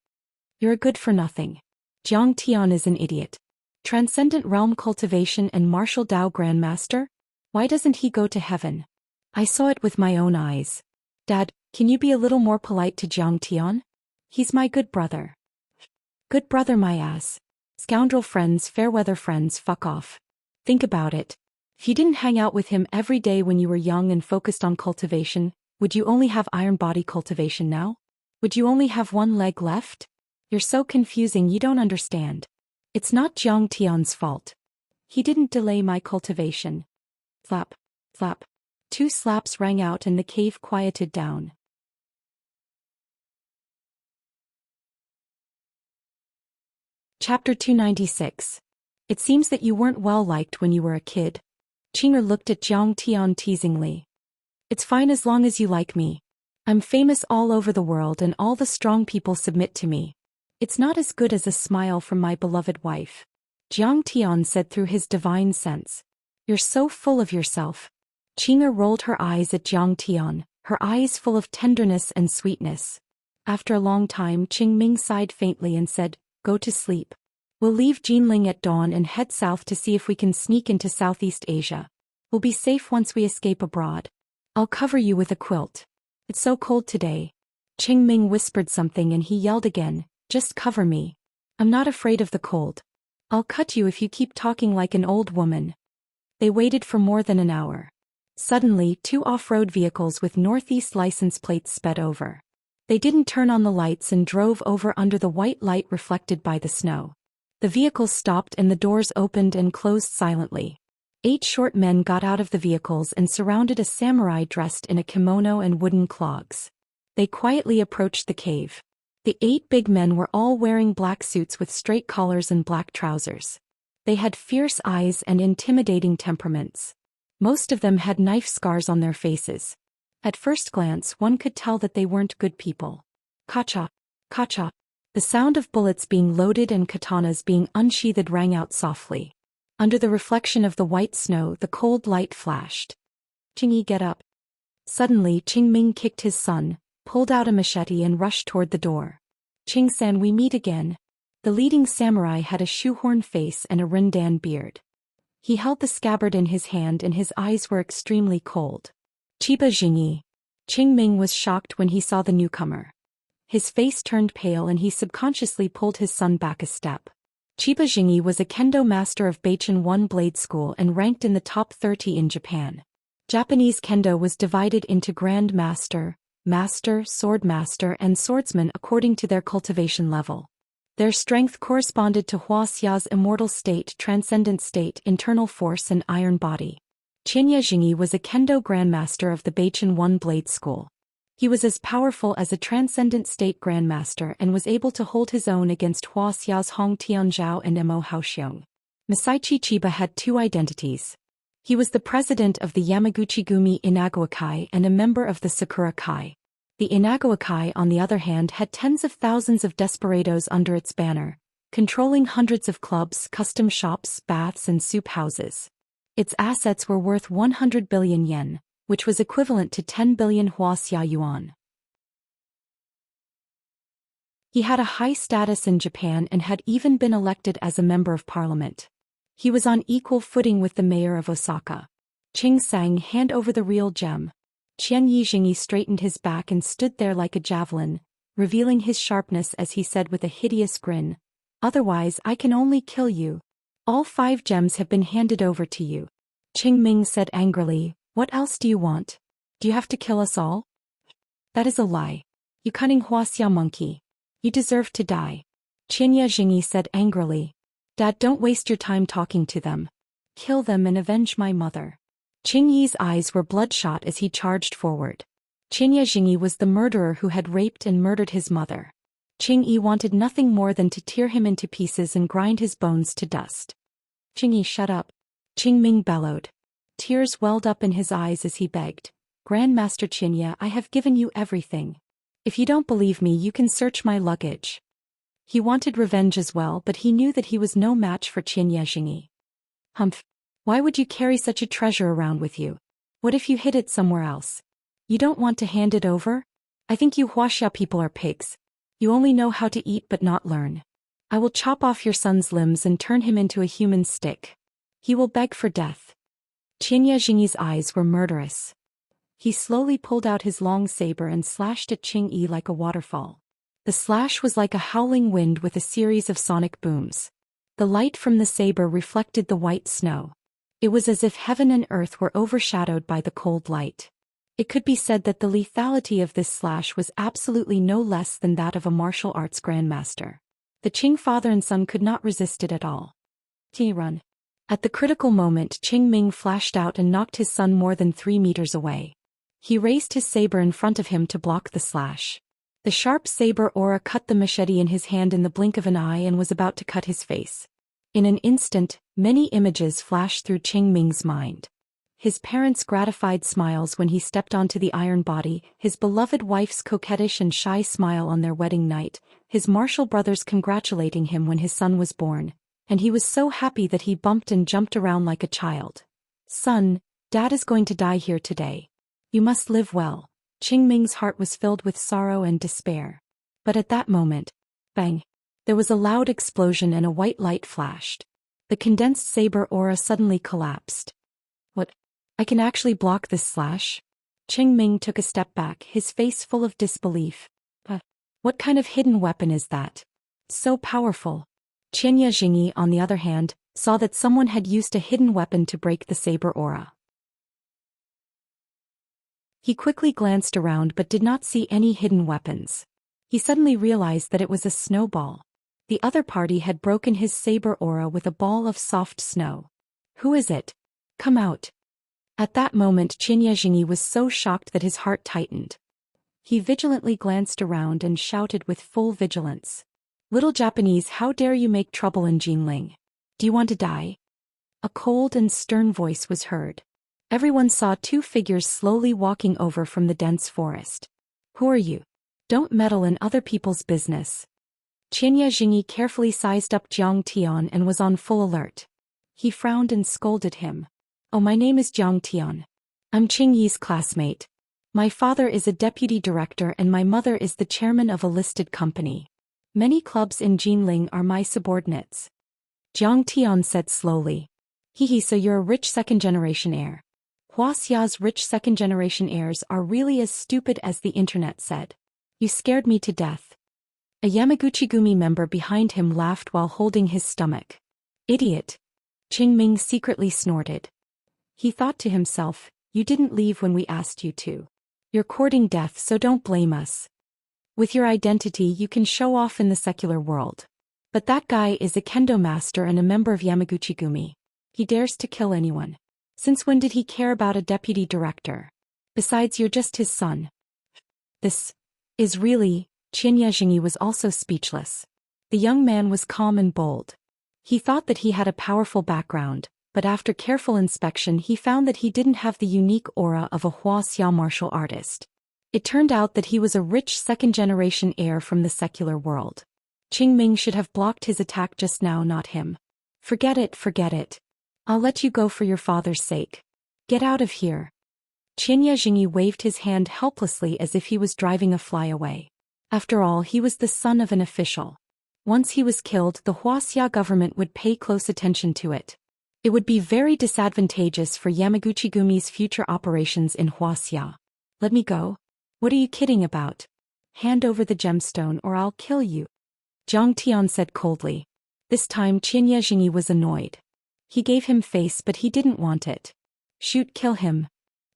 You're a good-for-nothing. Jiang Tian is an idiot. Transcendent Realm Cultivation and Martial Dao Grandmaster? Why doesn't he go to heaven? I saw it with my own eyes. Dad, can you be a little more polite to Jiang Tian? He's my good brother. Good brother my ass. Scoundrel friends, fair-weather friends, fuck off. Think about it. If you didn't hang out with him every day when you were young and focused on cultivation, would you only have iron body cultivation now? Would you only have one leg left? You're so confusing, you don't understand. It's not Jiang Tian's fault. He didn't delay my cultivation. Flap, flap. 2 slaps rang out and the cave quieted down. Chapter 296. It seems that you weren't well liked when you were a kid. Qing'er looked at Jiang Tian teasingly. It's fine as long as you like me. I'm famous all over the world and all the strong people submit to me. It's not as good as a smile from my beloved wife. Jiang Tian said through his divine sense. You're so full of yourself. Qing'er rolled her eyes at Jiang Tian, her eyes full of tenderness and sweetness. After a long time, Qing Ming sighed faintly and said, go to sleep. We'll leave Jinling at dawn and head south to see if we can sneak into Southeast Asia. We'll be safe once we escape abroad. I'll cover you with a quilt. It's so cold today. Qing Ming whispered something and he yelled again, just cover me. I'm not afraid of the cold. I'll cut you if you keep talking like an old woman. They waited for more than an hour. Suddenly, 2 off-road vehicles with Northeast license plates sped over. They didn't turn on the lights and drove over under the white light reflected by the snow. The vehicles stopped and the doors opened and closed silently. 8 short men got out of the vehicles and surrounded a samurai dressed in a kimono and wooden clogs. They quietly approached the cave. The 8 big men were all wearing black suits with straight collars and black trousers. They had fierce eyes and intimidating temperaments. Most of them had knife scars on their faces. At first glance, one could tell that they weren't good people. Kacha, kacha. The sound of bullets being loaded and katanas being unsheathed rang out softly. Under the reflection of the white snow, the cold light flashed. Qing-yi, get up. Suddenly, Qing Ming kicked his son, pulled out a machete and rushed toward the door. Qing-san, we meet again. The leading samurai had a shoehorn face and a rindan beard. He held the scabbard in his hand and his eyes were extremely cold. Chiba Jingyi. Qing Ming was shocked when he saw the newcomer. His face turned pale and he subconsciously pulled his son back a step. Chiba Jingyi was a kendo master of Beichen One Blade School and ranked in the top 30 in Japan. Japanese kendo was divided into Grand Master, Master, Sword Master and Swordsman according to their cultivation level. Their strength corresponded to Wuxia's immortal state, transcendent state, internal force and iron body. Qianya Jingyi was a kendo grandmaster of the Beichen One Blade School. He was as powerful as a transcendent state grandmaster and was able to hold his own against Wuxia's Hong Tianzhao and Mo Haoxiong. Masaichi Chiba had 2 identities. He was the president of the Yamaguchi-gumi Inagawa Kai and a member of the Sakura Kai. The Inagawa Kai, on the other hand, had tens of thousands of desperados under its banner, controlling hundreds of clubs, custom shops, baths and soup houses. Its assets were worth 100 billion yen, which was equivalent to 10 billion Wuxia yuan. He had a high status in Japan and had even been elected as a member of parliament. He was on equal footing with the mayor of Osaka. Qing sang, hand over the real gem. Qian Yijingyi straightened his back and stood there like a javelin, revealing his sharpness as he said with a hideous grin, "Otherwise I can only kill you. All 5 gems have been handed over to you." Qing Ming said angrily, "What else do you want? Do you have to kill us all?" "That is a lie. You cunning Wuxia monkey. You deserve to die." Qian Yijingyi said angrily, "Dad, don't waste your time talking to them. Kill them and avenge my mother." Qing Yi's eyes were bloodshot as he charged forward. Qian Yijingyi was the murderer who had raped and murdered his mother. Qing Yi wanted nothing more than to tear him into pieces and grind his bones to dust. "Qing Yi, shut up." Qing Ming bellowed. Tears welled up in his eyes as he begged, "Grandmaster Qianya, I have given you everything. If you don't believe me, you can search my luggage." He wanted revenge as well, but he knew that he was no match for Qian Yijingyi. "Humph. Why would you carry such a treasure around with you? What if you hid it somewhere else? You don't want to hand it over? I think you Wuxia people are pigs. You only know how to eat but not learn. I will chop off your son's limbs and turn him into a human stick. He will beg for death." Qian Yijingyi's eyes were murderous. He slowly pulled out his long saber and slashed at Qing Yi like a waterfall. The slash was like a howling wind with a series of sonic booms. The light from the saber reflected the white snow. It was as if heaven and earth were overshadowed by the cold light. It could be said that the lethality of this slash was absolutely no less than that of a martial arts grandmaster. The Qing father and son could not resist it at all. Run. At the critical moment, Qing Ming flashed out and knocked his son more than 3 meters away. He raised his saber in front of him to block the slash. The sharp saber aura cut the machete in his hand in the blink of an eye and was about to cut his face. In an instant, many images flashed through Qing Ming's mind. His parents' gratified smiles when he stepped onto the iron body, his beloved wife's coquettish and shy smile on their wedding night, his martial brothers congratulating him when his son was born, and he was so happy that he bumped and jumped around like a child. "Son, Dad is going to die here today. You must live well." Qing Ming's heart was filled with sorrow and despair. But at that moment, bang! There was a loud explosion and a white light flashed. The condensed saber aura suddenly collapsed. "What? I can actually block this slash?" Qing Ming took a step back, his face full of disbelief. What kind of hidden weapon is that? So powerful." Qian Yijingyi, on the other hand, saw that someone had used a hidden weapon to break the saber aura. He quickly glanced around but did not see any hidden weapons. He suddenly realized that it was a snowball. The other party had broken his saber aura with a ball of soft snow. "Who is it? Come out." At that moment, Qian Yijingyi was so shocked that his heart tightened. He vigilantly glanced around and shouted with full vigilance, "Little Japanese, how dare you make trouble in Jinling? Do you want to die?" A cold and stern voice was heard. Everyone saw 2 figures slowly walking over from the dense forest. "Who are you? Don't meddle in other people's business." Qian Yijingyi carefully sized up Jiang Tian and was on full alert. He frowned and scolded him. "Oh, my name is Jiang Tian. I'm Qing Yi's classmate. My father is a deputy director and my mother is the chairman of a listed company. Many clubs in Jinling are my subordinates." Jiang Tian said slowly. "Hehe, so you're a rich second-generation heir. Huaxia's rich second-generation heirs are really as stupid as the internet said. You scared me to death." A Yamaguchi-gumi member behind him laughed while holding his stomach. "Idiot." Qing Ming secretly snorted. He thought to himself, "You didn't leave when we asked you to. You're courting death, so don't blame us. With your identity you can show off in the secular world. But that guy is a kendo master and a member of Yamaguchi-gumi. He dares to kill anyone. Since when did he care about a deputy director? Besides, you're just his son." "This is really..." Qian Yijingyi was also speechless. The young man was calm and bold. He thought that he had a powerful background, but after careful inspection he found that he didn't have the unique aura of a Wuxia martial artist. It turned out that he was a rich second-generation heir from the secular world. Qing Ming should have blocked his attack just now, not him. Forget it. I'll let you go for your father's sake. Get out of here." Qian Yijingyi waved his hand helplessly as if he was driving a fly away. After all, he was the son of an official. Once he was killed, the Wuxia government would pay close attention to it. It would be very disadvantageous for Yamaguchi-gumi's future operations in Wuxia. Let me go? What are you kidding about? Hand over the gemstone or I'll kill you. Zhang Tian said coldly. This time Xianxia was annoyed. He gave him face but he didn't want it. Shoot, kill him.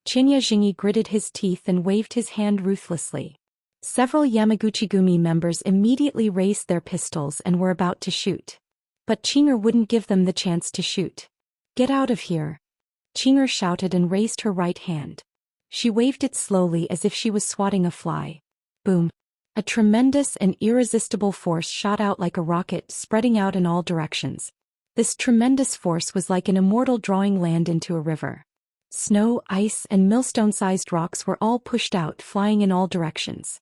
Xianxia gritted his teeth and waved his hand ruthlessly. Several Yamaguchi-gumi members immediately raised their pistols and were about to shoot. But Qinger wouldn't give them the chance to shoot. Get out of here. Qinger shouted and raised her right hand. She waved it slowly as if she was swatting a fly. Boom. A tremendous and irresistible force shot out like a rocket, spreading out in all directions. This tremendous force was like an immortal drawing land into a river. Snow, ice, and millstone-sized rocks were all pushed out, flying in all directions.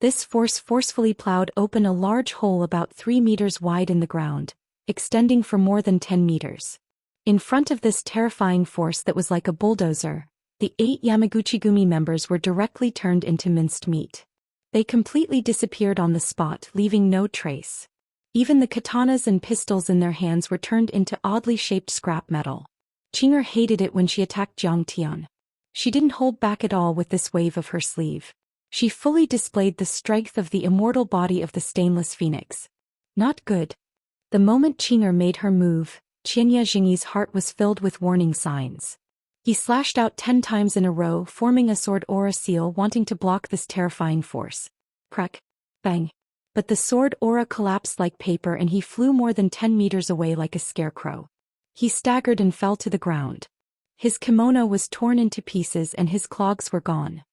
This force forcefully plowed open a large hole about 3 meters wide in the ground, extending for more than 10 meters. In front of this terrifying force that was like a bulldozer, the 8 Yamaguchi-gumi members were directly turned into minced meat. They completely disappeared on the spot, leaving no trace. Even the katanas and pistols in their hands were turned into oddly shaped scrap metal. Qinger hated it when she attacked Zhang Tian. She didn't hold back at all with this wave of her sleeve. She fully displayed the strength of the immortal body of the stainless phoenix. Not good. The moment Qinger made her move, Xianxia's heart was filled with warning signs. He slashed out 10 times in a row, forming a sword aura seal, wanting to block this terrifying force. Crack. Bang. But the sword aura collapsed like paper and he flew more than 10 meters away like a scarecrow. He staggered and fell to the ground. His kimono was torn into pieces and his clogs were gone.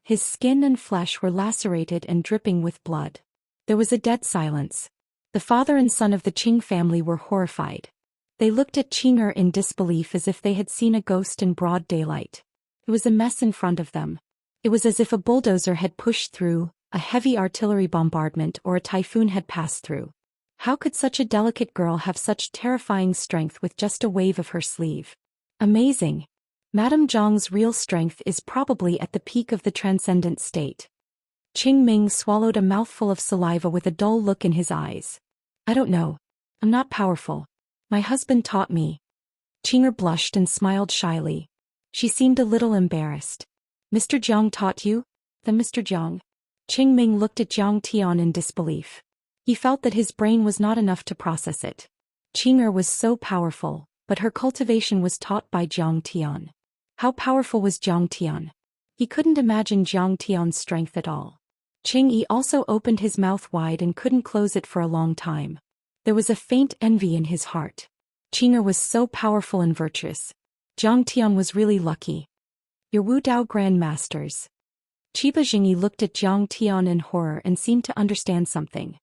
His skin and flesh were lacerated and dripping with blood. There was a dead silence. The father and son of the Qing family were horrified. They looked at Qinger in disbelief as if they had seen a ghost in broad daylight. It was a mess in front of them. It was as if a bulldozer had pushed through, a heavy artillery bombardment or a typhoon had passed through. How could such a delicate girl have such terrifying strength with just a wave of her sleeve? Amazing. Madame Zhang's real strength is probably at the peak of the transcendent state. Qing Ming swallowed a mouthful of saliva with a dull look in his eyes. I don't know. I'm not powerful. My husband taught me. Qinger blushed and smiled shyly. She seemed a little embarrassed. Mr. Jiang taught you? Then Mr. Jiang. Qing Ming looked at Zhang Tian in disbelief. He felt that his brain was not enough to process it. Qinger was so powerful, but her cultivation was taught by Zhang Tian. How powerful was Zhang Tian? He couldn't imagine Zhang Tian's strength at all. Qing Yi also opened his mouth wide and couldn't close it for a long time. There was a faint envy in his heart. Qinger was so powerful and virtuous. Zhang Tian was really lucky. Your Wu Dao grandmasters. Chiba Jingyi looked at Zhang Tian in horror and seemed to understand something.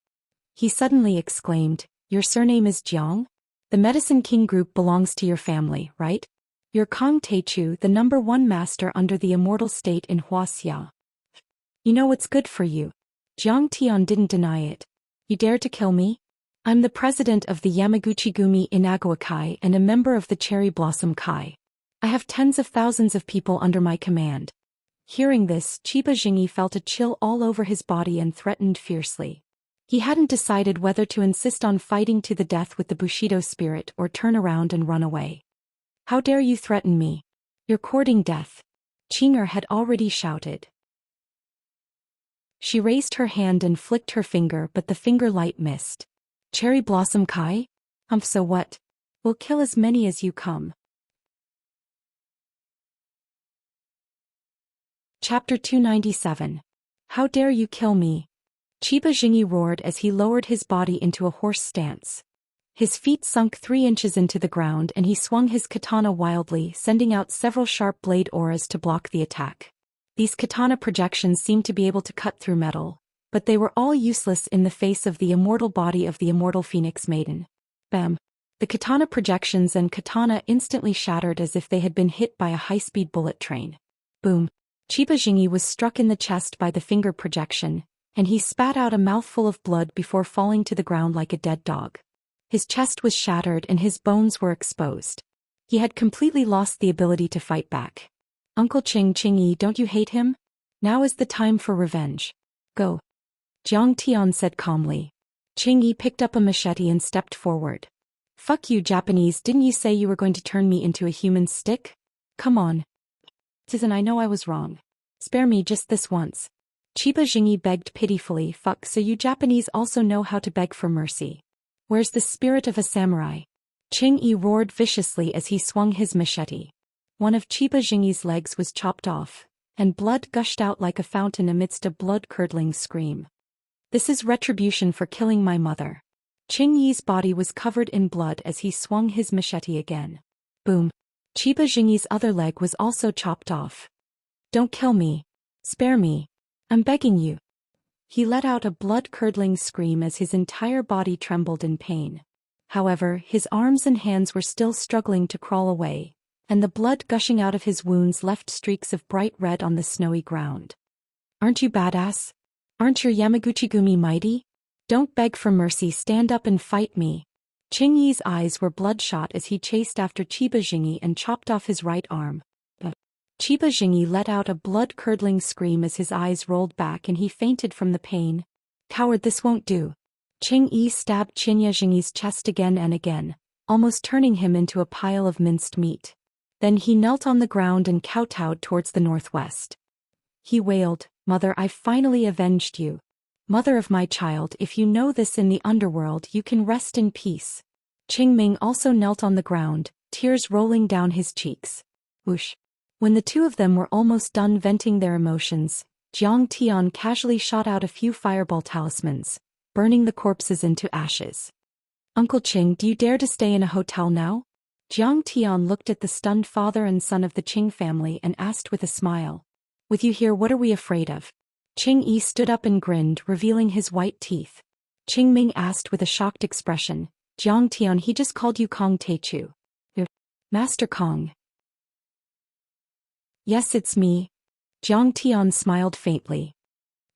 He suddenly exclaimed, Your surname is Jiang? The Medicine King group belongs to your family, right? You're Kong Teichu, the #1 master under the immortal state in Wuxia. You know what's good for you. Zhang Tian didn't deny it. You dare to kill me? I'm the president of the Yamaguchi-gumi Inagawa Kai and a member of the Cherry Blossom Kai. I have tens of thousands of people under my command. Hearing this, Chiba Jingyi felt a chill all over his body and threatened fiercely. He hadn't decided whether to insist on fighting to the death with the Bushido spirit or turn around and run away. How dare you threaten me? You're courting death. Qinger had already shouted. She raised her hand and flicked her finger, but the finger light missed. Cherry Blossom Kai? So what? We'll kill as many as you come. Chapter 297. How dare you kill me? Chiba Jingyi roared as he lowered his body into a horse stance. His feet sunk 3 inches into the ground and he swung his katana wildly, sending out several sharp blade auras to block the attack. These katana projections seemed to be able to cut through metal, but they were all useless in the face of the immortal body of the immortal Phoenix Maiden. Bam! The katana projections and katana instantly shattered as if they had been hit by a high-speed bullet train. Boom! Chiba Jingyi was struck in the chest by the finger projection, and he spat out a mouthful of blood before falling to the ground like a dead dog. His chest was shattered and his bones were exposed. He had completely lost the ability to fight back. Uncle Qing-Yi, don't you hate him? Now is the time for revenge. Go. Zhang Tian said calmly. Qing-Yi picked up a machete and stepped forward. Fuck you, Japanese, didn't you say you were going to turn me into a human stick? Come on. Tizen, I know I was wrong. Spare me just this once. Chiba Jingyi begged pitifully. Fuck, so you Japanese also know how to beg for mercy. Where's the spirit of a samurai? Qing-yi roared viciously as he swung his machete. One of Chiba Jingyi's legs was chopped off, and blood gushed out like a fountain amidst a blood-curdling scream. This is retribution for killing my mother. Qing-yi's body was covered in blood as he swung his machete again. Boom. Chiba Jingyi's other leg was also chopped off. Don't kill me. Spare me. I'm begging you. He let out a blood-curdling scream as his entire body trembled in pain. However, his arms and hands were still struggling to crawl away, and the blood gushing out of his wounds left streaks of bright red on the snowy ground. Aren't you badass? Aren't your Yamaguchi-gumi mighty? Don't beg for mercy, stand up and fight me. Qing-yi's eyes were bloodshot as he chased after Chiba Jingyi and chopped off his right arm. Chiba Jingyi let out a blood-curdling scream as his eyes rolled back and he fainted from the pain. Coward, this won't do. Qing-yi stabbed Chinya Jingyi's chest again and again, almost turning him into a pile of minced meat. Then he knelt on the ground and kowtowed towards the northwest. He wailed, "Mother, I've finally avenged you. Mother of my child, if you know this in the underworld, you can rest in peace." Qingming also knelt on the ground, tears rolling down his cheeks. Whoosh. When the two of them were almost done venting their emotions, Jiang Tian casually shot out a few fireball talismans, burning the corpses into ashes. "Uncle Qing, do you dare to stay in a hotel now?" Jiang Tian looked at the stunned father and son of the Qing family and asked with a smile. "With you here, what are we afraid of?" Qing-yi stood up and grinned, revealing his white teeth. Qingming asked with a shocked expression, "Jiang Tian, he just called you Kong Teichu." "Master Kong." "Yes, it's me." Jiang Tian smiled faintly.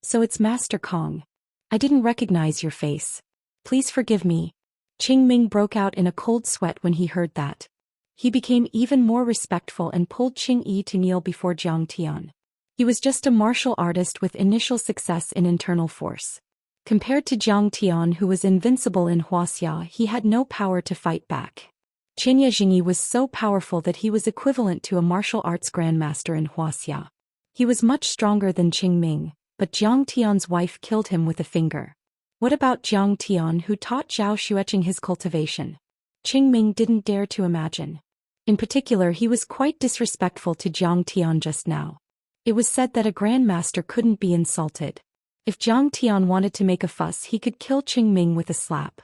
"So it's Master Kong. I didn't recognize your face. Please forgive me." Qingming broke out in a cold sweat when he heard that. He became even more respectful and pulled Qing-yi to kneel before Jiang Tian. He was just a martial artist with initial success in internal force. Compared to Jiang Tian, who was invincible in Wuxia, he had no power to fight back. Chinya Jingyi was so powerful that he was equivalent to a martial arts grandmaster in Wuxia. He was much stronger than Qingming, but Jiang Tian's wife killed him with a finger. What about Jiang Tian, who taught Zhou Xian his cultivation? Qingming didn't dare to imagine. In particular, he was quite disrespectful to Jiang Tian just now. It was said that a grandmaster couldn't be insulted. If Jiang Tian wanted to make a fuss, he could kill Qingming with a slap.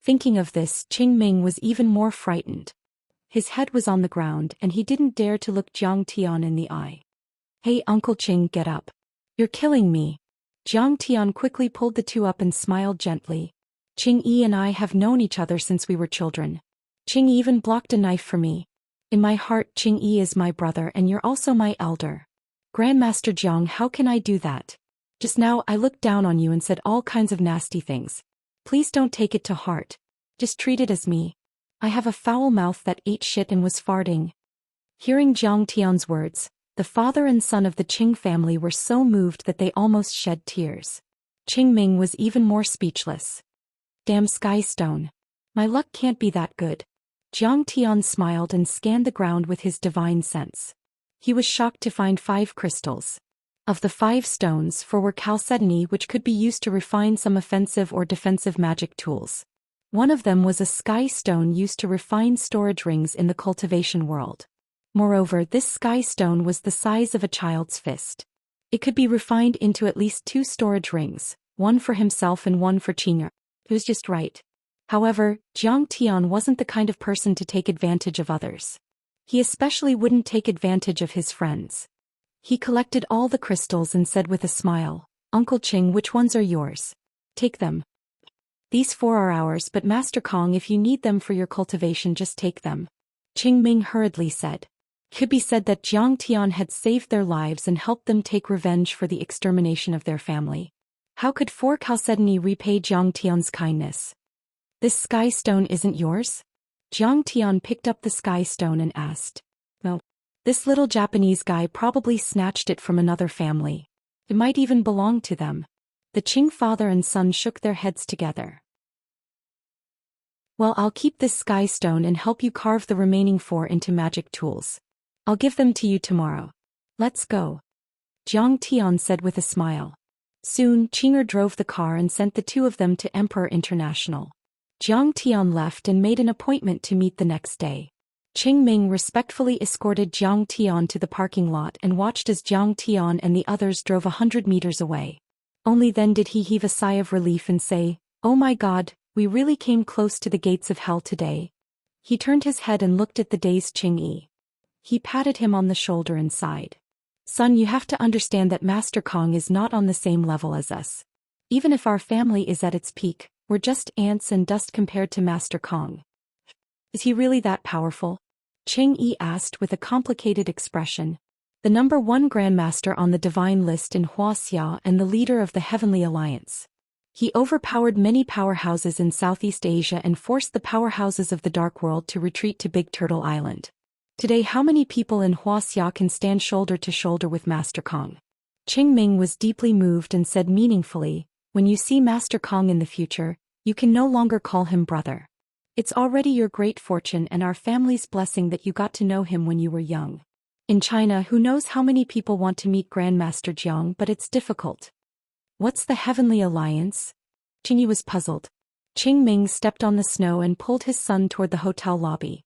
Thinking of this, Qingming was even more frightened. His head was on the ground and he didn't dare to look Jiang Tian in the eye. "Hey, Uncle Qing, get up. You're killing me." Jiang Tian quickly pulled the two up and smiled gently. "Qing-yi and I have known each other since we were children. Qing even blocked a knife for me. In my heart, Qing-yi is my brother and you're also my elder. Grandmaster Jiang, how can I do that? Just now I looked down on you and said all kinds of nasty things. Please don't take it to heart. Just treat it as me. I have a foul mouth that ate shit and was farting." Hearing Jiang Tian's words, the father and son of the Qing family were so moved that they almost shed tears. Qingming was even more speechless. "Damn sky stone. My luck can't be that good." Jiang Tian smiled and scanned the ground with his divine sense. He was shocked to find 5 crystals. Of the 5 stones, 4 were chalcedony, which could be used to refine some offensive or defensive magic tools. One of them was a sky stone used to refine storage rings in the cultivation world. Moreover, this sky stone was the size of a child's fist. It could be refined into at least 2 storage rings, one for himself and one for Qing'er. It was just right. However, Jiang Tian wasn't the kind of person to take advantage of others. He especially wouldn't take advantage of his friends. He collected all the crystals and said with a smile, "Uncle Qing, which ones are yours? Take them. These 4 are ours, but Master Kong, if you need them for your cultivation, just take them." Qingming hurriedly said. It could be said that Jiang Tian had saved their lives and helped them take revenge for the extermination of their family. How could 4 chalcedony repay Jiang Tian's kindness? "This sky stone isn't yours?" Jiang Tian picked up the sky stone and asked. "No. This little Japanese guy probably snatched it from another family. It might even belong to them." The Qing father and son shook their heads together. Well, I'll keep this sky stone and help you carve the remaining 4 into magic tools. I'll give them to you tomorrow. Let's go. Jiang Tian said with a smile. Soon, Qing'er drove the car and sent the 2 of them to Emperor International. Jiang Tian left and made an appointment to meet the next day. Qing Ming respectfully escorted Jiang Tian to the parking lot and watched as Jiang Tian and the others drove 100 meters away. Only then did he heave a sigh of relief and say, "Oh my God, we really came close to the gates of hell today." He turned his head and looked at the dazed Qing Yi. He patted him on the shoulder and sighed. "Son, you have to understand that Master Kong is not on the same level as us. Even if our family is at its peak, we're just ants and dust compared to Master Kong." "Is he really that powerful?" Qing Yi asked with a complicated expression. "The number 1 Grandmaster on the divine list in Wuxia and the leader of the Heavenly Alliance. He overpowered many powerhouses in Southeast Asia and forced the powerhouses of the Dark World to retreat to Big Turtle Island. Today, how many people in Wuxia can stand shoulder to shoulder with Master Kong?" Qing Ming was deeply moved and said meaningfully, "When you see Master Kong in the future, you can no longer call him brother. It's already your great fortune and our family's blessing that you got to know him when you were young. In China, who knows how many people want to meet Grandmaster Jiang, but it's difficult." "What's the Heavenly Alliance?" Qing Yi was puzzled. Qing Ming stepped on the snow and pulled his son toward the hotel lobby.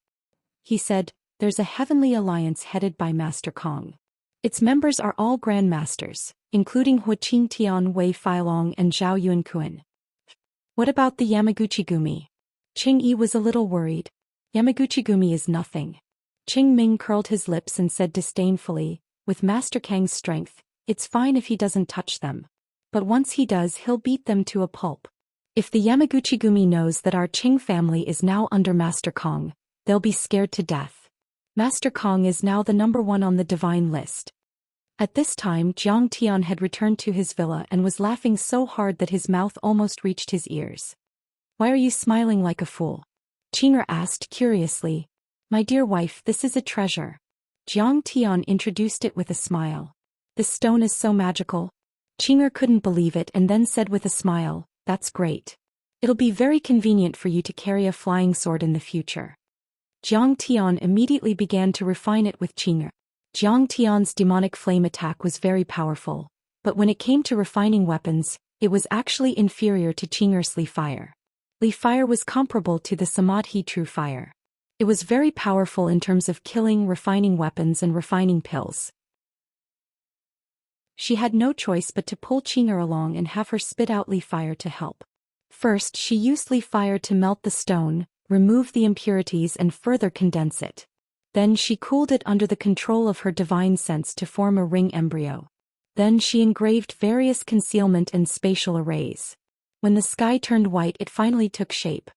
He said, "There's a Heavenly Alliance headed by Master Kong. Its members are all Grandmasters, including Hu Qingtian, Wei Feilong, and Zhao Yuankuan." "What about the Yamaguchi-gumi?" Qing Yi was a little worried. "Yamaguchi-gumi is nothing." Qing Ming curled his lips and said disdainfully, "With Master Kang's strength, it's fine if he doesn't touch them. But once he does, he'll beat them to a pulp. If the Yamaguchi-gumi knows that our Qing family is now under Master Kong, they'll be scared to death. Master Kong is now the number 1 on the divine list." At this time, Jiang Tian had returned to his villa and was laughing so hard that his mouth almost reached his ears. "Why are you smiling like a fool?" Qing'er asked curiously. "My dear wife, this is a treasure." Jiang Tian introduced it with a smile. "This stone is so magical." Qing'er couldn't believe it and then said with a smile, "That's great. It'll be very convenient for you to carry a flying sword in the future." Jiang Tian immediately began to refine it with Qing'er. Jiang Tian's demonic flame attack was very powerful, but when it came to refining weapons, it was actually inferior to Qing'er's Li Fire. Li Fire was comparable to the Samadhi True Fire. It was very powerful in terms of killing, refining weapons and refining pills. She had no choice but to pull Qing'er along and have her spit out Li Fire to help. First, she used Li Fire to melt the stone, remove the impurities and further condense it. Then she cooled it under the control of her divine sense to form a ring embryo. Then she engraved various concealment and spatial arrays. When the sky turned white, it finally took shape.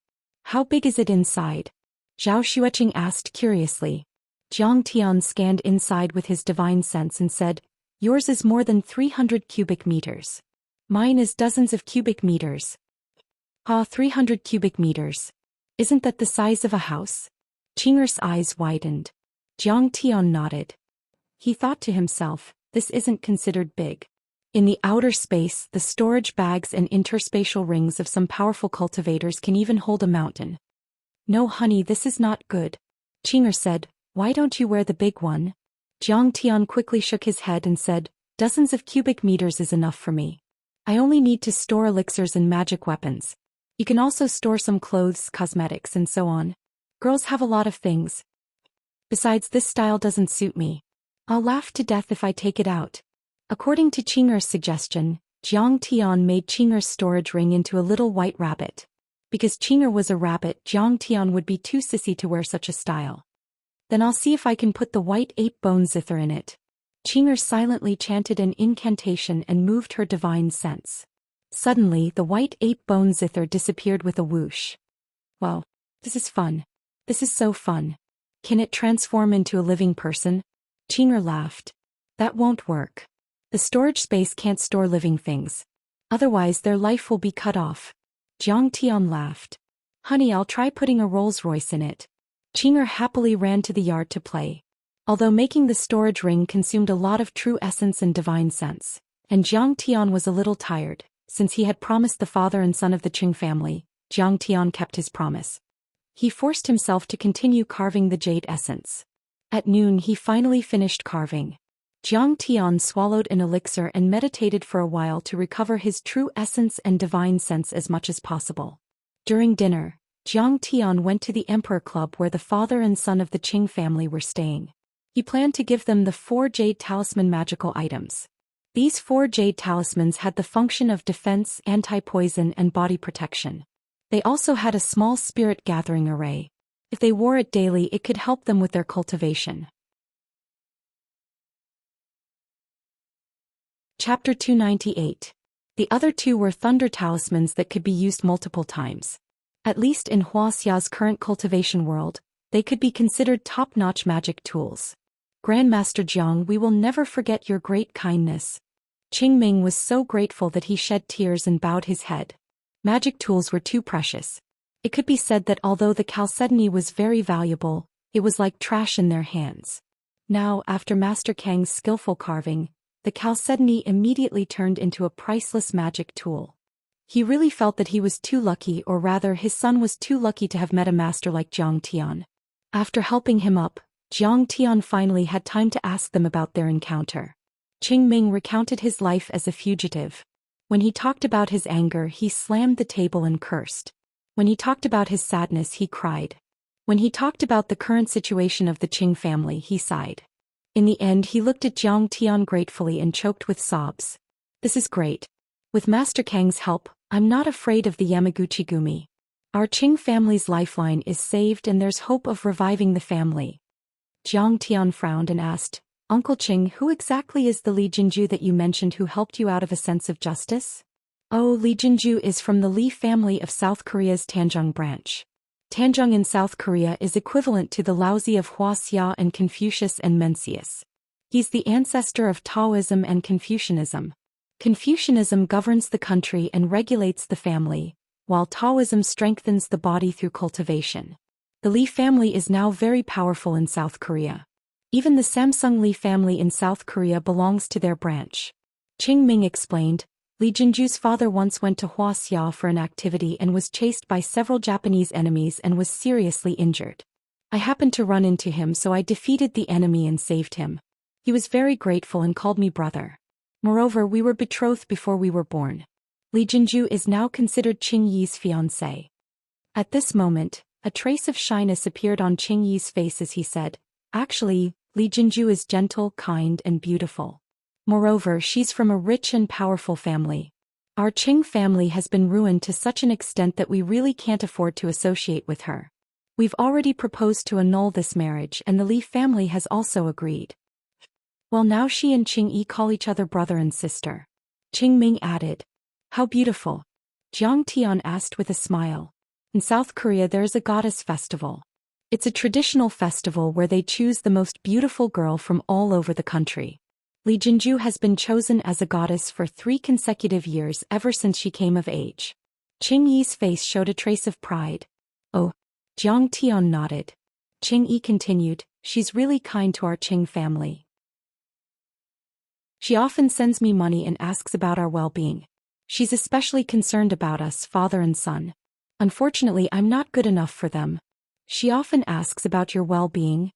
"How big is it inside?" Zhao Xueqing asked curiously. Jiang Tian scanned inside with his divine sense and said, "Yours is more than 300 cubic meters. Mine is dozens of cubic meters." "Ah, 300 cubic meters. Isn't that the size of a house?" Qing'er's eyes widened. Jiang Tian nodded. He thought to himself, this isn't considered big. In the outer space, the storage bags and interspatial rings of some powerful cultivators can even hold a mountain. "No honey, this is not good." Qing'er said, "Why don't you wear the big one?" Jiang Tian quickly shook his head and said, "Dozens of cubic meters is enough for me. I only need to store elixirs and magic weapons. You can also store some clothes, cosmetics and so on. Girls have a lot of things. Besides, this style doesn't suit me. I'll laugh to death if I take it out." According to Qing'er's suggestion, Jiang Tian made Qing'er's storage ring into a little white rabbit. Because Qing'er was a rabbit, Jiang Tian would be too sissy to wear such a style. "Then I'll see if I can put the white ape bone zither in it." Qing'er silently chanted an incantation and moved her divine sense. Suddenly, the white ape bone zither disappeared with a whoosh. "Wow, this is fun. This is so fun. Can it transform into a living person?" Qing'er laughed. "That won't work. The storage space can't store living things. Otherwise their life will be cut off." Jiang Tian laughed. "Honey, I'll try putting a Rolls-Royce in it." Qing'er happily ran to the yard to play. Although making the storage ring consumed a lot of true essence and divine sense, and Jiang Tian was a little tired, since he had promised the father and son of the Qing family, Jiang Tian kept his promise. He forced himself to continue carving the jade essence. At noon he finally finished carving. Zhang Tian swallowed an elixir and meditated for a while to recover his true essence and divine sense as much as possible. During dinner, Zhang Tian went to the Emperor Club where the father and son of the Qing family were staying. He planned to give them the 4 jade talisman magical items. These 4 jade talismans had the function of defense, anti-poison, and body protection. They also had a small spirit gathering array. If they wore it daily, it could help them with their cultivation. Chapter 298. The other 2 were thunder talismans that could be used multiple times. At least in Wuxia's current cultivation world, they could be considered top-notch magic tools. Grandmaster Jiang, we will never forget your great kindness. Qingming was so grateful that he shed tears and bowed his head. Magic tools were too precious. It could be said that although the chalcedony was very valuable, it was like trash in their hands. Now, after Master Kang's skillful carving, the chalcedony immediately turned into a priceless magic tool. He really felt that he was too lucky, or rather his son was too lucky to have met a master like Zhang Tian. After helping him up, Zhang Tian finally had time to ask them about their encounter. Qingming recounted his life as a fugitive. When he talked about his anger, he slammed the table and cursed. When he talked about his sadness, he cried. When he talked about the current situation of the Qing family, he sighed. In the end, he looked at Zhang Tian gratefully and choked with sobs. This is great. With Master Kang's help, I'm not afraid of the Yamaguchi-gumi. Our Qing family's lifeline is saved and there's hope of reviving the family. Zhang Tian frowned and asked, Uncle Qing, who exactly is the Li Jinju that you mentioned who helped you out of a sense of justice? Oh, Li Jinju is from the Li family of South Korea's Tanjung branch. Tanjung in South Korea is equivalent to the Laozi of Wuxia and Confucius and Mencius. He's the ancestor of Taoism and Confucianism. Confucianism governs the country and regulates the family, while Taoism strengthens the body through cultivation. The Li family is now very powerful in South Korea. Even the Samsung Li family in South Korea belongs to their branch. Qingming explained, Li Jinju's father once went to Wuxia for an activity and was chased by several Japanese enemies and was seriously injured. I happened to run into him, so I defeated the enemy and saved him. He was very grateful and called me brother. Moreover, we were betrothed before we were born. Li Jinju is now considered Qing Yi's fiancé. At this moment, a trace of shyness appeared on Qing Yi's face as he said, Actually, Li Jinju is gentle, kind, and beautiful. Moreover, she's from a rich and powerful family. Our Qing family has been ruined to such an extent that we really can't afford to associate with her. We've already proposed to annul this marriage and the Li family has also agreed. Well, now she and Qing Yi call each other brother and sister. Qingming added. How beautiful. Zhang Tian asked with a smile. In South Korea there is a goddess festival. It's a traditional festival where they choose the most beautiful girl from all over the country. Li Jinju has been chosen as a goddess for 3 consecutive years ever since she came of age. Qing Yi's face showed a trace of pride. Oh. Zhang Tian nodded. Qing Yi continued, she's really kind to our Qing family. She often sends me money and asks about our well-being. She's especially concerned about us, father and son. Unfortunately, I'm not good enough for them. She often asks about your well-being.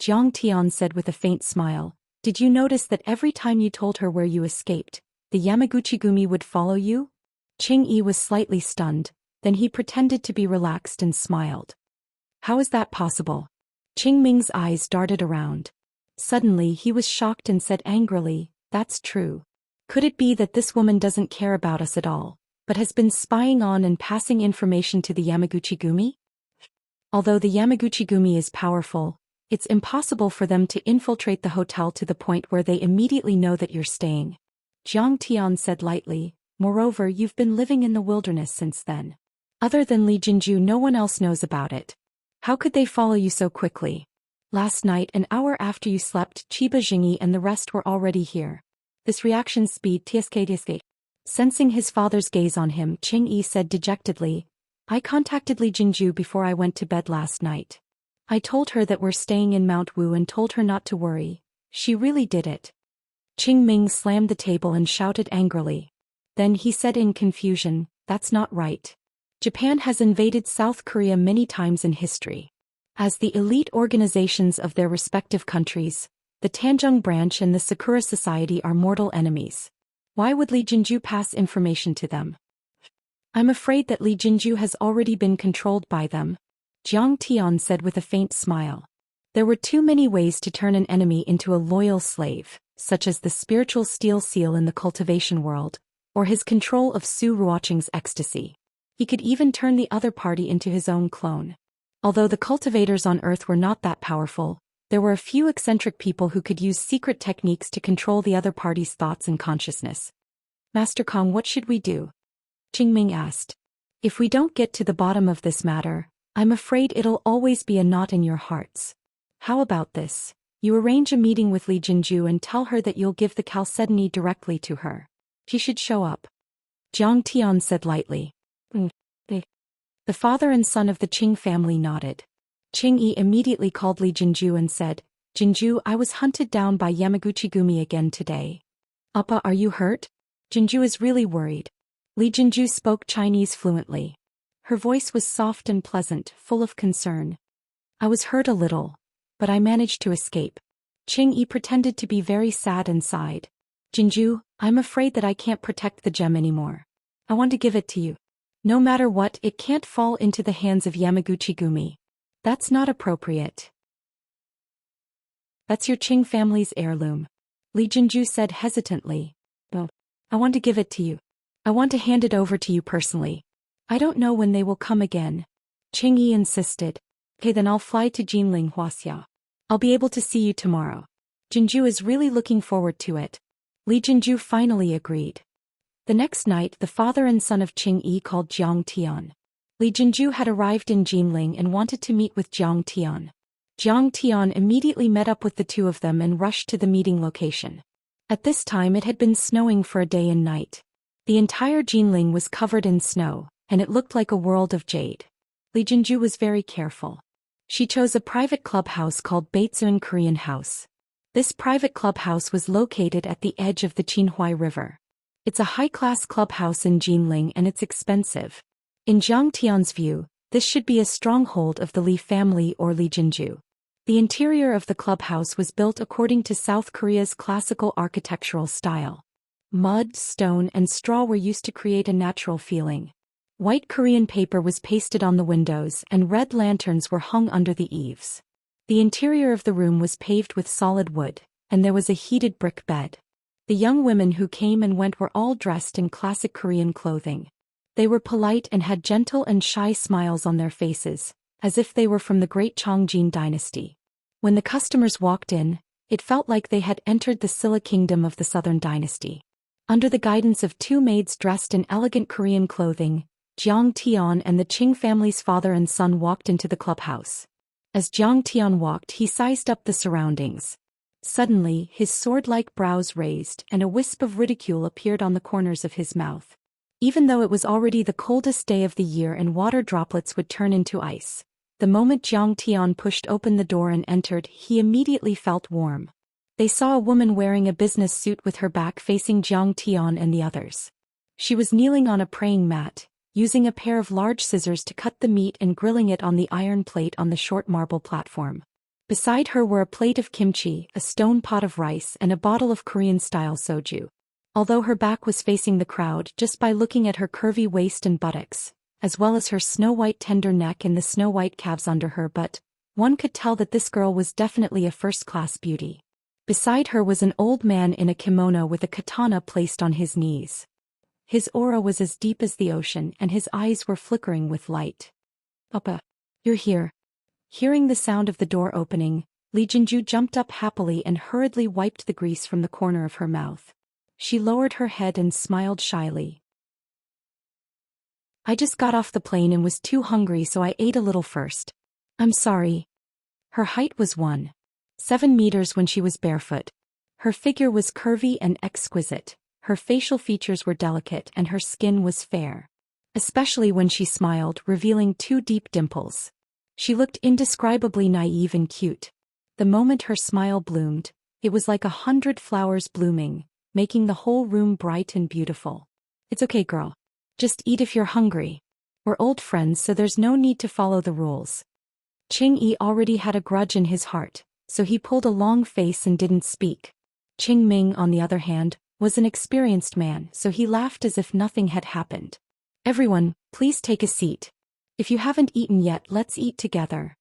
Zhang Tian said with a faint smile, Did you notice that every time you told her where you escaped, the Yamaguchi-gumi would follow you? Qing Yi was slightly stunned, then he pretended to be relaxed and smiled. How is that possible? Qingming's eyes darted around. Suddenly he was shocked and said angrily, That's true. Could it be that this woman doesn't care about us at all, but has been spying on and passing information to the Yamaguchi-gumi? Although the Yamaguchi-gumi is powerful, it's impossible for them to infiltrate the hotel to the point where they immediately know that you're staying. Zhang Tian said lightly, Moreover, you've been living in the wilderness since then. Other than Li Jinju, no one else knows about it. How could they follow you so quickly? Last night, an hour after you slept, Chiba Jingyi and the rest were already here. This reaction speed TSK. Sensing his father's gaze on him, Qing Yi said dejectedly, I contacted Li Jinju before I went to bed last night. I told her that we're staying in Mount Wu and told her not to worry. She really did it. Qingming slammed the table and shouted angrily. Then he said in confusion, That's not right. Japan has invaded South Korea many times in history. As the elite organizations of their respective countries, the Tanjung branch and the Sakura Society are mortal enemies. Why would Li Jinju pass information to them? I'm afraid that Li Jinju has already been controlled by them, Jiang Tian said with a faint smile. There were too many ways to turn an enemy into a loyal slave, such as the spiritual steel seal in the cultivation world, or his control of Su Ruoqing's ecstasy. He could even turn the other party into his own clone. Although the cultivators on Earth were not that powerful, there were a few eccentric people who could use secret techniques to control the other party's thoughts and consciousness. Master Kong, what should we do? Qingming asked. If we don't get to the bottom of this matter, I'm afraid it'll always be a knot in your hearts. How about this? You arrange a meeting with Li Jinju and tell her that you'll give the chalcedony directly to her. She should show up. Jiang Tian said lightly. The father and son of the Qing family nodded. Qing Yi immediately called Li Jinju and said, Jinju, I was hunted down by Yamaguchi-gumi again today. Appa, are you hurt? Jinju is really worried. Li Jinju spoke Chinese fluently. Her voice was soft and pleasant, full of concern. I was hurt a little, but I managed to escape. Qing Yi pretended to be very sad and sighed. Jinju, I'm afraid that I can't protect the gem anymore. I want to give it to you. No matter what, it can't fall into the hands of Yamaguchi-gumi. That's not appropriate. That's your Qing family's heirloom. Li Jinju said hesitantly. Oh, I want to give it to you. I want to hand it over to you personally. I don't know when they will come again. Qing Yi insisted. Okay, then I'll fly to Jinling Wuxia. I'll be able to see you tomorrow. Jinju is really looking forward to it. Li Jinju finally agreed. The next night, the father and son of Qing Yi called Jiang Tian. Li Jinju had arrived in Jinling and wanted to meet with Jiang Tian. Jiang Tian immediately met up with the two of them and rushed to the meeting location. At this time it had been snowing for a day and night. The entire Jinling was covered in snow, and it looked like a world of jade. Li Jinju was very careful. She chose a private clubhouse called Baitsuan Korean House. This private clubhouse was located at the edge of the Qinhuai River. It's a high-class clubhouse in Jinling and it's expensive. In Jiang Tian's view, this should be a stronghold of the Li family or Li Jinju. The interior of the clubhouse was built according to South Korea's classical architectural style. Mud, stone, and straw were used to create a natural feeling. White Korean paper was pasted on the windows and red lanterns were hung under the eaves. The interior of the room was paved with solid wood, and there was a heated brick bed. The young women who came and went were all dressed in classic Korean clothing. They were polite and had gentle and shy smiles on their faces, as if they were from the great Chongjin dynasty. When the customers walked in, it felt like they had entered the Silla kingdom of the southern dynasty. Under the guidance of two maids dressed in elegant Korean clothing, Jiang Tian and the Qing family's father and son walked into the clubhouse. As Jiang Tian walked, he sized up the surroundings. Suddenly, his sword-like brows raised and a wisp of ridicule appeared on the corners of his mouth. Even though it was already the coldest day of the year and water droplets would turn into ice, the moment Jiang Tian pushed open the door and entered, he immediately felt warm. They saw a woman wearing a business suit with her back facing Jiang Tian and the others. She was kneeling on a praying mat, using a pair of large scissors to cut the meat and grilling it on the iron plate on the short marble platform. Beside her were a plate of kimchi, a stone pot of rice, and a bottle of Korean-style soju. Although her back was facing the crowd, just by looking at her curvy waist and buttocks, as well as her snow-white tender neck and the snow-white calves under her butt, one could tell that this girl was definitely a first-class beauty. Beside her was an old man in a kimono with a katana placed on his knees. His aura was as deep as the ocean and his eyes were flickering with light. Papa, you're here. Hearing the sound of the door opening, Li Jinju jumped up happily and hurriedly wiped the grease from the corner of her mouth. She lowered her head and smiled shyly. I just got off the plane and was too hungry, so I ate a little first. I'm sorry. Her height was 1.7 meters when she was barefoot. Her figure was curvy and exquisite. Her facial features were delicate and her skin was fair. Especially when she smiled, revealing 2 deep dimples. She looked indescribably naive and cute. The moment her smile bloomed, it was like 100 flowers blooming, making the whole room bright and beautiful. It's okay, girl. Just eat if you're hungry. We're old friends, so there's no need to follow the rules. Qing Yi already had a grudge in his heart, so he pulled a long face and didn't speak. Qing Ming, on the other hand, was an experienced man, so he laughed as if nothing had happened. Everyone, please take a seat. If you haven't eaten yet, let's eat together.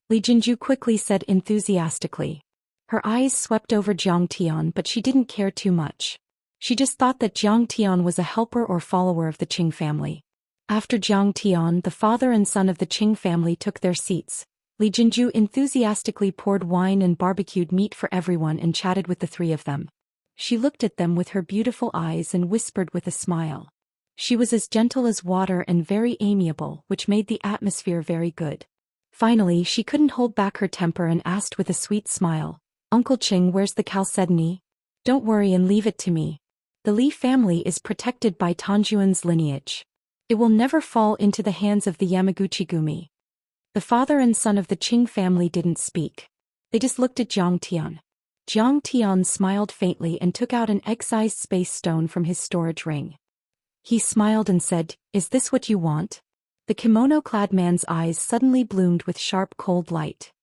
Li Jinju quickly said enthusiastically. Her eyes swept over Jiang Tian, but she didn't care too much. She just thought that Jiang Tian was a helper or follower of the Qing family. After Jiang Tian, the father and son of the Qing family took their seats. Li Jinju enthusiastically poured wine and barbecued meat for everyone and chatted with the three of them. She looked at them with her beautiful eyes and whispered with a smile. She was as gentle as water and very amiable, which made the atmosphere very good. Finally, she couldn't hold back her temper and asked with a sweet smile, "Uncle Qing, where's the chalcedony? Don't worry and leave it to me. The Li family is protected by Tanjuan's lineage. It will never fall into the hands of the Yamaguchi-gumi." The father and son of the Qing family didn't speak. They just looked at Jiang Tian. Jiang Tian smiled faintly and took out an egg-sized space stone from his storage ring. He smiled and said, "Is this what you want?" The kimono-clad man's eyes suddenly bloomed with sharp cold light.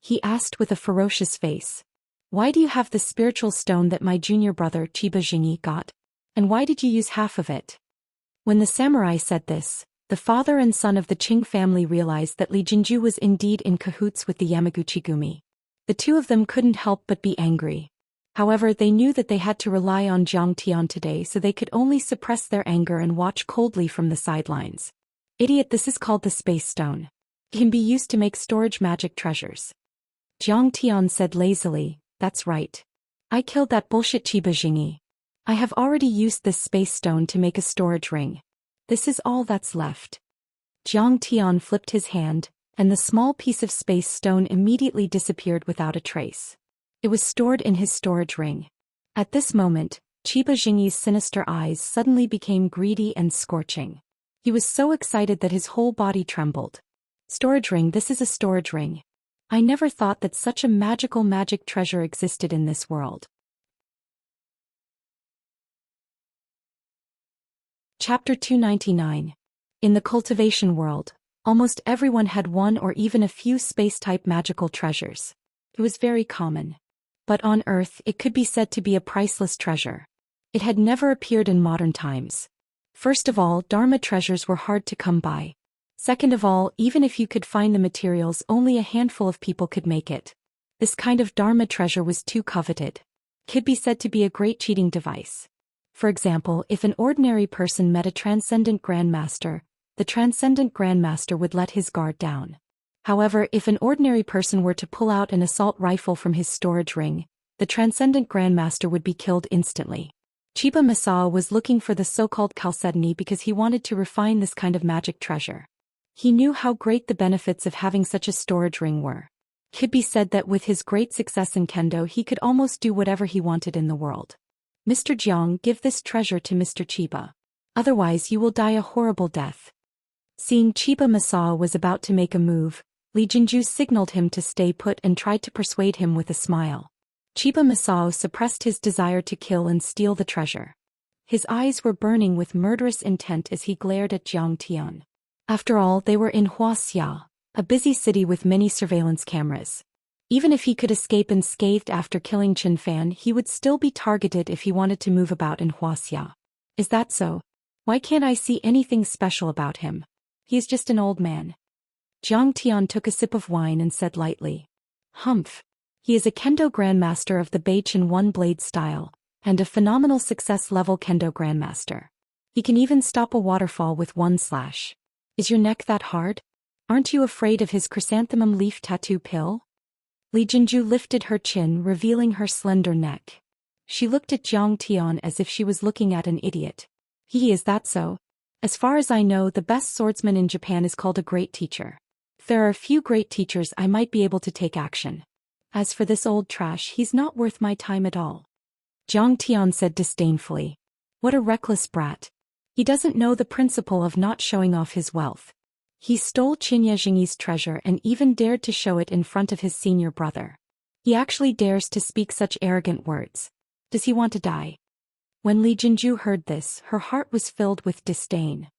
He asked with a ferocious face, "Why do you have the spiritual stone that my junior brother Chiba Jingyi got? And why did you use half of it?" When the samurai said this, the father and son of the Qing family realized that Li Jinju was indeed in cahoots with the Yamaguchi-gumi. The two of them couldn't help but be angry. However, they knew that they had to rely on Jiang Tian today, so they could only suppress their anger and watch coldly from the sidelines. "Idiot, this is called the space stone. It can be used to make storage magic treasures." Jiang Tian said lazily, "That's right. I killed that bullshit Chiba Jingyi. I have already used this space stone to make a storage ring. This is all that's left." Jiang Tian flipped his hand, and the small piece of space stone immediately disappeared without a trace. It was stored in his storage ring. At this moment, Chiba Jingyi's sinister eyes suddenly became greedy and scorching. He was so excited that his whole body trembled. "Storage ring, this is a storage ring. I never thought that such a magic treasure existed in this world." Chapter 299. In the cultivation world, almost everyone had one or even a few space-type magical treasures. It was very common. But on Earth, it could be said to be a priceless treasure. It had never appeared in modern times. First of all, Dharma treasures were hard to come by. Second of all, even if you could find the materials, only a handful of people could make it. This kind of Dharma treasure was too coveted. It could be said to be a great cheating device. For example, if an ordinary person met a transcendent grandmaster, the transcendent grandmaster would let his guard down. However, if an ordinary person were to pull out an assault rifle from his storage ring, the transcendent grandmaster would be killed instantly. Chiba Masao was looking for the so-called chalcedony because he wanted to refine this kind of magic treasure. He knew how great the benefits of having such a storage ring were. It could be said that with his great success in kendo, he could almost do whatever he wanted in the world. "Mr. Jiang, give this treasure to Mr. Chiba. Otherwise you will die a horrible death." Seeing Chiba Masao was about to make a move, Li Jinju signaled him to stay put and tried to persuade him with a smile. Chiba Masao suppressed his desire to kill and steal the treasure. His eyes were burning with murderous intent as he glared at Jiang Tian. After all, they were in Wuxia, a busy city with many surveillance cameras. Even if he could escape unscathed after killing Qin Fan, he would still be targeted if he wanted to move about in Wuxia. "Is that so? Why can't I see anything special about him? He is just an old man." Jiang Tian took a sip of wine and said lightly, "Humph. He is a kendo grandmaster of the Beichin one-blade style, and a phenomenal success-level kendo grandmaster. He can even stop a waterfall with one slash. Is your neck that hard? Aren't you afraid of his chrysanthemum leaf tattoo pill?" Li Jinju lifted her chin, revealing her slender neck. She looked at Jiang Tian as if she was looking at an idiot. Is that so? As far as I know, the best swordsman in Japan is called a great teacher. If there are a few great teachers, I might be able to take action. As for this old trash, he's not worth my time at all." Jiang Tian said disdainfully. "What a reckless brat. He doesn't know the principle of not showing off his wealth. He stole Qinya Jingyi's treasure and even dared to show it in front of his senior brother. He actually dares to speak such arrogant words. Does he want to die?" When Li Jinju heard this, her heart was filled with disdain.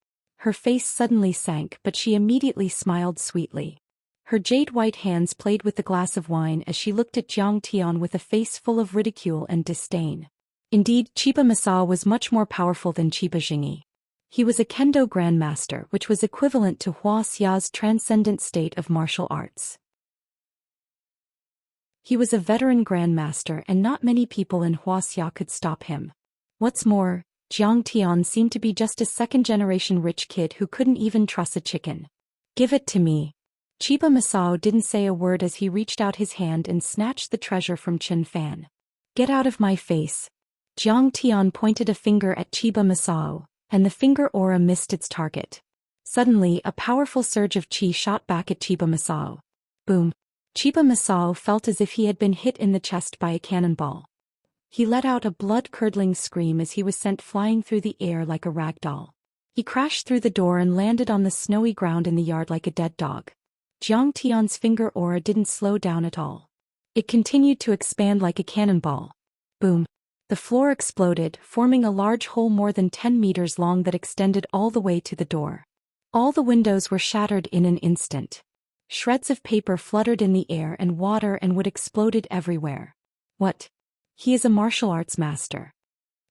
Her face suddenly sank, but she immediately smiled sweetly. Her jade-white hands played with the glass of wine as she looked at Jiang Tian with a face full of ridicule and disdain. Indeed, Chiba Masao was much more powerful than Chiba Jingyi. He was a kendo grandmaster, which was equivalent to Hua Xia's transcendent state of martial arts. He was a veteran grandmaster and not many people in Huaxia could stop him. What's more, Jiang Tian seemed to be just a second-generation rich kid who couldn't even truss a chicken. Give it to me. Chiba Masao didn't say a word as he reached out his hand and snatched the treasure from Chen Fan. Get out of my face. Jiang Tian pointed a finger at Chiba Masao, and the finger aura missed its target. Suddenly, a powerful surge of qi shot back at Chiba Masao. Boom. Chiba Masao felt as if he had been hit in the chest by a cannonball. He let out a blood-curdling scream as he was sent flying through the air like a rag doll. He crashed through the door and landed on the snowy ground in the yard like a dead dog. Jiang Tian's finger aura didn't slow down at all. It continued to expand like a cannonball. Boom. The floor exploded, forming a large hole more than 10 meters long that extended all the way to the door. All the windows were shattered in an instant. Shreds of paper fluttered in the air and water and wood exploded everywhere. What? He is a martial arts master.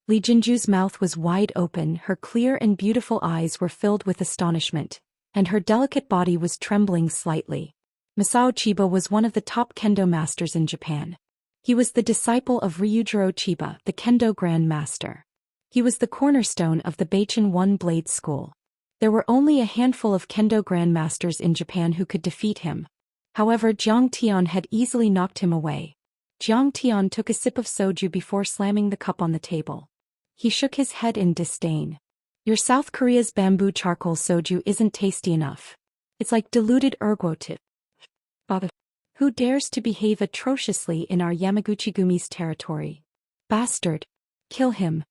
Li Jinju's mouth was wide open, her clear and beautiful eyes were filled with astonishment, and her delicate body was trembling slightly. Masao Chiba was one of the top kendo masters in Japan. He was the disciple of Ryujiro Chiba, the kendo grand master. He was the cornerstone of the Beichen One-Blade School. There were only a handful of kendo grandmasters in Japan who could defeat him. However, Jiang Tian had easily knocked him away. Jiang Tian took a sip of soju before slamming the cup on the table. He shook his head in disdain. Your South Korea's bamboo charcoal soju isn't tasty enough. It's like diluted ergot. Bother. Who dares to behave atrociously in our Yamaguchi-gumi's territory? Bastard. Kill him.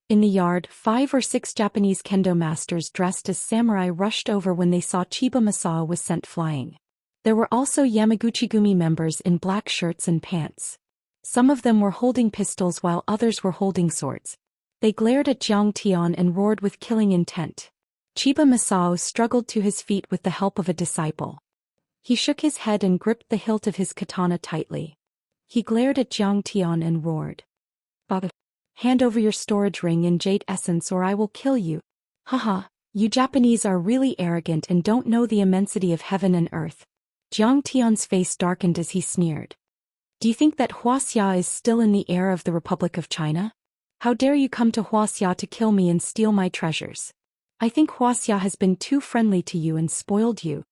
In the yard, 5 or 6 Japanese kendo masters dressed as samurai rushed over when they saw Chiba Masao was sent flying. There were also Yamaguchi-gumi members in black shirts and pants. Some of them were holding pistols while others were holding swords. They glared at Jiang Tian and roared with killing intent. Chiba Masao struggled to his feet with the help of a disciple. He shook his head and gripped the hilt of his katana tightly. He glared at Jiang Tian and roared. Bother. Hand over your storage ring and jade essence or I will kill you. Haha, you Japanese are really arrogant and don't know the immensity of heaven and earth. Jiang Tian's face darkened as he sneered. Do you think that Huaxia is still in the air of the Republic of China? How dare you come to Huaxia to kill me and steal my treasures? I think Huaxia has been too friendly to you and spoiled you.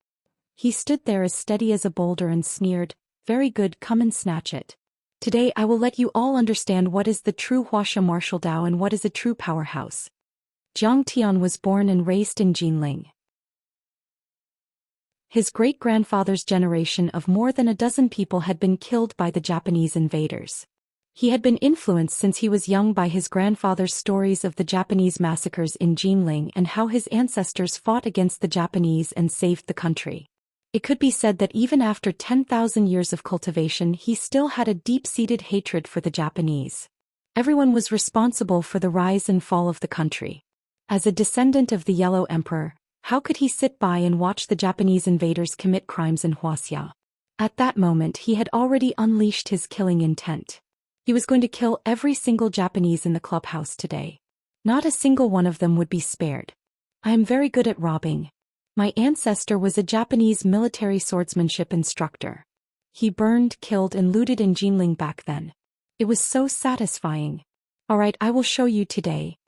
He stood there as steady as a boulder and sneered, very good, come and snatch it. Today I will let you all understand what is the true Huaxia martial Dao and what is a true powerhouse. Jiang Tian was born and raised in Jinling. His great-grandfather's generation of more than a dozen people had been killed by the Japanese invaders. He had been influenced since he was young by his grandfather's stories of the Japanese massacres in Jinling and how his ancestors fought against the Japanese and saved the country. It could be said that even after 10,000 years of cultivation he still had a deep-seated hatred for the Japanese. Everyone was responsible for the rise and fall of the country. As a descendant of the Yellow Emperor, how could he sit by and watch the Japanese invaders commit crimes in Huaxia? At that moment he had already unleashed his killing intent. He was going to kill every single Japanese in the clubhouse today. Not a single one of them would be spared. I am very good at robbing. My ancestor was a Japanese military swordsmanship instructor. He burned, killed and looted in Jinling back then. It was so satisfying. Alright, I will show you today.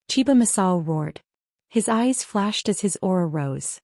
Chiba Masao roared. His eyes flashed as his aura rose.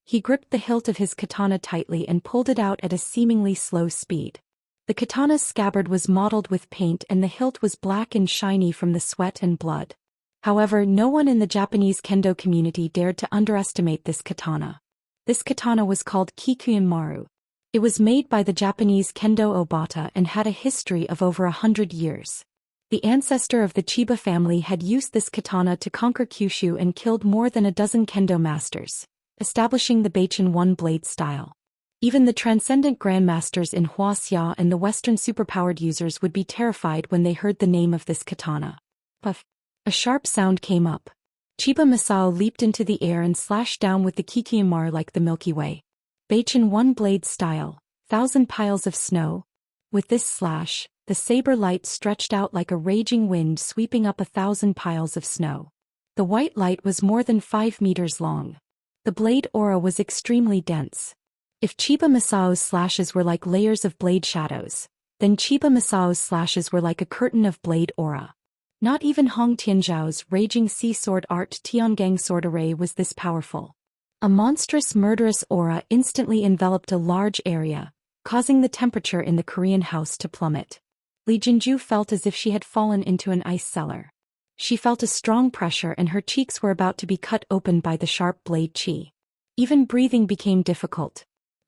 He gripped the hilt of his katana tightly and pulled it out at a seemingly slow speed. The katana's scabbard was mottled with paint and the hilt was black and shiny from the sweat and blood. However, no one in the Japanese kendo community dared to underestimate this katana. This katana was called Kikuyin Maru. It was made by the Japanese kendo obata and had a history of over 100 years. The ancestor of the Chiba family had used this katana to conquer Kyushu and killed more than a dozen kendo masters, establishing the Beichen One-Blade style. Even the transcendent grandmasters in Huaxia and the Western superpowered users would be terrified when they heard the name of this katana. Puff. A sharp sound came up. Chiba Masao leaped into the air and slashed down with the Kikimar like the Milky Way. Beichin one-blade style, 1,000 piles of snow. With this slash, the saber light stretched out like a raging wind sweeping up 1,000 piles of snow. The white light was more than 5 meters long. The blade aura was extremely dense. If Chiba Masao's slashes were like layers of blade shadows, then Chiba Masao's slashes were like a curtain of blade aura. Not even Hong Tianzhao's raging sea sword art Tiangang sword array was this powerful. A monstrous murderous aura instantly enveloped a large area, causing the temperature in the Korean house to plummet. Li Jinju felt as if she had fallen into an ice cellar. She felt a strong pressure and her cheeks were about to be cut open by the sharp blade chi. Even breathing became difficult.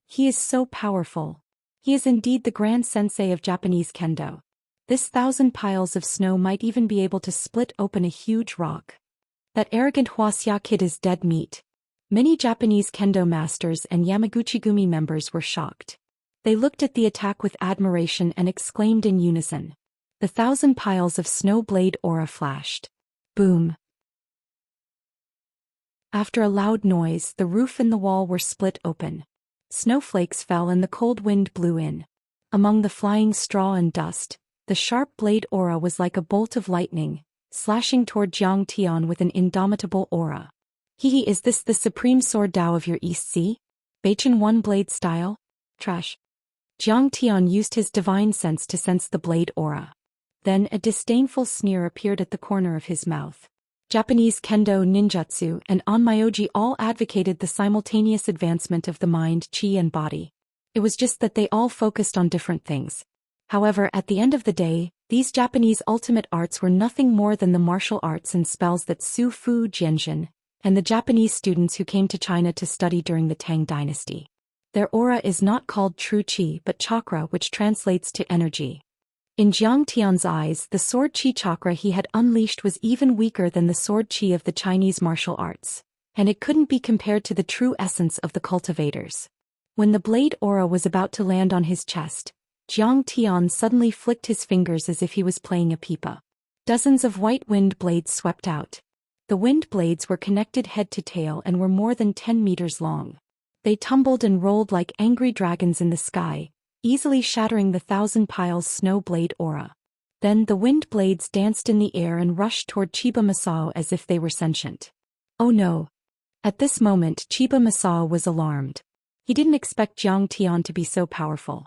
He is so powerful. He is indeed the grand sensei of Japanese kendo. This 1,000 piles of snow might even be able to split open a huge rock. That arrogant Wuxia kid is dead meat. Many Japanese kendo masters and Yamaguchi-gumi members were shocked. They looked at the attack with admiration and exclaimed in unison. The 1,000 piles of snow blade aura flashed. Boom. After a loud noise, the roof and the wall were split open. Snowflakes fell and the cold wind blew in. Among the flying straw and dust, the sharp blade aura was like a bolt of lightning, slashing toward Jiang Tian with an indomitable aura. Is this the supreme sword Dao of your East Sea? Beichin one-blade style? Trash. Jiang Tian used his divine sense to sense the blade aura. Then a disdainful sneer appeared at the corner of his mouth. Japanese kendo ninjutsu and onmyoji all advocated the simultaneous advancement of the mind, chi and body. It was just that they all focused on different things. However, at the end of the day, these Japanese ultimate arts were nothing more than the martial arts and spells that Su Fu Jianzhen and the Japanese students who came to China to study during the Tang dynasty. Their aura is not called true qi but chakra, which translates to energy. In Jiang Tian's eyes, the sword qi chakra he had unleashed was even weaker than the sword qi of the Chinese martial arts, and it couldn't be compared to the true essence of the cultivators. When the blade aura was about to land on his chest, Jiang Tian suddenly flicked his fingers as if he was playing a pipa. Dozens of white wind blades swept out. The wind blades were connected head to tail and were more than 10 meters long. They tumbled and rolled like angry dragons in the sky, easily shattering the 1,000 piles snow blade aura. Then the wind blades danced in the air and rushed toward Chiba Masao as if they were sentient. Oh no! At this moment Chiba Masao was alarmed. He didn't expect Jiang Tian to be so powerful.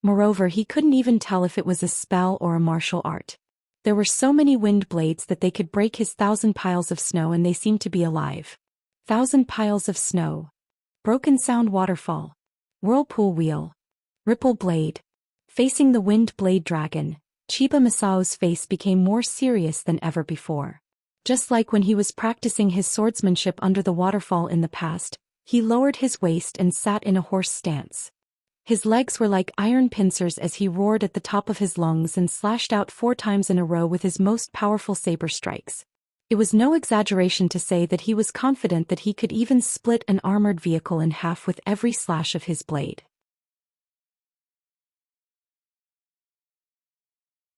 Moreover, he couldn't even tell if it was a spell or a martial art. There were so many wind blades that they could break his 1,000 piles of snow and they seemed to be alive. 1,000 piles of snow. Broken sound waterfall. Whirlpool wheel. Ripple blade. Facing the wind blade dragon, Chiba Masao's face became more serious than ever before. Just like when he was practicing his swordsmanship under the waterfall in the past, he lowered his waist and sat in a horse stance. His legs were like iron pincers as he roared at the top of his lungs and slashed out 4 times in a row with his most powerful saber strikes. It was no exaggeration to say that he was confident that he could even split an armored vehicle in half with every slash of his blade.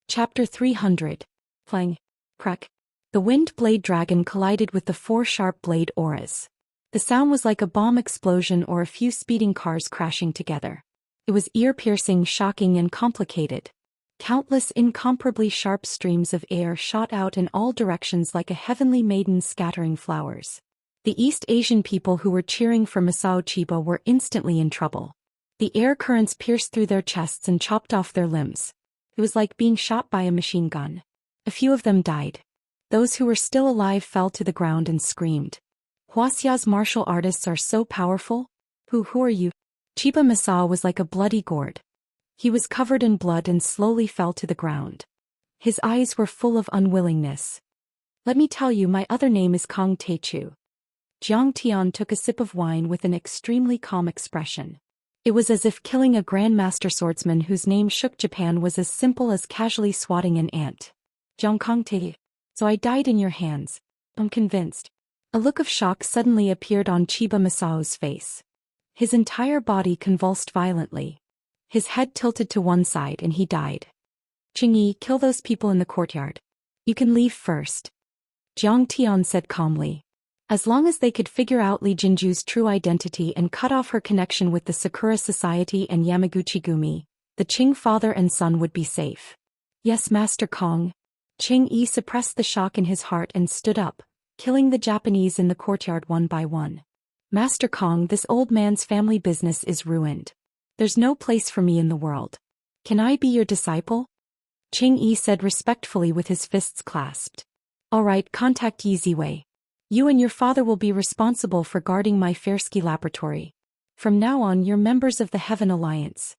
Chapter 300. Clang. Crack. The wind blade dragon collided with the 4 sharp blade auras. The sound was like a bomb explosion or a few speeding cars crashing together. It was ear-piercing, shocking, and complicated. Countless incomparably sharp streams of air shot out in all directions like a heavenly maiden scattering flowers. The East Asian people who were cheering for Masao Chiba were instantly in trouble. The air currents pierced through their chests and chopped off their limbs. It was like being shot by a machine gun. A few of them died. Those who were still alive fell to the ground and screamed. Huaxia's martial artists are so powerful? Who are you? Chiba Masao was like a bloody gourd. He was covered in blood and slowly fell to the ground. His eyes were full of unwillingness. Let me tell you, my other name is Kong Teichu. Jiang Tian took a sip of wine with an extremely calm expression. It was as if killing a grandmaster swordsman whose name shook Japan was as simple as casually swatting an ant. Jiang Kong Teichu. So I died in your hands. I'm convinced. A look of shock suddenly appeared on Chiba Masao's face. His entire body convulsed violently. His head tilted to one side and he died. Qingyi, kill those people in the courtyard. You can leave first. Jiang Tian said calmly. As long as they could figure out Li Jinju's true identity and cut off her connection with the Sakura Society and Yamaguchi-gumi, the Qing father and son would be safe. Yes, Master Kong. Qing Yi suppressed the shock in his heart and stood up, killing the Japanese in the courtyard one by one. Master Kong, this old man's family business is ruined. There's no place for me in the world. Can I be your disciple? Qing Yi said respectfully with his fists clasped. All right, contact Yi Ziwei. You and your father will be responsible for guarding my Fairsky laboratory. From now on you're members of the Heaven Alliance.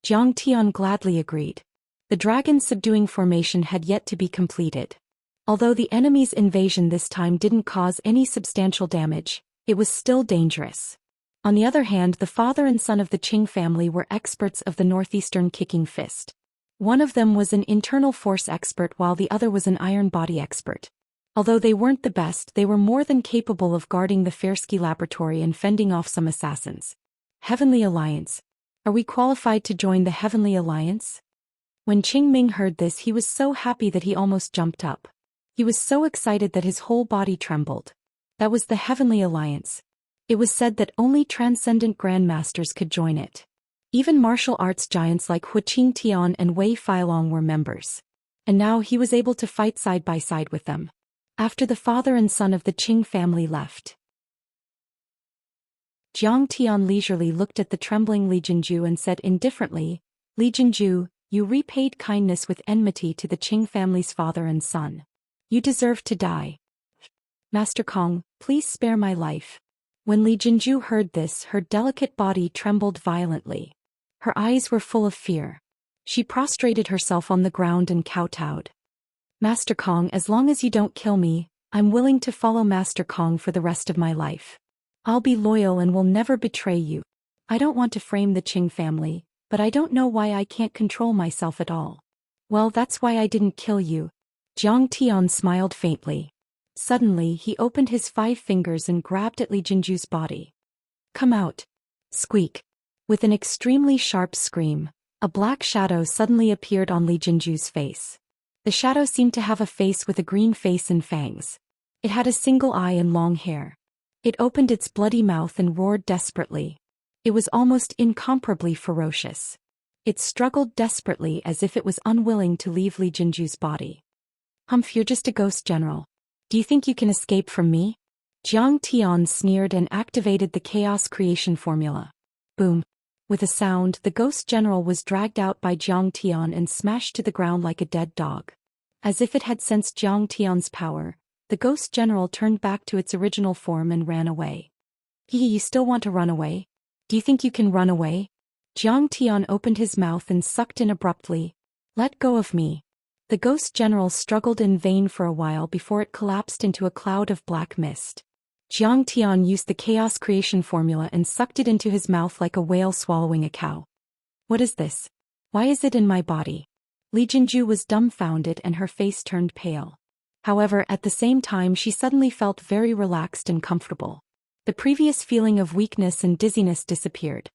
Jiang Tian gladly agreed. The dragon subduing formation had yet to be completed. Although the enemy's invasion this time didn't cause any substantial damage, it was still dangerous. On the other hand, the father and son of the Qing family were experts of the northeastern kicking fist. One of them was an internal force expert while the other was an iron body expert. Although they weren't the best, they were more than capable of guarding the Fairsky laboratory and fending off some assassins. Heavenly Alliance. Are we qualified to join the Heavenly Alliance? When Qing Ming heard this, he was so happy that he almost jumped up. He was so excited that his whole body trembled. That was the Heavenly Alliance. It was said that only transcendent grandmasters could join it. Even martial arts giants like Hu Qingtian and Wei Feilong were members. And now he was able to fight side by side with them. After the father and son of the Qing family left, Jiang Tian leisurely looked at the trembling Li Jinju and said indifferently, Li Jinju, you repaid kindness with enmity to the Qing family's father and son. You deserve to die. Master Kong, please spare my life. When Li Jinju heard this, her delicate body trembled violently. Her eyes were full of fear. She prostrated herself on the ground and kowtowed. Master Kong, as long as you don't kill me, I'm willing to follow Master Kong for the rest of my life. I'll be loyal and will never betray you. I don't want to frame the Qing family, but I don't know why I can't control myself at all. Well, that's why I didn't kill you. Jiang Tian smiled faintly. Suddenly, he opened his 5 fingers and grabbed at Li Jinju's body. Come out. Squeak. With an extremely sharp scream, a black shadow suddenly appeared on Li Jinju's face. The shadow seemed to have a face with a green face and fangs. It had a single eye and long hair. It opened its bloody mouth and roared desperately. It was almost incomparably ferocious. It struggled desperately as if it was unwilling to leave Li Jinju's body. Humph, you're just a ghost general. Do you think you can escape from me? Jiang Tian sneered and activated the chaos creation formula. Boom. With a sound, the ghost general was dragged out by Jiang Tian and smashed to the ground like a dead dog. As if it had sensed Jiang Tian's power, the ghost general turned back to its original form and ran away. You still want to run away? Do you think you can run away? Jiang Tian opened his mouth and sucked in abruptly. Let go of me. The ghost general struggled in vain for a while before it collapsed into a cloud of black mist. Jiang Tian used the chaos creation formula and sucked it into his mouth like a whale swallowing a cow. What is this? Why is it in my body? Li Jinju was dumbfounded and her face turned pale. However, at the same time she suddenly felt very relaxed and comfortable. The previous feeling of weakness and dizziness disappeared.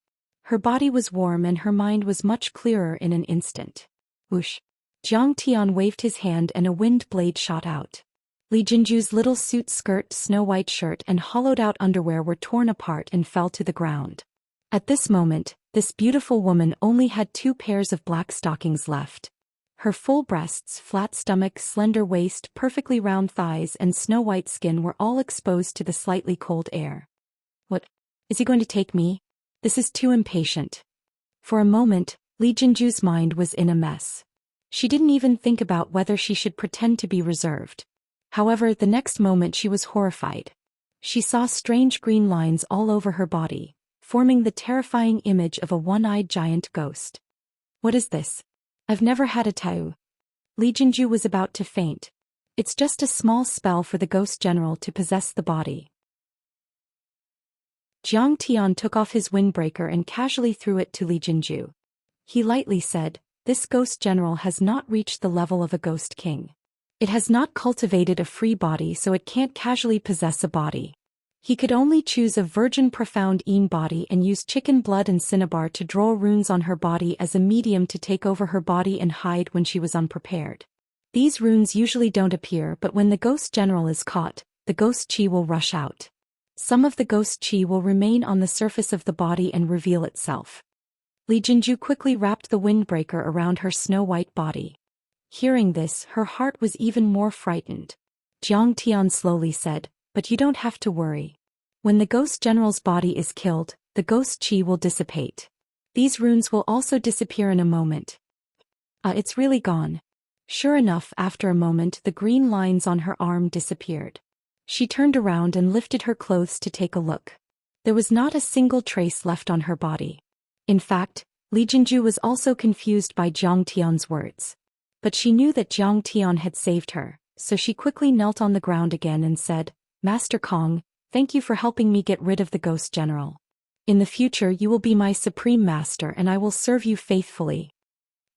Her body was warm and her mind was much clearer in an instant. Whoosh! Jiang Tian waved his hand and a wind blade shot out. Li Jinju's little suit skirt, snow-white shirt and hollowed-out underwear were torn apart and fell to the ground. At this moment, this beautiful woman only had 2 pairs of black stockings left. Her full breasts, flat stomach, slender waist, perfectly round thighs and snow-white skin were all exposed to the slightly cold air. What? Is he going to take me? This is too impatient. For a moment, Li Jinju's mind was in a mess. She didn't even think about whether she should pretend to be reserved. However, the next moment she was horrified. She saw strange green lines all over her body, forming the terrifying image of a one-eyed giant ghost. What is this? I've never had a Tao. Li Jinju was about to faint. It's just a small spell for the ghost general to possess the body. Jiang Tian took off his windbreaker and casually threw it to Li Jinju. He lightly said, "This ghost general has not reached the level of a ghost king. It has not cultivated a free body, so it can't casually possess a body. He could only choose a virgin profound Yin body and use chicken blood and cinnabar to draw runes on her body as a medium to take over her body and hide when she was unprepared. These runes usually don't appear, but when the ghost general is caught, the ghost qi will rush out. Some of the ghost qi will remain on the surface of the body and reveal itself. Li Jinju quickly wrapped the windbreaker around her snow-white body. Hearing this, her heart was even more frightened. Jiang Tian slowly said, "But you don't have to worry. When the ghost general's body is killed, the ghost qi will dissipate. These runes will also disappear in a moment." It's really gone. Sure enough, after a moment the green lines on her arm disappeared. She turned around and lifted her clothes to take a look. There was not a single trace left on her body. In fact, Li Jinju was also confused by Jiang Tian's words. But she knew that Jiang Tian had saved her, so she quickly knelt on the ground again and said, "Master Kong, thank you for helping me get rid of the ghost general. In the future you will be my supreme master and I will serve you faithfully."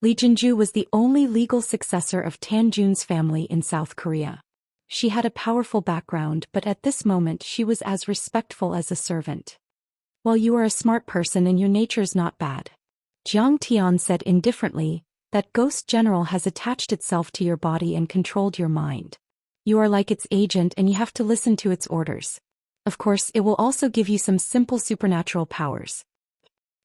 Li Jinju was the only legal successor of Tan Jun's family in South Korea. She had a powerful background, but at this moment she was as respectful as a servant. "Well, you are a smart person and your nature's not bad," Jiang Tian said indifferently. "That ghost general has attached itself to your body and controlled your mind. You are like its agent and you have to listen to its orders. Of course, it will also give you some simple supernatural powers.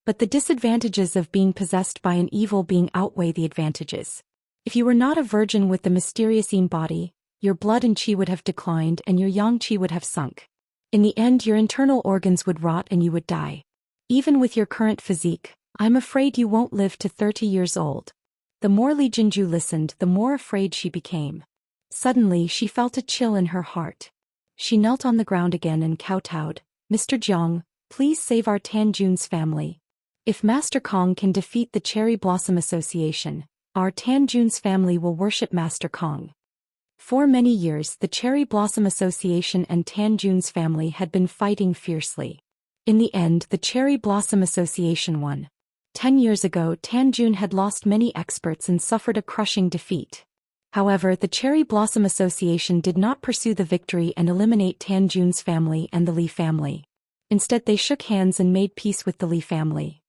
But the disadvantages of being possessed by an evil being outweigh the advantages. If you were not a virgin with the mysterious Yin body, your blood and qi would have declined and your yang qi would have sunk. In the end, your internal organs would rot and you would die. Even with your current physique, I'm afraid you won't live to 30 years old." The more Li Jinju listened, the more afraid she became. Suddenly, she felt a chill in her heart. She knelt on the ground again and kowtowed, "Mr. Jiang, please save our Tan Jun's family. If Master Kong can defeat the Cherry Blossom Association, our Tan Jun's family will worship Master Kong." For many years, the Cherry Blossom Association and Tan Jun's family had been fighting fiercely. In the end, the Cherry Blossom Association won. 10 years ago, Tan Jun had lost many experts and suffered a crushing defeat. However, the Cherry Blossom Association did not pursue the victory and eliminate Tan Jun's family and the Li family. Instead, they shook hands and made peace with the Li family.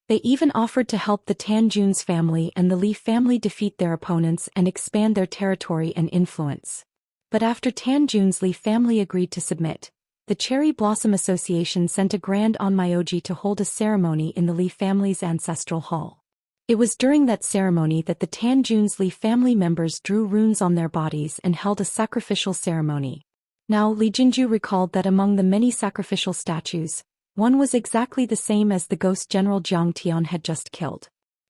They even offered to help the Tan Jun's family and the Li family defeat their opponents and expand their territory and influence. But after Tan Jun's Li family agreed to submit, the Cherry Blossom Association sent a Grand Onmyoji to hold a ceremony in the Li family's ancestral hall. It was during that ceremony that the Tan Jun's Li family members drew runes on their bodies and held a sacrificial ceremony. Now Li Jinju recalled that among the many sacrificial statues, one was exactly the same as the ghost general Jiang Tian had just killed.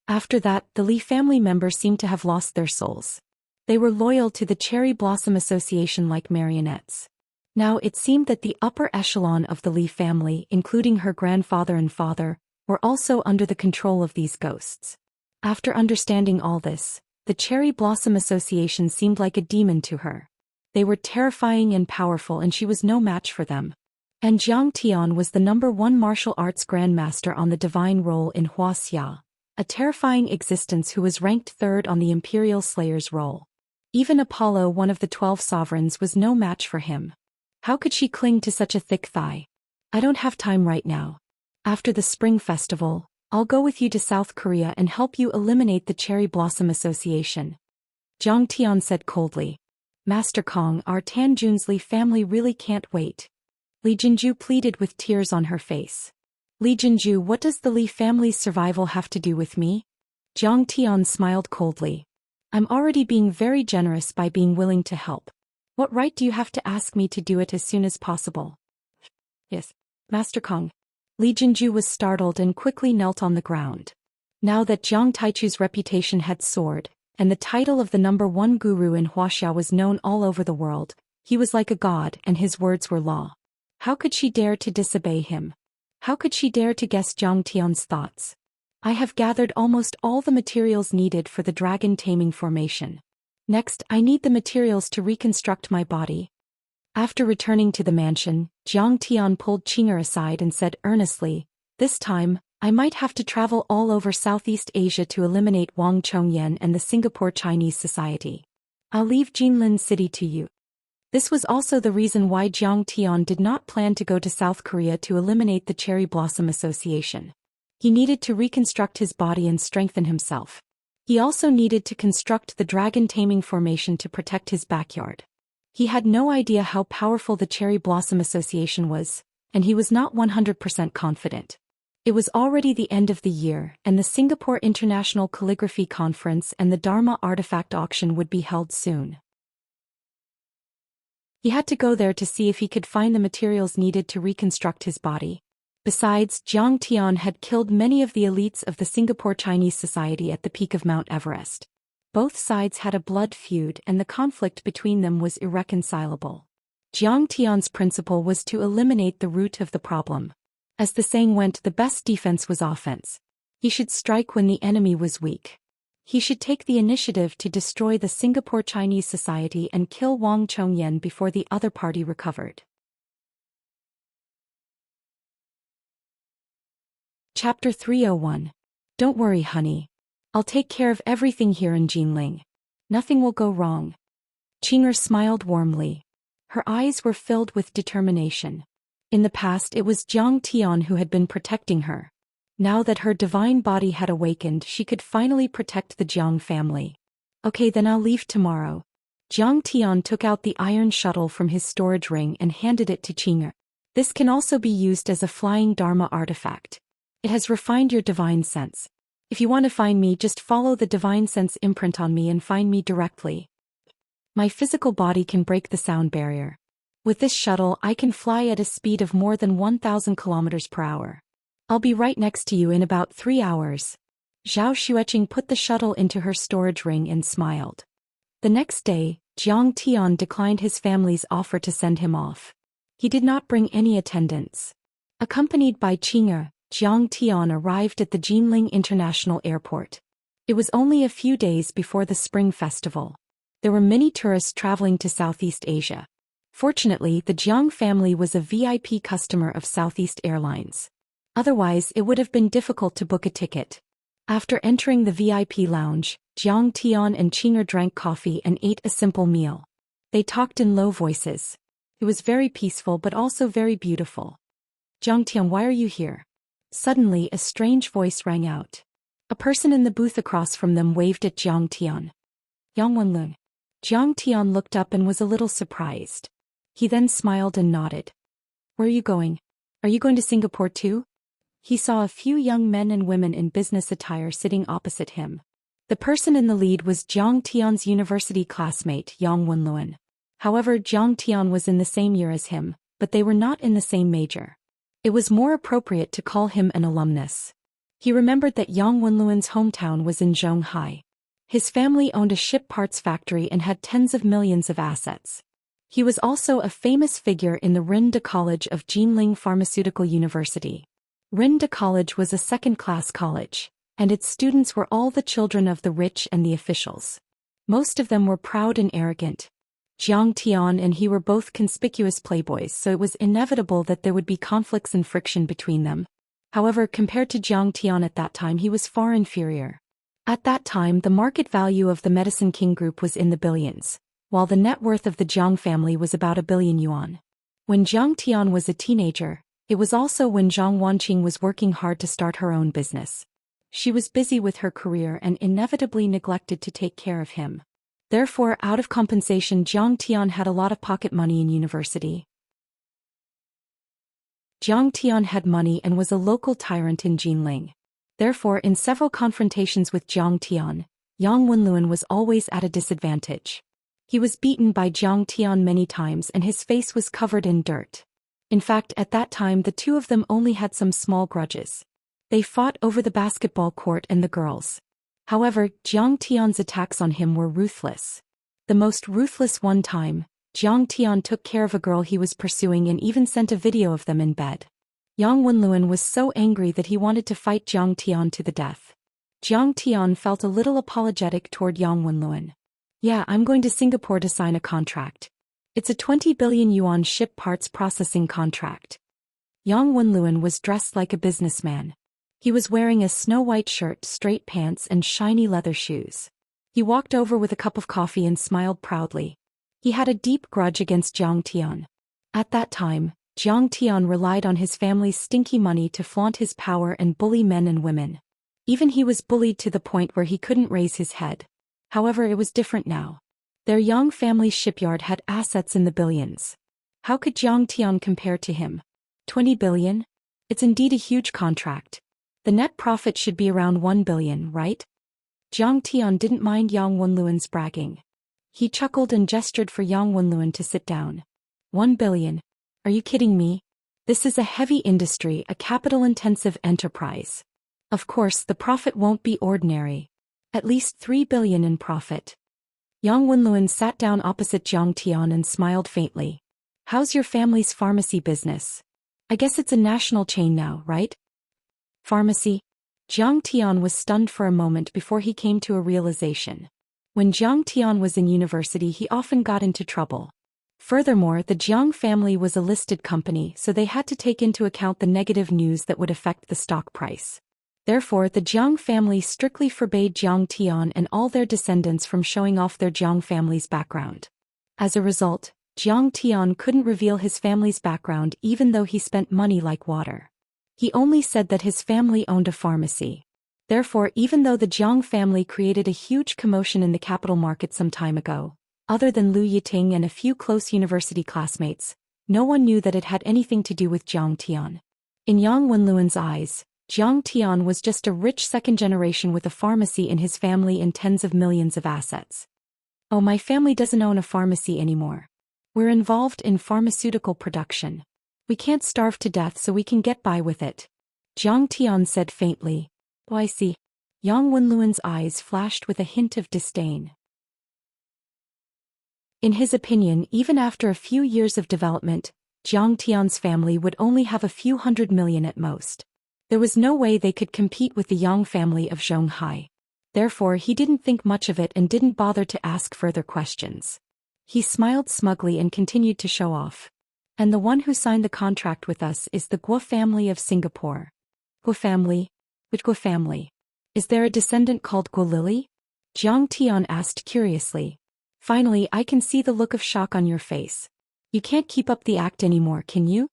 After that, the Li family members seemed to have lost their souls. They were loyal to the Cherry Blossom Association like marionettes. Now it seemed that the upper echelon of the Li family, including her grandfather and father, were also under the control of these ghosts. After understanding all this, the Cherry Blossom Association seemed like a demon to her. They were terrifying and powerful and she was no match for them. And Jiang Tian was the #1 martial arts grandmaster on the divine roll in Wuxia, a terrifying existence who was ranked 3rd on the Imperial Slayer's roll. Even Apollo, one of the 12 sovereigns, was no match for him. How could she cling to such a thick thigh? "I don't have time right now. After the Spring Festival, I'll go with you to South Korea and help you eliminate the Cherry Blossom Association," Jiang Tian said coldly. "Master Kong, our Tan Jun's Li family really can't wait." Li Jinju pleaded with tears on her face. "Li Jinju, what does the Li family's survival have to do with me?" Jiang Tian smiled coldly. "I'm already being very generous by being willing to help. What right do you have to ask me to do it as soon as possible?" "Yes, Master Kong." Li Jinju was startled and quickly knelt on the ground. Now that Jiang Taichu's reputation had soared, and the title of the #1 guru in Wuxia was known all over the world, he was like a god and his words were law. How could she dare to disobey him? How could she dare to guess Jiang Tian's thoughts? "I have gathered almost all the materials needed for the dragon taming formation. Next, I need the materials to reconstruct my body." After returning to the mansion, Jiang Tian pulled Qing'er aside and said earnestly, "This time, I might have to travel all over Southeast Asia to eliminate Wang Chongyan and the Singapore Chinese Society. I'll leave Jinlin City to you." This was also the reason why Jiang Tian did not plan to go to South Korea to eliminate the Cherry Blossom Association. He needed to reconstruct his body and strengthen himself. He also needed to construct the dragon taming formation to protect his backyard. He had no idea how powerful the Cherry Blossom Association was, and he was not 100% confident. It was already the end of the year, and the Singapore International Calligraphy Conference and the Dharma Artifact Auction would be held soon. He had to go there to see if he could find the materials needed to reconstruct his body. Besides, Zhang Tian had killed many of the elites of the Singapore Chinese society at the peak of Mount Everest. Both sides had a blood feud and the conflict between them was irreconcilable. Zhang Tian's principle was to eliminate the root of the problem. As the saying went, the best defense was offense. He should strike when the enemy was weak. He should take the initiative to destroy the Singapore Chinese society and kill Wang Chongyan before the other party recovered. Chapter 301. Don't worry, honey. I'll take care of everything here in Jinling. Nothing will go wrong. Qinger smiled warmly. Her eyes were filled with determination. In the past it was Zhang Tian who had been protecting her. Now that her divine body had awakened, she could finally protect the Jiang family. Okay, then I'll leave tomorrow. Zhang Tian took out the iron shuttle from his storage ring and handed it to Qinger. This can also be used as a flying Dharma artifact. It has refined your divine sense. If you want to find me, just follow the divine sense imprint on me and find me directly. My physical body can break the sound barrier. With this shuttle, I can fly at a speed of more than 1,000 kilometers per hour. I'll be right next to you in about 3 hours. Zhao Xueqing put the shuttle into her storage ring and smiled. The next day, Zhang Tian declined his family's offer to send him off. He did not bring any attendants. Accompanied by Qinger, Zhang Tian arrived at the Jinling International Airport. It was only a few days before the Spring Festival. There were many tourists traveling to Southeast Asia. Fortunately, the Jiang family was a VIP customer of Southeast Airlines. Otherwise, it would have been difficult to book a ticket. After entering the VIP lounge, Zhang Tian and Qinger drank coffee and ate a simple meal. They talked in low voices. It was very peaceful but also very beautiful. Zhang Tian, why are you here? Suddenly, a strange voice rang out. A person in the booth across from them waved at Zhang Tian. Yang Wenlun. Zhang Tian looked up and was a little surprised. He then smiled and nodded. Where are you going? Are you going to Singapore too? He saw a few young men and women in business attire sitting opposite him. The person in the lead was Zhang Tian's university classmate, Yang Wenlun. However, Zhang Tian was in the same year as him, but they were not in the same major. It was more appropriate to call him an alumnus. He remembered that Yang Wenlun's hometown was in Zhonghai. His family owned a ship parts factory and had tens of millions of assets. He was also a famous figure in the Rinda College of Jinling Pharmaceutical University. Rinda College was a second-class college, and its students were all the children of the rich and the officials. Most of them were proud and arrogant. Zhang Tian and he were both conspicuous playboys, so it was inevitable that there would be conflicts and friction between them. However, compared to Zhang Tian at that time, he was far inferior. At that time, the market value of the Medicine King Group was in the billions, while the net worth of the Jiang family was about 1 billion yuan. When Zhang Tian was a teenager, it was also when Zhang Wanqing was working hard to start her own business. She was busy with her career and inevitably neglected to take care of him. Therefore, out of compensation, Zhang Tian had a lot of pocket money in university. Zhang Tian had money and was a local tyrant in Jinling. Therefore, in several confrontations with Zhang Tian, Yang Wenlun was always at a disadvantage. He was beaten by Zhang Tian many times and his face was covered in dirt. In fact, at that time the two of them only had some small grudges. They fought over the basketball court and the girls. However, Zhang Tian's attacks on him were ruthless. The most ruthless one time, Zhang Tian took care of a girl he was pursuing and even sent a video of them in bed. Yang Wenlun was so angry that he wanted to fight Zhang Tian to the death. Zhang Tian felt a little apologetic toward Yang Wenlun. Yeah, I'm going to Singapore to sign a contract. It's a 20 billion yuan ship parts processing contract. Yang Wenlun was dressed like a businessman. He was wearing a snow-white shirt, straight pants and shiny leather shoes. He walked over with a cup of coffee and smiled proudly. He had a deep grudge against Zhang Tian. At that time, Zhang Tian relied on his family's stinky money to flaunt his power and bully men and women. Even he was bullied to the point where he couldn't raise his head. However, it was different now. Their Yang family shipyard had assets in the billions. How could Jiang Tian compare to him? 20 billion? It's indeed a huge contract. The net profit should be around 1 billion, right? Jiang Tian didn't mind Yang Wenluan's bragging. He chuckled and gestured for Yang Wenluan to sit down. 1 billion? Are you kidding me? This is a heavy industry, a capital-intensive enterprise. Of course, the profit won't be ordinary. At least 3 billion in profit. Yang Wenluan sat down opposite Jiang Tian and smiled faintly. How's your family's pharmacy business? I guess it's a national chain now, right? Pharmacy? Jiang Tian was stunned for a moment before he came to a realization. When Jiang Tian was in university, he often got into trouble. Furthermore, the Jiang family was a listed company, so they had to take into account the negative news that would affect the stock price. Therefore, the Jiang family strictly forbade Jiang Tian and all their descendants from showing off their Jiang family's background. As a result, Jiang Tian couldn't reveal his family's background even though he spent money like water. He only said that his family owned a pharmacy. Therefore, even though the Jiang family created a huge commotion in the capital market some time ago, other than Lu Yiting and a few close university classmates, no one knew that it had anything to do with Jiang Tian. In Yang Wenluan's eyes, Jiang Tian was just a rich second generation with a pharmacy in his family and tens of millions of assets. Oh, my family doesn't own a pharmacy anymore. We're involved in pharmaceutical production. We can't starve to death, so we can get by with it. Jiang Tian said faintly. Oh, I see. Yang Wenluan's eyes flashed with a hint of disdain. In his opinion, even after a few years of development, Jiang Tian's family would only have a few hundred million at most. There was no way they could compete with the Yang family of Zhonghai. Therefore, he didn't think much of it and didn't bother to ask further questions. He smiled smugly and continued to show off. And the one who signed the contract with us is the Guo family of Singapore. Guo family? Which Guo family? Is there a descendant called Guo Lily? Jiang Tian asked curiously. Finally, I can see the look of shock on your face. You can't keep up the act anymore, can you?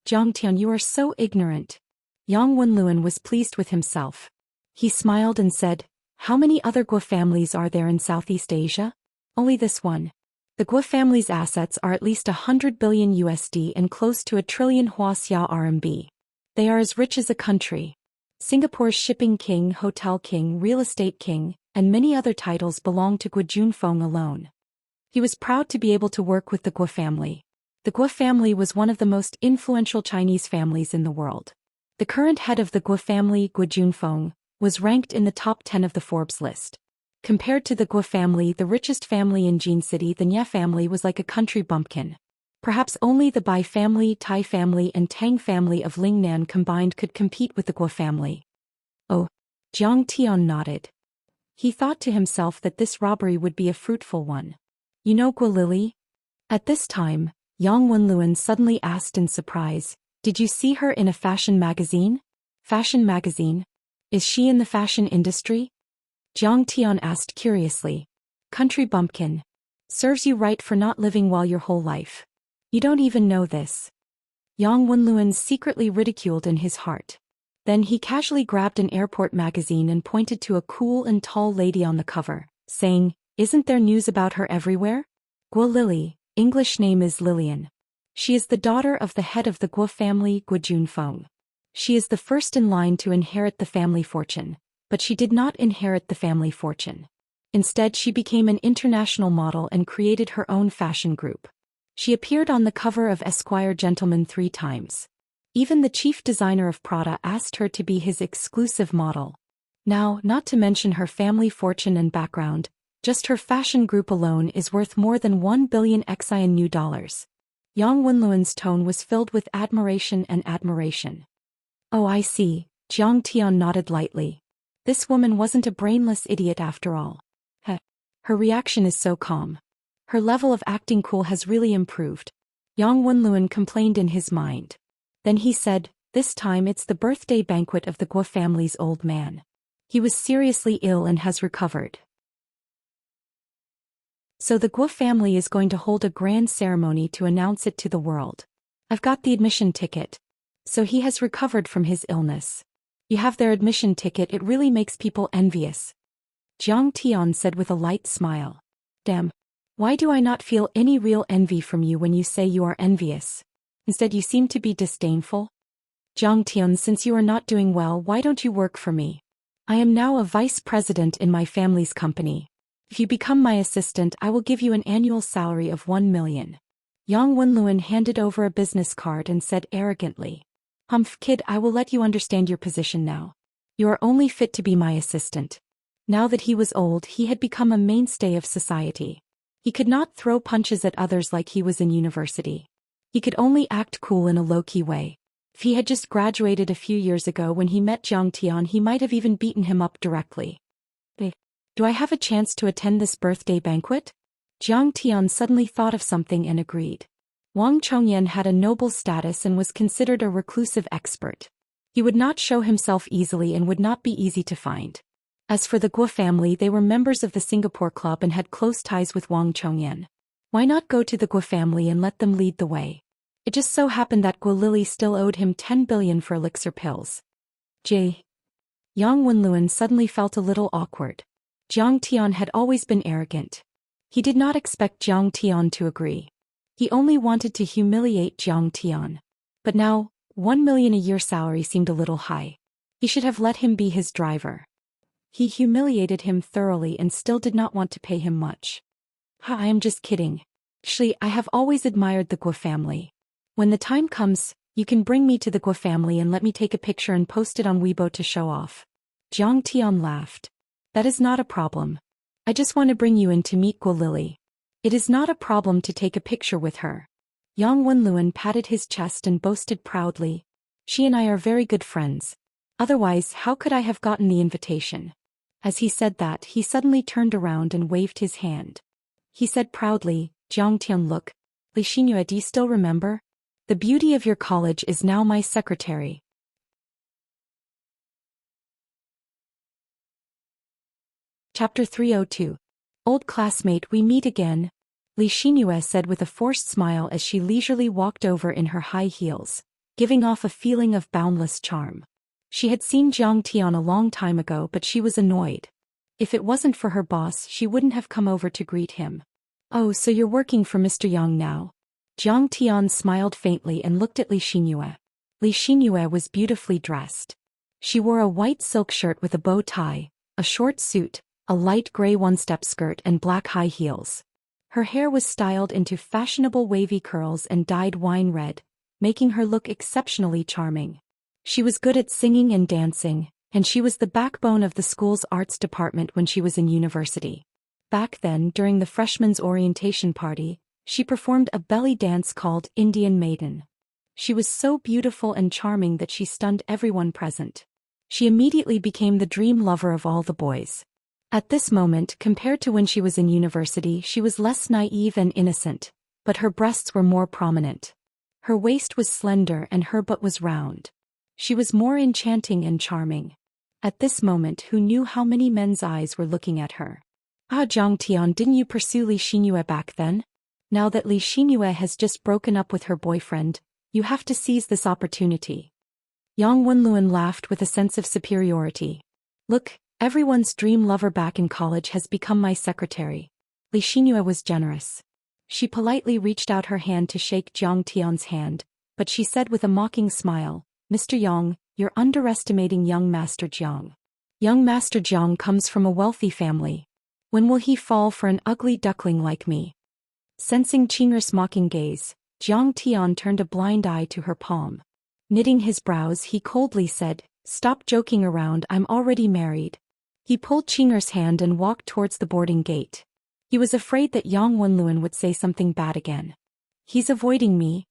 Jiang Tian, you are so ignorant. Yang Wenluan was pleased with himself. He smiled and said, how many other Guo families are there in Southeast Asia? Only this one. The Guo family's assets are at least 100 billion USD and close to 1 trillion Huaxia RMB. They are as rich as a country. Singapore's shipping king, hotel king, real estate king, and many other titles belong to Guo Junfeng alone. He was proud to be able to work with the Guo family. The Guo family was one of the most influential Chinese families in the world. The current head of the Guo family, Guo Junfeng, was ranked in the top 10 of the Forbes list. Compared to the Guo family, the richest family in Jin City, the Nye family was like a country bumpkin. Perhaps only the Bai family, Tai family and Tang family of Lingnan combined could compete with the Guo family. Oh, Jiang Tian nodded. He thought to himself that this robbery would be a fruitful one. You know Guo Lily? At this time, Yang Wenluan suddenly asked in surprise, did you see her in a fashion magazine? Fashion magazine? Is she in the fashion industry? Jiang Tian asked curiously. Country bumpkin. Serves you right for not living well your whole life. You don't even know this. Yang Wenluan secretly ridiculed in his heart. Then he casually grabbed an airport magazine and pointed to a cool and tall lady on the cover, saying, isn't there news about her everywhere? Guo Lily, English name is Lillian. She is the daughter of the head of the Guo family, Guo Junfeng. She is the first in line to inherit the family fortune, but she did not inherit the family fortune. Instead, she became an international model and created her own fashion group. She appeared on the cover of Esquire Gentleman 3 times. Even the chief designer of Prada asked her to be his exclusive model. Now, not to mention her family fortune and background, just her fashion group alone is worth more than 1 billion XI in new dollars. Yang Wenluan's tone was filled with admiration and admiration. Oh, I see, Jiang Tian nodded lightly. This woman wasn't a brainless idiot after all. Heh. Her reaction is so calm. Her level of acting cool has really improved. Yang Wenluan complained in his mind. Then he said, this time it's the birthday banquet of the Guo family's old man. He was seriously ill and has recovered. So the Guo family is going to hold a grand ceremony to announce it to the world. I've got the admission ticket. So he has recovered from his illness. You have their admission ticket, it really makes people envious. Jiang Tian said with a light smile. Damn. Why do I not feel any real envy from you when you say you are envious? Instead you seem to be disdainful. Jiang Tian, since you are not doing well, why don't you work for me? I am now a vice president in my family's company. If you become my assistant, I will give you an annual salary of 1 million. Yang Wenlun handed over a business card and said arrogantly, Humph, kid, I will let you understand your position now. You are only fit to be my assistant. Now that he was old, he had become a mainstay of society. He could not throw punches at others like he was in university. He could only act cool in a low-key way. If he had just graduated a few years ago when he met Jiang Tian, he might have even beaten him up directly. Do I have a chance to attend this birthday banquet? Jiang Tian suddenly thought of something and agreed. Wang Chongyan had a noble status and was considered a reclusive expert. He would not show himself easily and would not be easy to find. As for the Guo family, they were members of the Singapore Club and had close ties with Wang Chongyan. Why not go to the Guo family and let them lead the way? It just so happened that Guo Lily still owed him 10 billion for elixir pills. Yang Wenlun suddenly felt a little awkward. Jiang Tian had always been arrogant. He did not expect Jiang Tian to agree. He only wanted to humiliate Jiang Tian. But now, 1 million a year salary seemed a little high. He should have let him be his driver. He humiliated him thoroughly and still did not want to pay him much. I am just kidding. Actually, I have always admired the Guo family. When the time comes, you can bring me to the Guo family and let me take a picture and post it on Weibo to show off. Jiang Tian laughed. That is not a problem. I just want to bring you in to meet Guo Lily. It is not a problem to take a picture with her. Yang Wenlun patted his chest and boasted proudly. She and I are very good friends. Otherwise, how could I have gotten the invitation? As he said that, he suddenly turned around and waved his hand. He said proudly, Jiang Tian, look. Xianxia, do you still remember? The beauty of your college is now my secretary. Chapter 302. Old classmate, we meet again, Xianxia said with a forced smile as she leisurely walked over in her high heels, giving off a feeling of boundless charm. She had seen Jiang Tian a long time ago, but she was annoyed. If it wasn't for her boss, she wouldn't have come over to greet him. Oh, so you're working for Mr. Yang now? Jiang Tian smiled faintly and looked at Xianxia. Xianxia was beautifully dressed. She wore a white silk shirt with a bow tie, a short suit, a light gray one-step skirt and black high heels. Her hair was styled into fashionable wavy curls and dyed wine red, making her look exceptionally charming. She was good at singing and dancing, and she was the backbone of the school's arts department when she was in university. Back then, during the freshmen's orientation party, she performed a belly dance called Indian Maiden. She was so beautiful and charming that she stunned everyone present. She immediately became the dream lover of all the boys. At this moment, compared to when she was in university, she was less naive and innocent, but her breasts were more prominent. Her waist was slender and her butt was round. She was more enchanting and charming. At this moment, who knew how many men's eyes were looking at her? Ah, Jiang Tian, didn't you pursue Xianxia back then? Now that Xianxia has just broken up with her boyfriend, you have to seize this opportunity. Yang Wenlun laughed with a sense of superiority. Look, everyone's dream lover back in college has become my secretary. Xianxia was generous. She politely reached out her hand to shake Jiang Tian's hand, but she said with a mocking smile, Mr. Yang, you're underestimating young Master Jiang. Young Master Jiang comes from a wealthy family. When will he fall for an ugly duckling like me? Sensing Qing'er's mocking gaze, Jiang Tian turned a blind eye to her palm. Knitting his brows, he coldly said, Stop joking around, I'm already married. He pulled Qing'er's hand and walked towards the boarding gate. He was afraid that Yang Wenlun would say something bad again. He's avoiding me.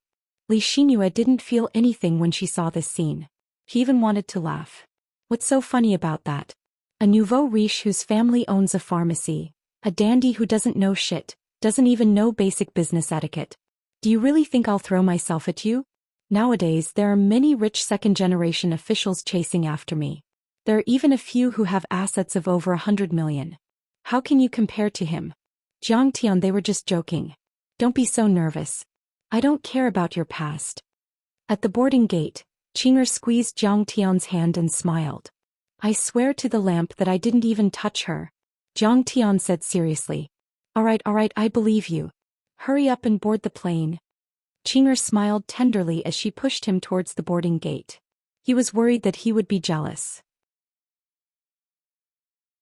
Xianxia didn't feel anything when she saw this scene. She even wanted to laugh. What's so funny about that? A nouveau riche whose family owns a pharmacy, a dandy who doesn't know shit, doesn't even know basic business etiquette. Do you really think I'll throw myself at you? Nowadays there are many rich second-generation officials chasing after me. There are even a few who have assets of over 100 million. How can you compare to him? Jiang Tian, they were just joking. Don't be so nervous. I don't care about your past. At the boarding gate, Qing'er squeezed Jiang Tian's hand and smiled. I swear to the lamp that I didn't even touch her. Jiang Tian said seriously. Alright, I believe you. Hurry up and board the plane. Qinger smiled tenderly as she pushed him towards the boarding gate. He was worried that he would be jealous.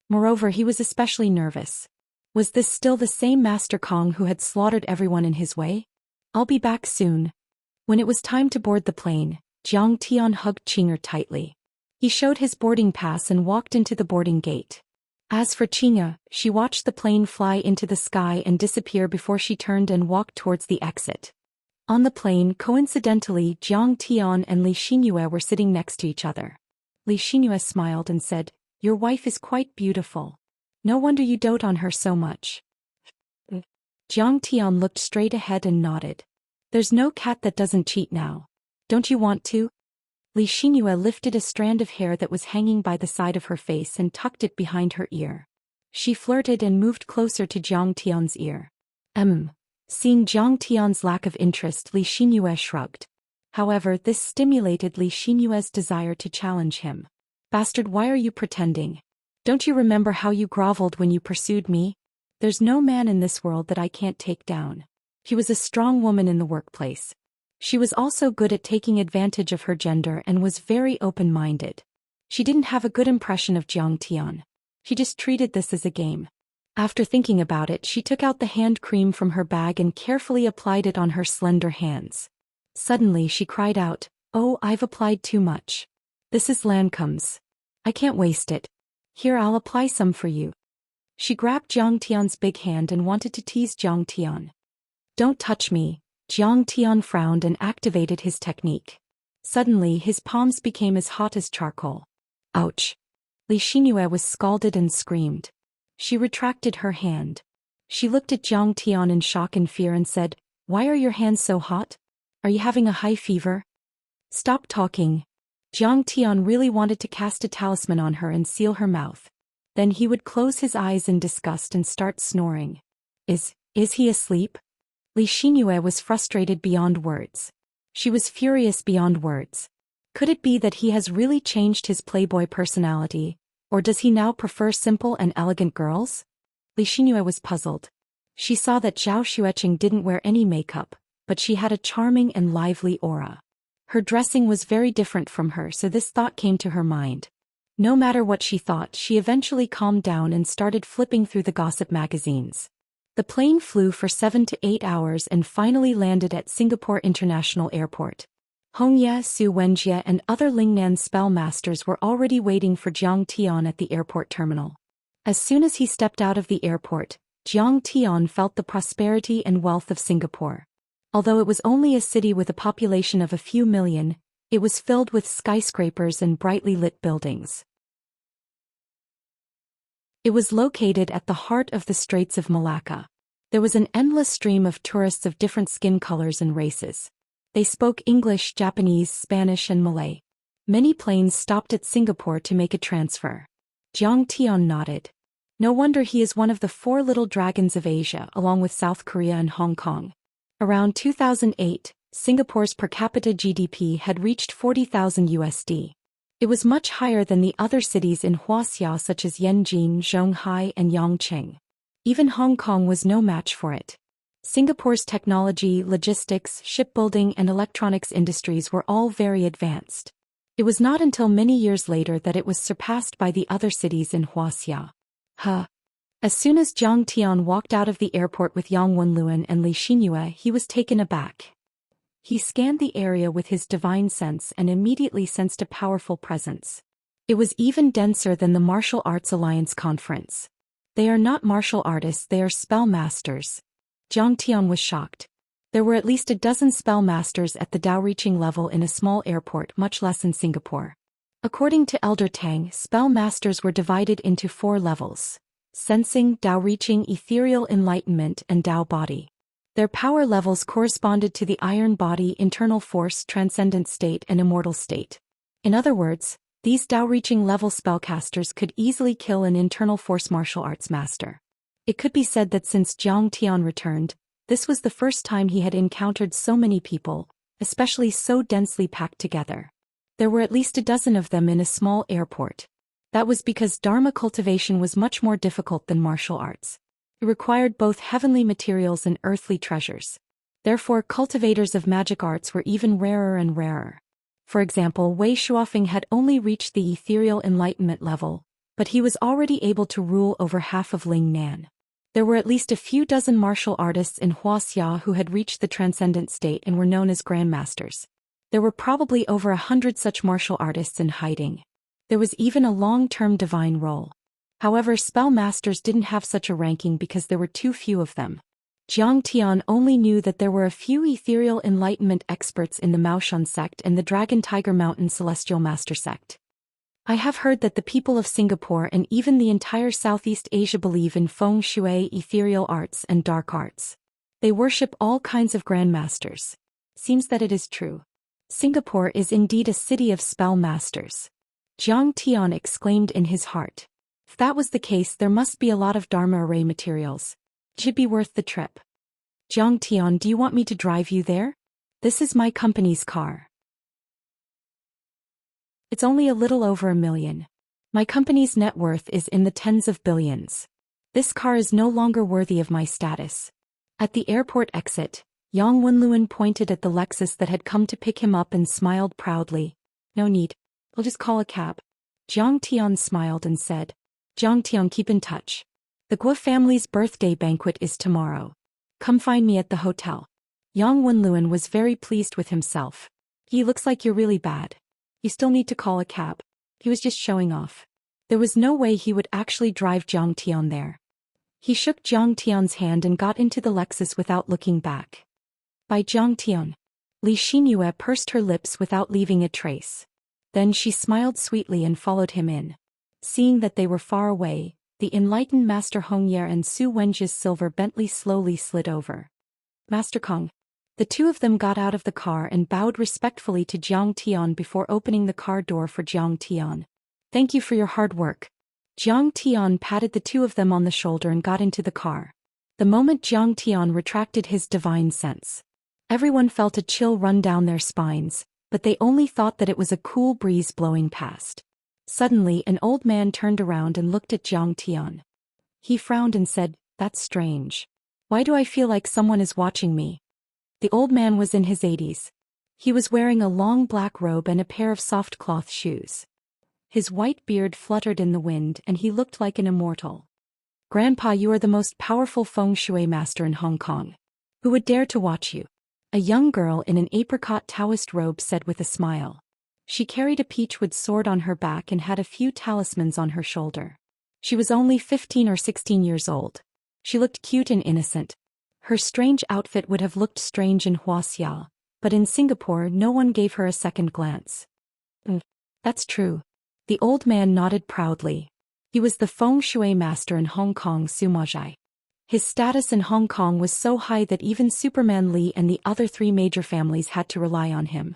Moreover, he was especially nervous. Was this still the same Master Kong who had slaughtered everyone in his way? I'll be back soon. When it was time to board the plane, Jiang Tian hugged Qinger tightly. He showed his boarding pass and walked into the boarding gate. As for Qinger, she watched the plane fly into the sky and disappear before she turned and walked towards the exit. On the plane, coincidentally, Jiang Tian and Li Xinyue were sitting next to each other. Li Xinyue smiled and said, "Your wife is quite beautiful. No wonder you dote on her so much." Jiang Tian looked straight ahead and nodded. "There's no cat that doesn't cheat now. Don't you want to?" Li Xinyue lifted a strand of hair that was hanging by the side of her face and tucked it behind her ear. She flirted and moved closer to Jiang Tian's ear. Seeing Jiang Tian's lack of interest, Li Xinyue shrugged. However, this stimulated Li Xinyue's desire to challenge him. "Bastard, why are you pretending? Don't you remember how you groveled when you pursued me? There's no man in this world that I can't take down." She was a strong woman in the workplace. She was also good at taking advantage of her gender and was very open-minded. She didn't have a good impression of Jiang Tian. She just treated this as a game. After thinking about it, she took out the hand cream from her bag and carefully applied it on her slender hands. Suddenly she cried out, "Oh, I've applied too much. This is Lancome's. I can't waste it. Here, I'll apply some for you." She grabbed Jiang Tian's big hand and wanted to tease Jiang Tian. "Don't touch me." Jiang Tian frowned and activated his technique. Suddenly his palms became as hot as charcoal. "Ouch." Li Xinyue was scalded and screamed. She retracted her hand. She looked at Jiang Tian in shock and fear and said, "Why are your hands so hot? Are you having a high fever?" "Stop talking." Jiang Tian really wanted to cast a talisman on her and seal her mouth. Then he would close his eyes in disgust and start snoring. Is he asleep?" Li Xinyue was frustrated beyond words. She was furious beyond words. Could it be that he has really changed his playboy personality, or does he now prefer simple and elegant girls? Li Xinyue was puzzled. She saw that Zhao Xueqing didn't wear any makeup, but she had a charming and lively aura. Her dressing was very different from her, so this thought came to her mind. No matter what she thought, she eventually calmed down and started flipping through the gossip magazines. The plane flew for 7 to 8 hours and finally landed at Singapore International Airport. Hongye, Su Wenjie and other Lingnan spell masters were already waiting for Jiang Tian at the airport terminal. As soon as he stepped out of the airport, Jiang Tian felt the prosperity and wealth of Singapore. Although it was only a city with a population of a few million, it was filled with skyscrapers and brightly lit buildings. It was located at the heart of the Straits of Malacca. There was an endless stream of tourists of different skin colors and races. They spoke English, Japanese, Spanish and Malay. Many planes stopped at Singapore to make a transfer. Jiang Tian nodded. No wonder he is one of the 4 little dragons of Asia, along with South Korea and Hong Kong. Around 2008, Singapore's per capita GDP had reached $40,000 USD. It was much higher than the other cities in Wuxia such as Yanjin, Zhonghai and Yongqing. Even Hong Kong was no match for it. Singapore's technology, logistics, shipbuilding and electronics industries were all very advanced. It was not until many years later that it was surpassed by the other cities in Wuxia. As soon as Jiang Tian walked out of the airport with Yang Wenluan and Li Xinyue, he was taken aback. He scanned the area with his divine sense and immediately sensed a powerful presence. It was even denser than the Martial Arts Alliance conference. They are not martial artists, they are spell masters. Jiang Tian was shocked. There were at least a dozen spell masters at the Dao reaching level in a small airport, much less in Singapore. According to Elder Tang, spell masters were divided into 4 levels: sensing, Dao reaching, ethereal enlightenment and Dao body. Their power levels corresponded to the iron body, internal force, transcendent state and immortal state. In other words, these Dao-reaching level spellcasters could easily kill an internal force martial arts master. It could be said that since Jiang Tian returned, this was the first time he had encountered so many people, especially so densely packed together. There were at least a dozen of them in a small airport. That was because Dharma cultivation was much more difficult than martial arts. It required both heavenly materials and earthly treasures. Therefore, cultivators of magic arts were even rarer and rarer. For example, Wei Shuofeng had only reached the ethereal enlightenment level, but he was already able to rule over half of Lingnan. There were at least a few dozen martial artists in Wuxia who had reached the transcendent state and were known as grandmasters. There were probably over 100 such martial artists in hiding. There was even a long-term divine role. However, spell masters didn't have such a ranking because there were too few of them. Jiang Tian only knew that there were a few ethereal enlightenment experts in the Maoshan sect and the Dragon Tiger Mountain Celestial Master sect. I have heard that the people of Singapore and even the entire Southeast Asia believe in feng shui, ethereal arts, and dark arts. They worship all kinds of grandmasters. Seems that it is true. Singapore is indeed a city of spell masters. Jiang Tian exclaimed in his heart. If that was the case, there must be a lot of Dharma array materials. It should be worth the trip. Jiang Tian, do you want me to drive you there? This is my company's car. It's only a little over $1 million. My company's net worth is in the tens of billions. This car is no longer worthy of my status. At the airport exit, Yang Wenluan pointed at the Lexus that had come to pick him up and smiled proudly. No need. I'll just call a cab. Jiang Tian smiled and said, Jiang Tian, keep in touch. The Guo family's birthday banquet is tomorrow. Come find me at the hotel. Yang Wenluan was very pleased with himself. He looks like you're really bad. You still need to call a cab. He was just showing off. There was no way he would actually drive Jiang Tian there. He shook Jiang Tian's hand and got into the Lexus without looking back. By Jiang Tian. Li Xinyue pursed her lips without leaving a trace. Then she smiled sweetly and followed him in. Seeing that they were far away, the enlightened Master Hongye and Su Wenji's silver Bentley slowly slid over. Master Kong. The two of them got out of the car and bowed respectfully to Jiang Tian before opening the car door for Jiang Tian. Thank you for your hard work. Jiang Tian patted the two of them on the shoulder and got into the car. The moment Jiang Tian retracted his divine sense, everyone felt a chill run down their spines, but they only thought that it was a cool breeze blowing past. Suddenly, an old man turned around and looked at Jiang Tian. He frowned and said, That's strange. Why do I feel like someone is watching me? The old man was in his 80s. He was wearing a long black robe and a pair of soft cloth shoes. His white beard fluttered in the wind and he looked like an immortal. Grandpa, you are the most powerful feng shui master in Hong Kong. Who would dare to watch you? A young girl in an apricot Taoist robe said with a smile. She carried a peachwood sword on her back and had a few talismans on her shoulder. She was only 15 or 16 years old. She looked cute and innocent. Her strange outfit would have looked strange in Wuxia, but in Singapore no one gave her a second glance. That's true. The old man nodded proudly. He was the feng shui master in Hong Kong, Sumajai. His status in Hong Kong was so high that even Superman Li and the other three major families had to rely on him.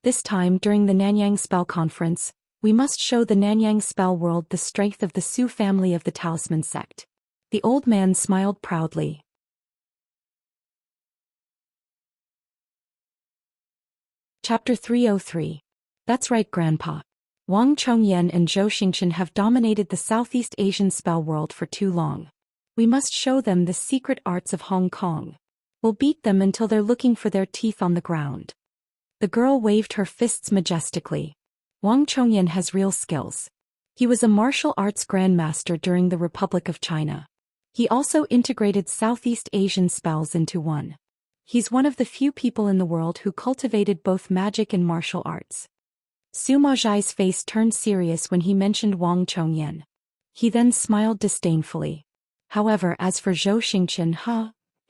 This time, during the Nanyang Spell Conference, we must show the Nanyang spell world the strength of the Su family of the Talisman sect. The old man smiled proudly. Chapter 303. That's right, Grandpa. Wang Chongyan and Zhou Xian have dominated the Southeast Asian spell world for too long. We must show them the secret arts of Hong Kong. We'll beat them until they're looking for their teeth on the ground. The girl waved her fists majestically. Wang Chongyan has real skills. He was a martial arts grandmaster during the Republic of China. He also integrated Southeast Asian spells into one. He's one of the few people in the world who cultivated both magic and martial arts. Sumajai's face turned serious when he mentioned Wang Chongyan. He then smiled disdainfully. However, as for Zhou Xian,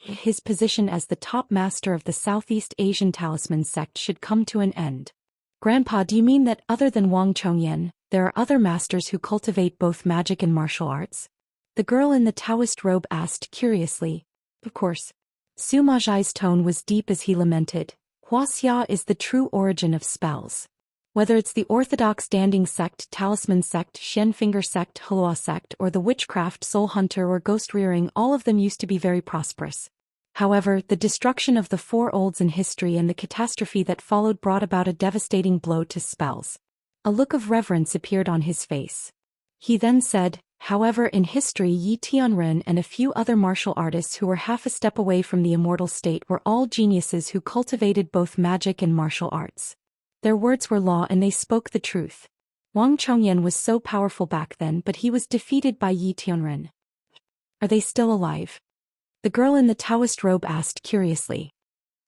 his position as the top master of the Southeast Asian Talisman sect should come to an end. Grandpa, do you mean that other than Wang Chongyan, there are other masters who cultivate both magic and martial arts? The girl in the Taoist robe asked curiously. Of course. Sumajai's tone was deep as he lamented. Wuxia is the true origin of spells. Whether it's the Orthodox Danding sect, Talisman sect, Shenfinger sect, Hulua sect, or the witchcraft, soul hunter or ghost rearing, all of them used to be very prosperous. However, the destruction of the four olds in history and the catastrophe that followed brought about a devastating blow to spells. A look of reverence appeared on his face. He then said, However, in history, Yi Tianren and a few other martial artists who were half a step away from the immortal state were all geniuses who cultivated both magic and martial arts. Their words were law and they spoke the truth. Wang Chongyan was so powerful back then, but he was defeated by Yi Tianren. Are they still alive? The girl in the Taoist robe asked curiously.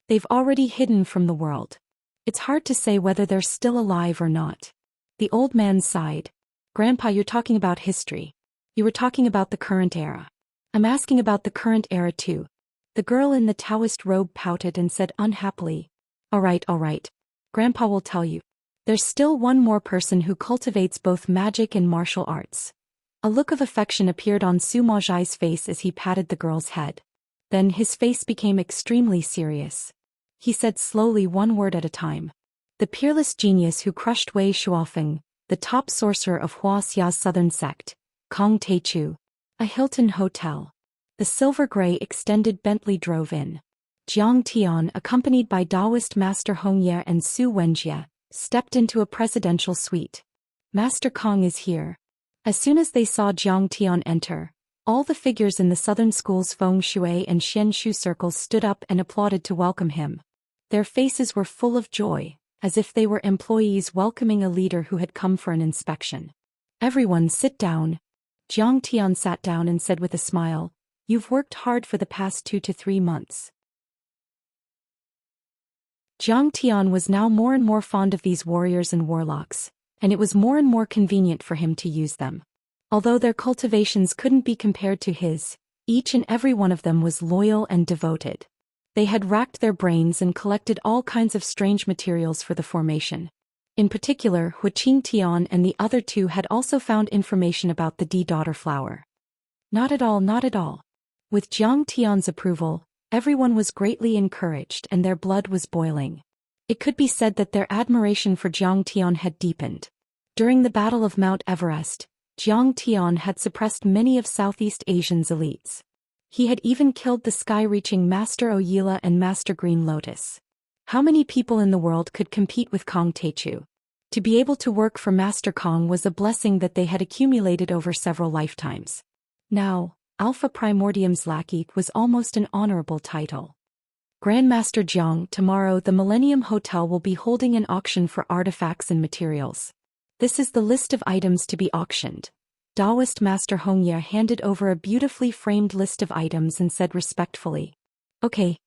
They've already hidden from the world. It's hard to say whether they're still alive or not. The old man sighed. Grandpa, you're talking about history. You were talking about the current era. I'm asking about the current era too. The girl in the Taoist robe pouted and said unhappily. All right. Grandpa will tell you. There's still one more person who cultivates both magic and martial arts. A look of affection appeared on Su Maozhai's face as he patted the girl's head. Then his face became extremely serious. He said slowly, one word at a time. The peerless genius who crushed Wei Shuofeng, the top sorcerer of Huaxia's southern sect, Kong Teichu. A Hilton hotel. The silver-gray extended Bentley drove in. Jiang Tian, accompanied by Taoist Master Hongye and Su Wenjie, stepped into a presidential suite. Master Kong is here. As soon as they saw Jiang Tian enter, all the figures in the southern school's Feng Shui and Xianxia circles stood up and applauded to welcome him. Their faces were full of joy, as if they were employees welcoming a leader who had come for an inspection. Everyone sit down. Jiang Tian sat down and said with a smile, You've worked hard for the past 2 to 3 months. Jiang Tian was now more and more fond of these warriors and warlocks, and it was more and more convenient for him to use them. Although their cultivations couldn't be compared to his, each and every one of them was loyal and devoted. They had racked their brains and collected all kinds of strange materials for the formation. In particular, Huqing Tian and the other two had also found information about the D-daughter flower. Not at all. With Jiang Tian's approval, everyone was greatly encouraged and their blood was boiling. It could be said that their admiration for Jiang Tian had deepened. During the Battle of Mount Everest, Jiang Tian had suppressed many of Southeast Asia's elites. He had even killed the sky-reaching Master Oyila and Master Green Lotus. How many people in the world could compete with Kong Teichu? To be able to work for Master Kong was a blessing that they had accumulated over several lifetimes. Now, Alpha Primordium's lackey was almost an honorable title. Grandmaster Jiang, tomorrow the Millennium Hotel will be holding an auction for artifacts and materials. This is the list of items to be auctioned. Taoist Master Hongye handed over a beautifully framed list of items and said respectfully. Okay.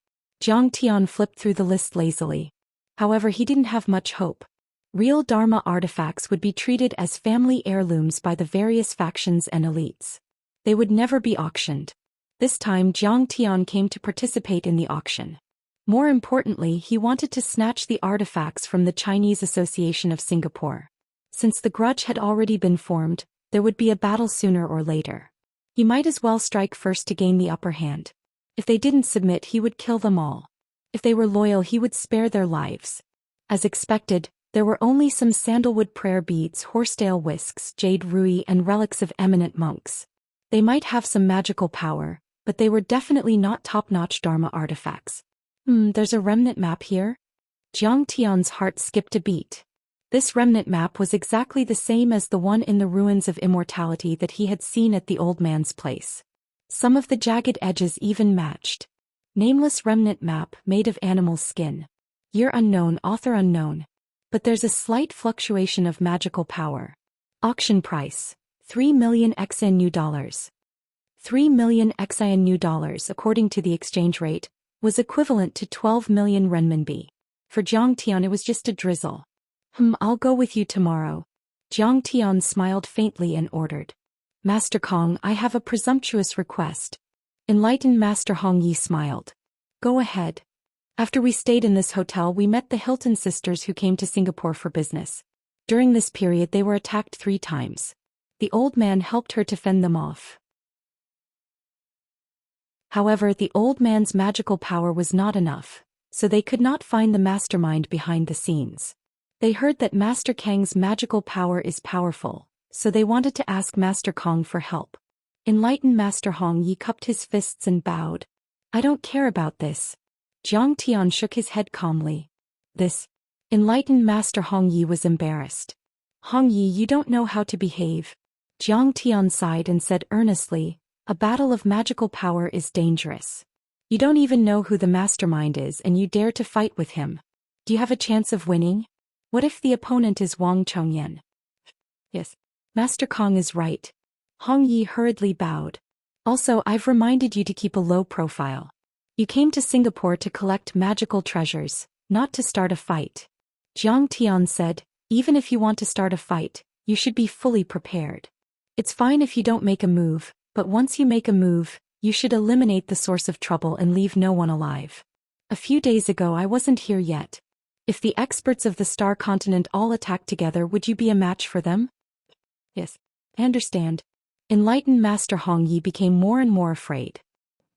Jiang Tian flipped through the list lazily. However, he didn't have much hope. Real Dharma artifacts would be treated as family heirlooms by the various factions and elites. They would never be auctioned. This time Jiang Tian came to participate in the auction. More importantly, he wanted to snatch the artifacts from the Chinese Association of Singapore. Since the grudge had already been formed, there would be a battle sooner or later. He might as well strike first to gain the upper hand. If they didn't submit, he would kill them all. If they were loyal, he would spare their lives. As expected, there were only some sandalwood prayer beads, horsetail whisks, jade rui, and relics of eminent monks. They might have some magical power, but they were definitely not top-notch Dharma artifacts. There's a remnant map here? Jiang Tian's heart skipped a beat. This remnant map was exactly the same as the one in the ruins of immortality that he had seen at the old man's place. Some of the jagged edges even matched. Nameless remnant map made of animal skin. Year unknown, author unknown. But there's a slight fluctuation of magical power. Auction price, 3 million XNU dollars. 3 million XNU dollars, according to the exchange rate, was equivalent to 12 million renminbi. For Jiang Tian it was just a drizzle. I'll go with you tomorrow. Jiang Tian smiled faintly and ordered. Master Kong, I have a presumptuous request. Enlightened Master Hong Yi smiled. Go ahead. After we stayed in this hotel, we met the Hilton sisters who came to Singapore for business. During this period they were attacked 3 times. The old man helped her to fend them off. However, the old man's magical power was not enough, so they could not find the mastermind behind the scenes. They heard that Master Kang's magical power is powerful, so they wanted to ask Master Kong for help. Enlightened Master Hong Yi cupped his fists and bowed. I don't care about this. Jiang Tian shook his head calmly. This. Enlightened Master Hong Yi was embarrassed. Hong Yi, you don't know how to behave. Jiang Tian sighed and said earnestly, "A battle of magical power is dangerous. You don't even know who the mastermind is and you dare to fight with him. Do you have a chance of winning? What if the opponent is Wang Chongyan?" "Yes. Master Kong is right." Hong Yi hurriedly bowed. "Also, I've reminded you to keep a low profile. You came to Singapore to collect magical treasures, not to start a fight." Jiang Tian said, "Even if you want to start a fight, you should be fully prepared. It's fine if you don't make a move, but once you make a move, you should eliminate the source of trouble and leave no one alive. A few days ago I wasn't here yet. If the experts of the Star Continent all attacked together, would you be a match for them?" "Yes, I understand." Enlightened Master Hong Yi became more and more afraid.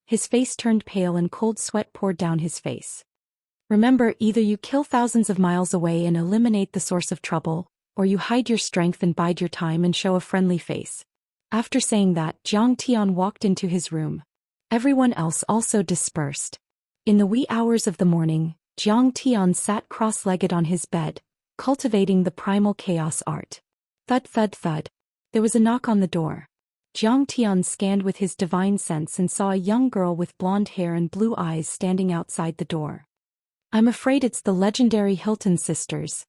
His face turned pale and cold sweat poured down his face. "Remember, either you kill thousands of miles away and eliminate the source of trouble, or you hide your strength and bide your time and show a friendly face." After saying that, Jiang Tian walked into his room. Everyone else also dispersed. In the wee hours of the morning, Jiang Tian sat cross-legged on his bed, cultivating the primal chaos art. Thud thud thud. There was a knock on the door. Jiang Tian scanned with his divine sense and saw a young girl with blonde hair and blue eyes standing outside the door. "I'm afraid it's the legendary Hilton sisters."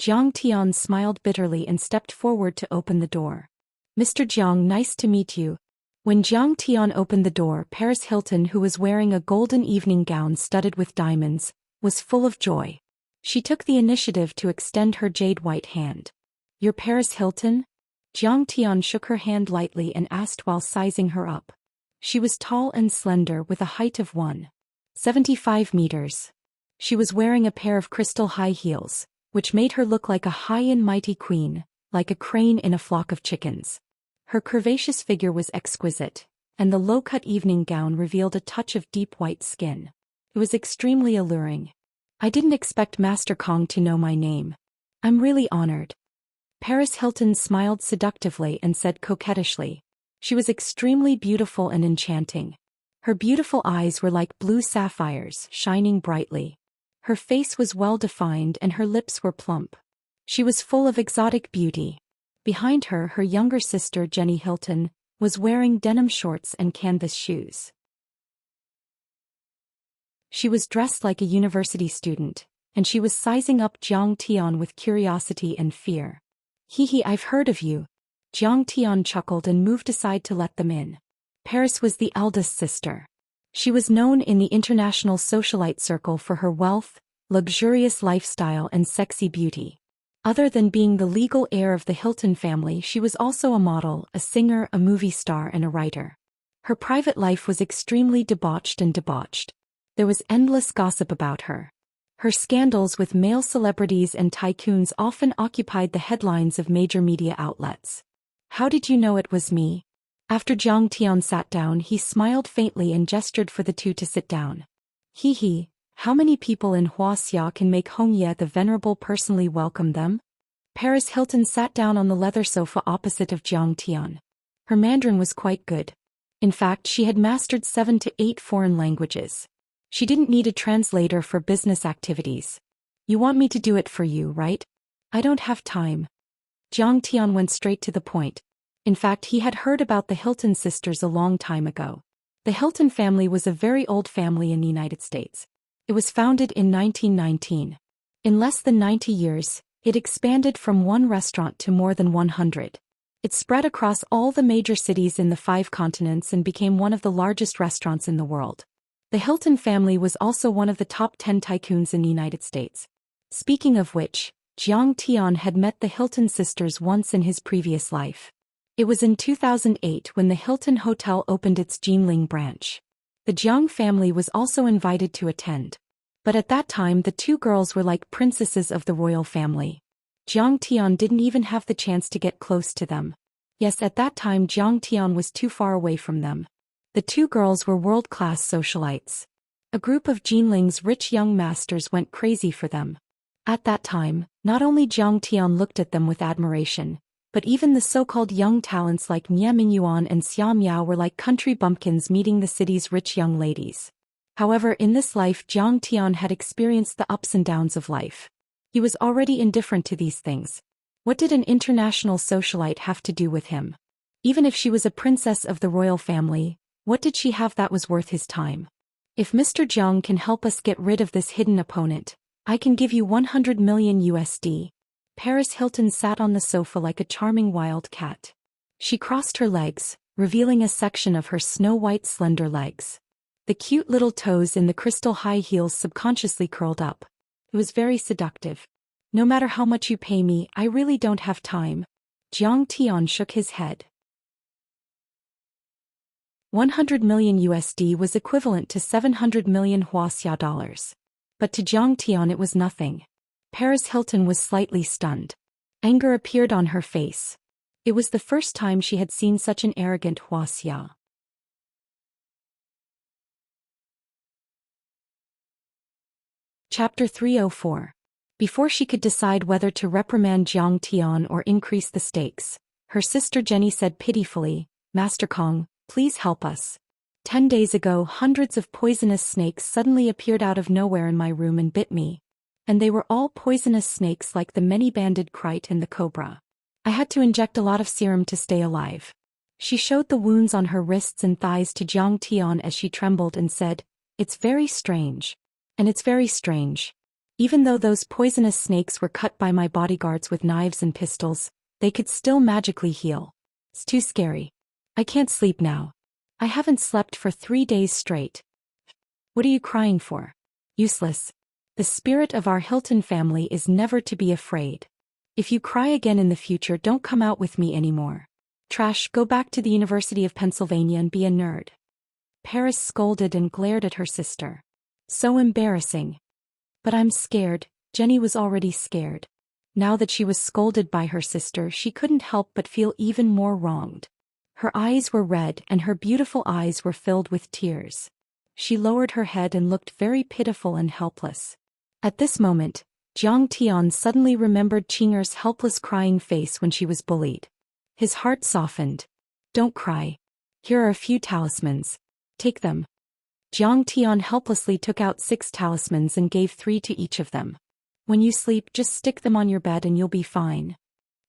Jiang Tian smiled bitterly and stepped forward to open the door. "Mr. Jiang, nice to meet you." When Jiang Tian opened the door, Paris Hilton, who was wearing a golden evening gown studded with diamonds, was full of joy. She took the initiative to extend her jade-white hand. "You're Paris Hilton?" Jiang Tian shook her hand lightly and asked while sizing her up. She was tall and slender with a height of 1.75 meters. She was wearing a pair of crystal high heels, which made her look like a high and mighty queen, like a crane in a flock of chickens. Her curvaceous figure was exquisite, and the low-cut evening gown revealed a touch of deep white skin. It was extremely alluring. "I didn't expect Master Kong to know my name. I'm really honored." Paris Hilton smiled seductively and said coquettishly. She was extremely beautiful and enchanting. Her beautiful eyes were like blue sapphires, shining brightly. Her face was well-defined and her lips were plump. She was full of exotic beauty. Behind her, her younger sister Jenny Hilton was wearing denim shorts and canvas shoes. She was dressed like a university student, and she was sizing up Jiang Tian with curiosity and fear. "Hee, I've heard of you." Jiang Tian chuckled and moved aside to let them in. Paris was the eldest sister. She was known in the international socialite circle for her wealth, luxurious lifestyle and sexy beauty. Other than being the legal heir of the Hilton family, she was also a model, a singer, a movie star and a writer. Her private life was extremely debauched. There was endless gossip about her. Her scandals with male celebrities and tycoons often occupied the headlines of major media outlets. "How did you know it was me?" After Jiang Tian sat down, he smiled faintly and gestured for the two to sit down. "Hee, how many people in Wuxia can make Hong Ye the Venerable personally welcome them?" Paris Hilton sat down on the leather sofa opposite of Jiang Tian. Her Mandarin was quite good. In fact, she had mastered 7 to 8 foreign languages. She didn't need a translator for business activities. "You want me to do it for you, right?" "I don't have time." Jiang Tian went straight to the point. In fact, he had heard about the Hilton sisters a long time ago. The Hilton family was a very old family in the United States. It was founded in 1919. In less than 90 years, it expanded from one restaurant to more than 100. It spread across all the major cities in the 5 continents and became one of the largest restaurants in the world. The Hilton family was also one of the top 10 tycoons in the United States. Speaking of which, Jiang Tian had met the Hilton sisters once in his previous life. It was in 2008 when the Hilton Hotel opened its Jinling branch. The Jiang family was also invited to attend. But at that time the two girls were like princesses of the royal family. Jiang Tian didn't even have the chance to get close to them. Yes, at that time Jiang Tian was too far away from them. The two girls were world-class socialites. A group of Jinling's rich young masters went crazy for them. At that time, not only Jiang Tian looked at them with admiration, but even the so-called young talents like Nie Mingyuan and Xia Miao were like country bumpkins meeting the city's rich young ladies. However, in this life Jiang Tian had experienced the ups and downs of life. He was already indifferent to these things. What did an international socialite have to do with him? Even if she was a princess of the royal family, what did she have that was worth his time? If Mr. Jiang can help us get rid of this hidden opponent, I can give you 100 million USD. Paris Hilton sat on the sofa like a charming wild cat. She crossed her legs, revealing a section of her snow-white slender legs. The cute little toes in the crystal high heels subconsciously curled up. It was very seductive. No matter how much you pay me, I really don't have time. Jiang Tian shook his head. 100 million USD was equivalent to 700 million Wuxia dollars. But to Jiang Tian it was nothing. Paris Hilton was slightly stunned. Anger appeared on her face. It was the first time she had seen such an arrogant Wuxia. Chapter 304. Before she could decide whether to reprimand Jiang Tian or increase the stakes, her sister Jenny said pitifully, "Master Kong, please help us. 10 days ago hundreds of poisonous snakes suddenly appeared out of nowhere in my room and bit me. And they were all poisonous snakes like the many-banded kite and the cobra. I had to inject a lot of serum to stay alive." She showed the wounds on her wrists and thighs to Jiang Tian as she trembled and said, "It's very strange. And it's very strange. Even though those poisonous snakes were cut by my bodyguards with knives and pistols, they could still magically heal. It's too scary. I can't sleep now. I haven't slept for 3 days straight." "What are you crying for? Useless. The spirit of our Hilton family is never to be afraid. If you cry again in the future, don't come out with me anymore. Trash, go back to the University of Pennsylvania and be a nerd." Paris scolded and glared at her sister. So embarrassing. "But I'm scared." Jenny was already scared. Now that she was scolded by her sister, she couldn't help but feel even more wronged. Her eyes were red and her beautiful eyes were filled with tears. She lowered her head and looked very pitiful and helpless. At this moment, Jiang Tian suddenly remembered Qing'er's helpless crying face when she was bullied. His heart softened. "Don't cry. Here are a few talismans. Take them." Jiang Tian helplessly took out 6 talismans and gave 3 to each of them. "When you sleep, just stick them on your bed and you'll be fine."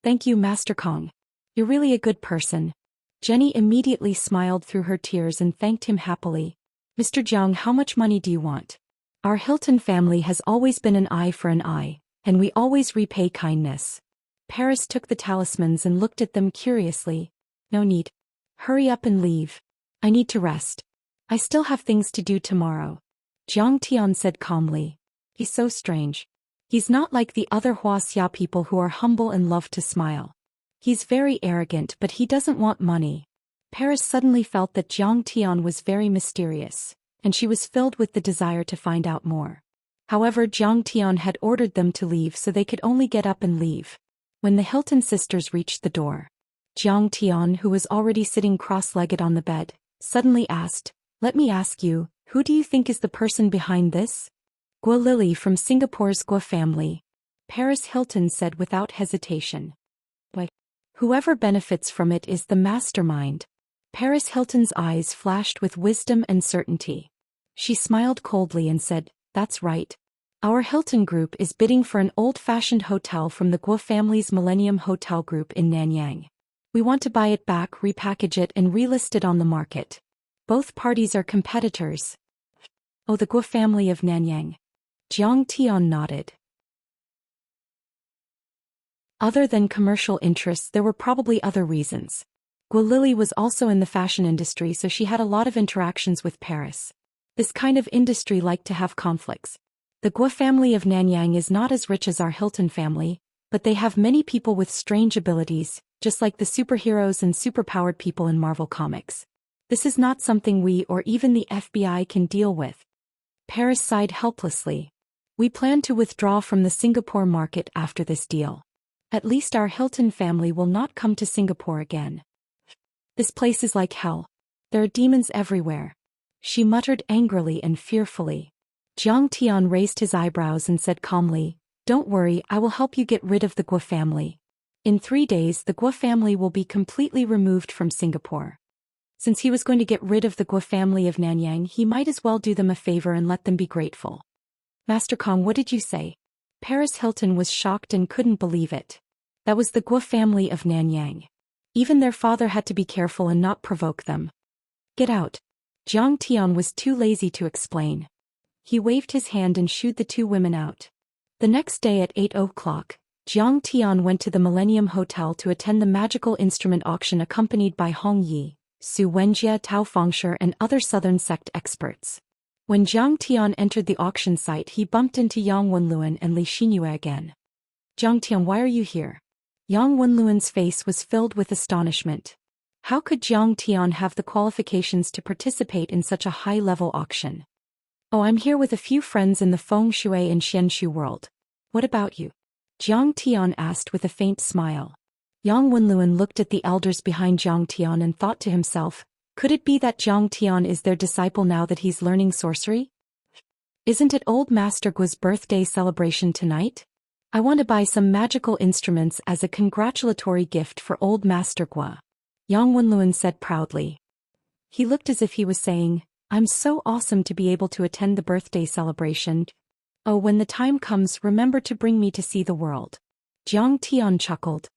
"Thank you, Master Kong. You're really a good person." Jenny immediately smiled through her tears and thanked him happily. "Mr. Jiang, how much money do you want? Our Hilton family has always been an eye for an eye, and we always repay kindness." Paris took the talismans and looked at them curiously. "No need. Hurry up and leave. I need to rest. I still have things to do tomorrow." Jiang Tian said calmly. "He's so strange. He's not like the other Wuxia people who are humble and love to smile. He's very arrogant, but he doesn't want money." Paris suddenly felt that Jiang Tian was very mysterious, and she was filled with the desire to find out more. However, Jiang Tian had ordered them to leave, so they could only get up and leave. When the Hilton sisters reached the door, Jiang Tian, who was already sitting cross-legged on the bed, suddenly asked, "Let me ask you, who do you think is the person behind this?" "Guo Lily from Singapore's Guo family," Paris Hilton said without hesitation. "Why, whoever benefits from it is the mastermind." Paris Hilton's eyes flashed with wisdom and certainty. She smiled coldly and said, "That's right. Our Hilton Group is bidding for an old-fashioned hotel from the Guo family's Millennium Hotel Group in Nanyang. We want to buy it back, repackage it and relist it on the market. Both parties are competitors." "Oh, the Guo family of Nanyang." Jiang Tian nodded. Other than commercial interests, there were probably other reasons. Guo Lily was also in the fashion industry, so she had a lot of interactions with Paris. This kind of industry liked to have conflicts. The Guo family of Nanyang is not as rich as our Hilton family, but they have many people with strange abilities, just like the superheroes and superpowered people in Marvel Comics. This is not something we or even the FBI can deal with. Paris sighed helplessly. "We plan to withdraw from the Singapore market after this deal. At least our Hilton family will not come to Singapore again. This place is like hell. There are demons everywhere." She muttered angrily and fearfully. Jiang Tian raised his eyebrows and said calmly, "Don't worry, I will help you get rid of the Guo family. In 3 days the Guo family will be completely removed from Singapore." Since he was going to get rid of the Guo family of Nanyang, he might as well do them a favor and let them be grateful. "Master Kong, what did you say?" Paris Hilton was shocked and couldn't believe it. That was the Guo family of Nanyang. Even their father had to be careful and not provoke them. Get out. Jiang Tian was too lazy to explain. He waved his hand and shooed the two women out. The next day at 8 o'clock, Jiang Tian went to the Millennium Hotel to attend the magical instrument auction accompanied by Hong Yi, Su Wenjie, Tao Fengshe and other southern sect experts. When Jiang Tian entered the auction site, he bumped into Yang Wenluan and Li Xinyue again. Jiang Tian, why are you here? Yang Wenluan's face was filled with astonishment. How could Jiang Tian have the qualifications to participate in such a high-level auction? Oh, I'm here with a few friends in the Feng Shui and Xianxia world. What about you? Jiang Tian asked with a faint smile. Yang Wenluan looked at the elders behind Jiang Tian and thought to himself, could it be that Jiang Tian is their disciple now that he's learning sorcery? Isn't it old Master Guo's birthday celebration tonight? I want to buy some magical instruments as a congratulatory gift for old Master Guo. Yang Wenluan said proudly. He looked as if he was saying, I'm so awesome to be able to attend the birthday celebration. Oh, when the time comes, remember to bring me to see the world. Jiang Tian chuckled.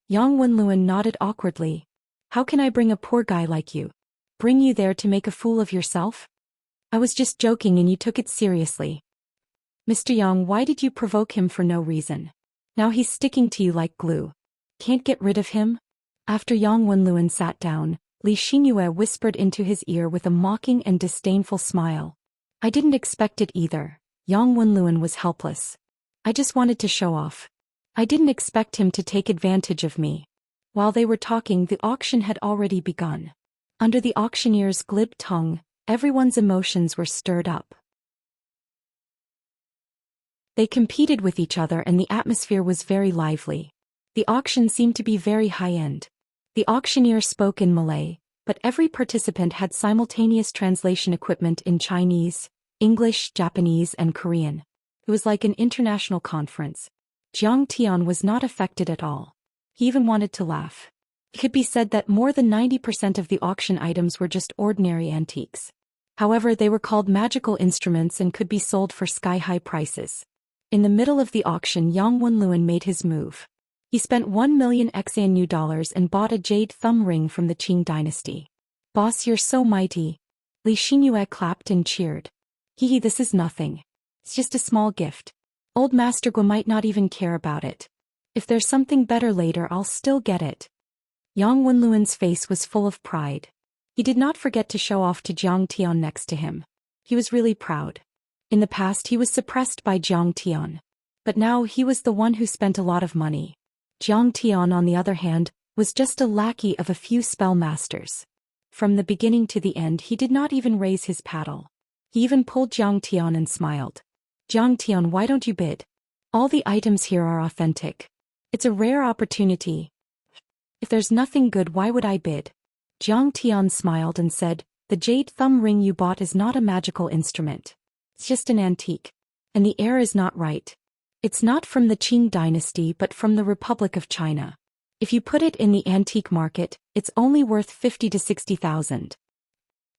Yang Wenluan nodded awkwardly. How can I bring a poor guy like you? Bring you there to make a fool of yourself? I was just joking and you took it seriously. Mr. Yang, why did you provoke him for no reason? Now he's sticking to you like glue. Can't get rid of him? After Yang Wenluan sat down, Li Xinyue whispered into his ear with a mocking and disdainful smile. I didn't expect it either. Yang Wenluan was helpless. I just wanted to show off. I didn't expect him to take advantage of me. While they were talking, the auction had already begun. Under the auctioneer's glib tongue, everyone's emotions were stirred up. They competed with each other and the atmosphere was very lively. The auction seemed to be very high-end. The auctioneer spoke in Malay, but every participant had simultaneous translation equipment in Chinese, English, Japanese, and Korean. It was like an international conference. Jiang Tian was not affected at all. He even wanted to laugh. It could be said that more than 90% of the auction items were just ordinary antiques. However, they were called magical instruments and could be sold for sky-high prices. In the middle of the auction, Yang Wenluan made his move. He spent 1 million XANU dollars and bought a jade thumb ring from the Qing dynasty. Boss, you're so mighty. Li Xinyue clapped and cheered. Hee, this is nothing. It's just a small gift. Old Master Guo might not even care about it. If there's something better later, I'll still get it. Yang Wenluan's face was full of pride. He did not forget to show off to Jiang Tian next to him. He was really proud. In the past he was suppressed by Jiang Tian. But now he was the one who spent a lot of money. Jiang Tian, on the other hand, was just a lackey of a few spell masters. From the beginning to the end he did not even raise his paddle. He even pulled Jiang Tian and smiled. Jiang Tian, why don't you bid? All the items here are authentic. It's a rare opportunity. If there's nothing good, why would I bid? Jiang Tian smiled and said, the jade thumb ring you bought is not a magical instrument. It's just an antique. And the air is not right. It's not from the Qing dynasty but from the Republic of China. If you put it in the antique market, it's only worth 50 to 60,000.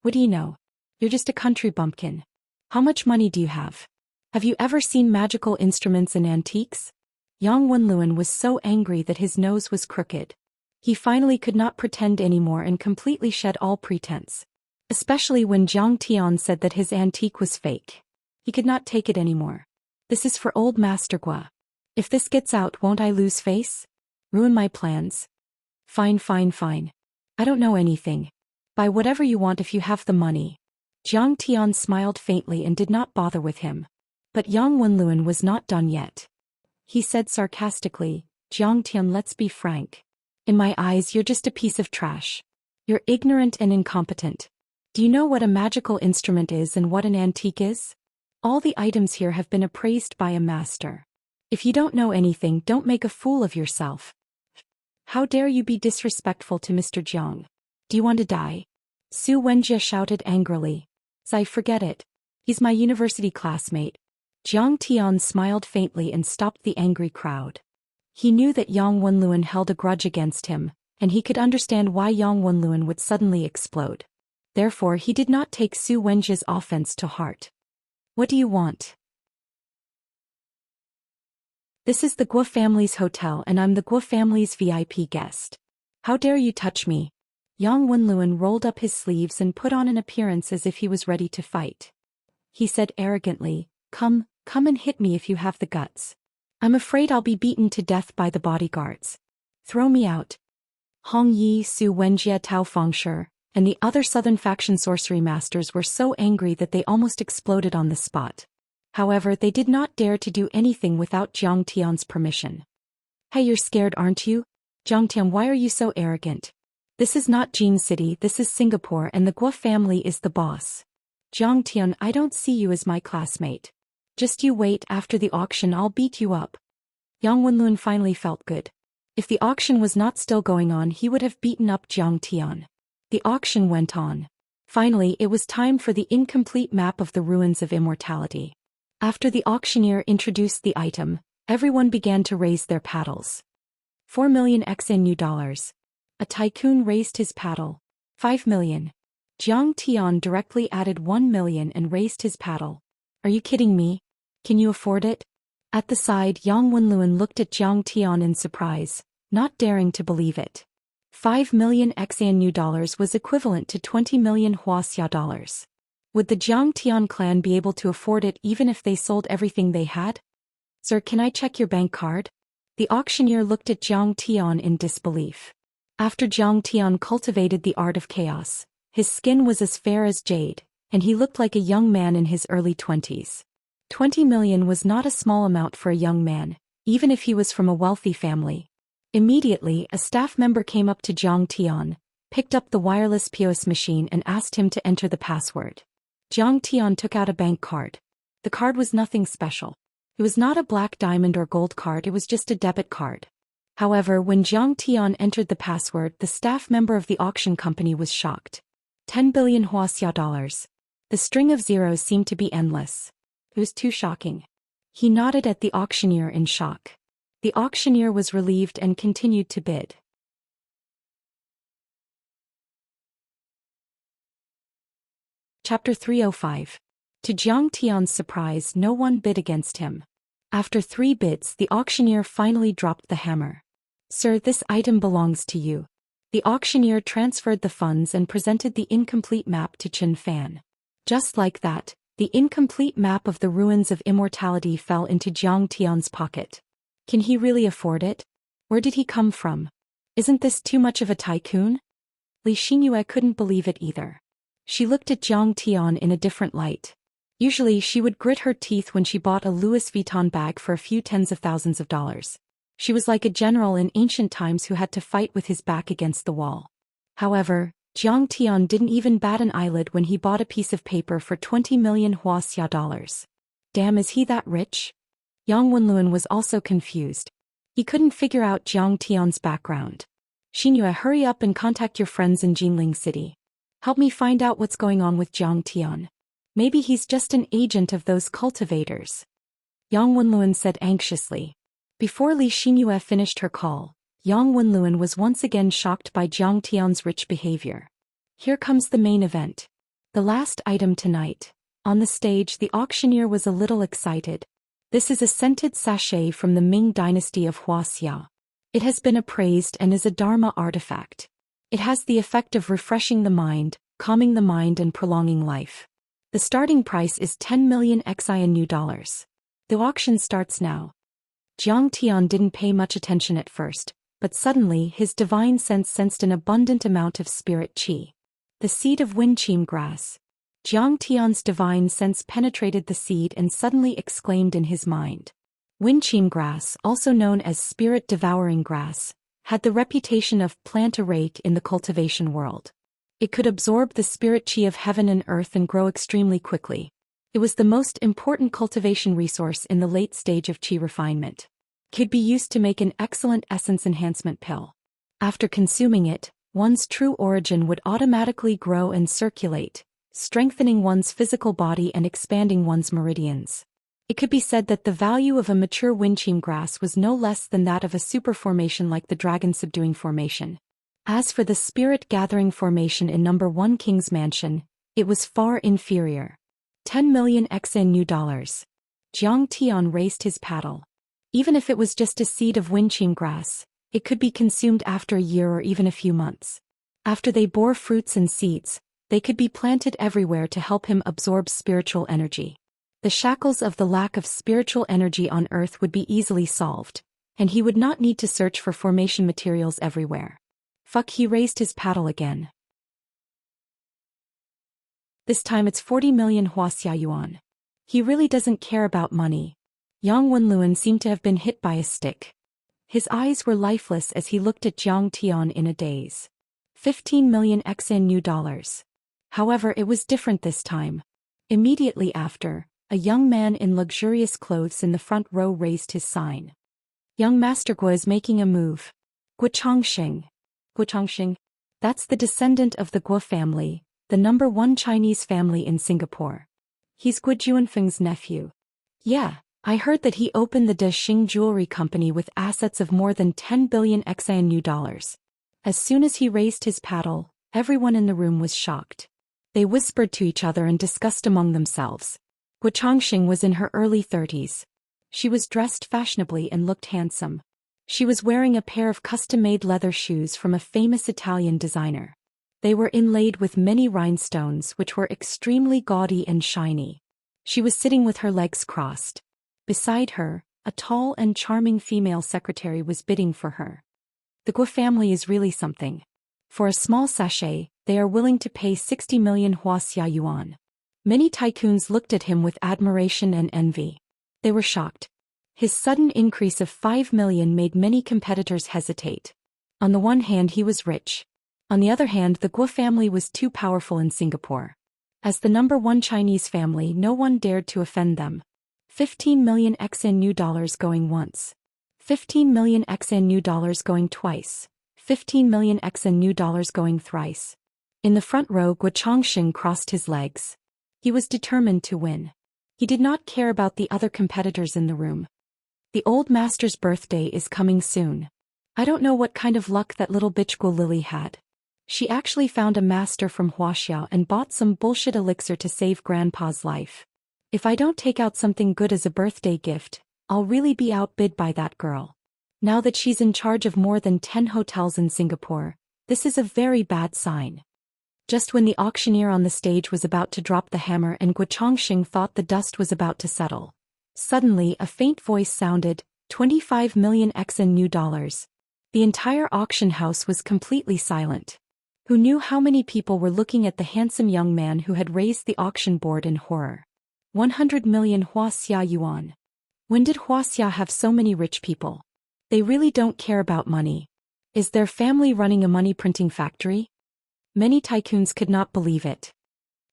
What do you know? You're just a country bumpkin. How much money do you have? Have you ever seen magical instruments and antiques? Yang Wenluan was so angry that his nose was crooked. He finally could not pretend anymore and completely shed all pretense. Especially when Jiang Tian said that his antique was fake. He could not take it anymore. This is for old Master Guo. If this gets out, won't I lose face? Ruin my plans? Fine. I don't know anything. Buy whatever you want if you have the money. Jiang Tian smiled faintly and did not bother with him. But Yang Wenluan was not done yet. He said sarcastically, Jiang Tian, let's be frank. In my eyes, you're just a piece of trash. You're ignorant and incompetent. Do you know what a magical instrument is and what an antique is? All the items here have been appraised by a master. If you don't know anything, don't make a fool of yourself. How dare you be disrespectful to Mr. Jiang? Do you want to die? Su Wenjie shouted angrily. I forget it. He's my university classmate. Jiang Tian smiled faintly and stopped the angry crowd. He knew that Yang Wenluan held a grudge against him, and he could understand why Yang Wenluan would suddenly explode. Therefore he did not take Su Wenjie's offense to heart. What do you want? This is the Guo family's hotel and I'm the Guo family's VIP guest. How dare you touch me? Yang Wenluan rolled up his sleeves and put on an appearance as if he was ready to fight. He said arrogantly, come and hit me if you have the guts. I'm afraid I'll be beaten to death by the bodyguards. Throw me out. Hong Yi, Su Wenjie, Tao Fengshi, and the other southern faction sorcery masters were so angry that they almost exploded on the spot. However, they did not dare to do anything without Jiang Tian's permission. Hey, you're scared, aren't you? Jiang Tian, why are you so arrogant? This is not Jin City, this is Singapore, and the Guo family is the boss. Jiang Tian, I don't see you as my classmate. Just you wait, after the auction I'll beat you up. Yang Wenluan finally felt good. If the auction was not still going on, he would have beaten up Jiang Tian. The auction went on. Finally, it was time for the incomplete map of the ruins of immortality. After the auctioneer introduced the item, everyone began to raise their paddles. 4 million XNU dollars. A tycoon raised his paddle. 5 million. Jiang Tian directly added 1 million and raised his paddle. Are you kidding me? Can you afford it? At the side, Yang Wenluan looked at Jiang Tian in surprise, not daring to believe it. 5 million XNU dollars was equivalent to 20 million Wuxia dollars. Would the Jiang Tian clan be able to afford it even if they sold everything they had? Sir, can I check your bank card? The auctioneer looked at Jiang Tian in disbelief. After Jiang Tian cultivated the art of chaos, his skin was as fair as jade, and he looked like a young man in his early 20s. 20 million was not a small amount for a young man, even if he was from a wealthy family. Immediately, a staff member came up to Jiang Tian, picked up the wireless POS machine and asked him to enter the password. Jiang Tian took out a bank card. The card was nothing special. It was not a black diamond or gold card, it was just a debit card. However, when Jiang Tian entered the password, the staff member of the auction company was shocked. 10 billion Wuxia dollars. The string of zeros seemed to be endless. It was too shocking. He nodded at the auctioneer in shock. The auctioneer was relieved and continued to bid. Chapter 305. To Jiang Tian's surprise, no one bid against him. After 3 bids, the auctioneer finally dropped the hammer. Sir, this item belongs to you. The auctioneer transferred the funds and presented the incomplete map to Chen Fan. Just like that, the incomplete map of the ruins of immortality fell into Jiang Tian's pocket. Can he really afford it? Where did he come from? Isn't this too much of a tycoon? Li Xianxia couldn't believe it either. She looked at Jiang Tian in a different light. Usually she would grit her teeth when she bought a Louis Vuitton bag for a few tens of thousands of dollars. She was like a general in ancient times who had to fight with his back against the wall. However, Jiang Tian didn't even bat an eyelid when he bought a piece of paper for 20 million Wuxia dollars. Damn, is he that rich? Yang Wenluan was also confused. He couldn't figure out Jiang Tian's background. Xianxia, hurry up and contact your friends in Jinling City. Help me find out what's going on with Jiang Tian. Maybe he's just an agent of those cultivators. Yang Wenluan said anxiously. Before Li Xianxia finished her call, Yang Wenluan was once again shocked by Jiang Tian's rich behavior. Here comes the main event. The last item tonight. On the stage, the auctioneer was a little excited. This is a scented sachet from the Ming dynasty of Wuxia. It has been appraised and is a Dharma artifact. It has the effect of refreshing the mind, calming the mind and prolonging life. The starting price is 10 million XINU dollars. The auction starts now. Jiang Tian didn't pay much attention at first, but suddenly his divine sense sensed an abundant amount of spirit qi. The seed of winchim grass. Jiang Tian's divine sense penetrated the seed and suddenly exclaimed in his mind. Winchim grass, also known as spirit-devouring grass, had the reputation of plant a rake in the cultivation world. It could absorb the spirit qi of heaven and earth and grow extremely quickly. It was the most important cultivation resource in the late stage of qi refinement. It could be used to make an excellent essence enhancement pill. After consuming it, one's true origin would automatically grow and circulate, strengthening one's physical body and expanding one's meridians. It could be said that the value of a mature winchim grass was no less than that of a super formation like the dragon subduing formation. As for the spirit gathering formation in number 1 King's Mansion, it was far inferior. 10 million XNU dollars. Jiang Tian raised his paddle. Even if it was just a seed of winchim grass, It could be consumed after a year or even a few months. After they bore fruits and seeds, they could be planted everywhere to help him absorb spiritual energy. The shackles of the lack of spiritual energy on Earth would be easily solved, and he would not need to search for formation materials everywhere. He raised his paddle again. This time it's 40 million Wuxia yuan. He really doesn't care about money. Yang Wenluan seemed to have been hit by a stick. His eyes were lifeless as he looked at Jiang Tian in a daze. 15 million XN new dollars. However, it was different this time. Immediately after, a young man in luxurious clothes in the front row raised his sign. Young Master Guo is making a move. Guo Changxing. Guo Changxing. That's the descendant of the Guo family, the #1 Chinese family in Singapore. He's Guo Juanfeng's nephew. Yeah, I heard that he opened the De Xing Jewelry Company with assets of more than 10 billion XN new dollars. As soon as he raised his paddle, everyone in the room was shocked. They whispered to each other and discussed among themselves. Guo Changxing was in her early 30s. She was dressed fashionably and looked handsome. She was wearing a pair of custom-made leather shoes from a famous Italian designer. They were inlaid with many rhinestones which were extremely gaudy and shiny. She was sitting with her legs crossed. Beside her, a tall and charming female secretary was bidding for her. The Guo family is really something. For a small sachet, they are willing to pay 60 million Wuxia yuan. Many tycoons looked at him with admiration and envy. They were shocked. His sudden increase of 5 million made many competitors hesitate. On the one hand, he was rich. On the other hand, the Guo family was too powerful in Singapore. As the #1 Chinese family, no one dared to offend them. 15 million XN new dollars going once. 15 million XN new dollars going twice. 15 million XN new dollars going thrice. In the front row, Guo Changxing crossed his legs. He was determined to win. He did not care about the other competitors in the room. The old master's birthday is coming soon. I don't know what kind of luck that little bitch Guo Lily had. She actually found a master from Wuxia and bought some bullshit elixir to save grandpa's life. If I don't take out something good as a birthday gift, I'll really be outbid by that girl. Now that she's in charge of more than 10 hotels in Singapore, this is a very bad sign. Just when the auctioneer on the stage was about to drop the hammer and Guo Changxing thought the dust was about to settle, suddenly a faint voice sounded, 25 million XN new dollars. The entire auction house was completely silent. Who knew how many people were looking at the handsome young man who had raised the auction board in horror? 100 million Wuxia yuan. When did Wuxia have so many rich people? They really don't care about money. Is their family running a money printing factory? Many tycoons could not believe it.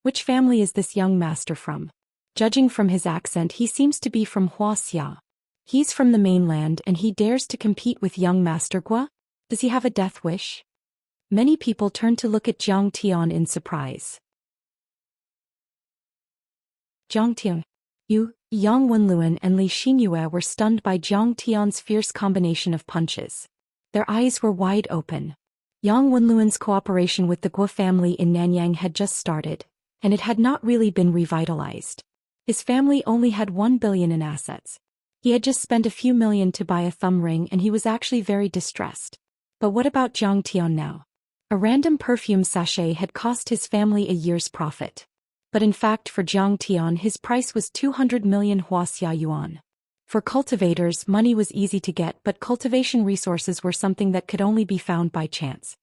Which family is this young master from? Judging from his accent, he seems to be from Wuxia. He's from the mainland and he dares to compete with young Master Guo? Does he have a death wish? Many people turned to look at Jiang Tian in surprise. Jiang Tian, Yang Wenluan and Li Xinyue were stunned by Jiang Tian's fierce combination of punches. Their eyes were wide open. Yang Wenluan's cooperation with the Guo family in Nanyang had just started, and it had not really been revitalized. His family only had 1 billion in assets. He had just spent a few million to buy a thumb ring and he was actually very distressed. But what about Jiang Tian now? A random perfume sachet had cost his family a year's profit. But in fact for Jiang Tian his price was 200 million Wuxia yuan. For cultivators, money was easy to get, but cultivation resources were something that could only be found by chance.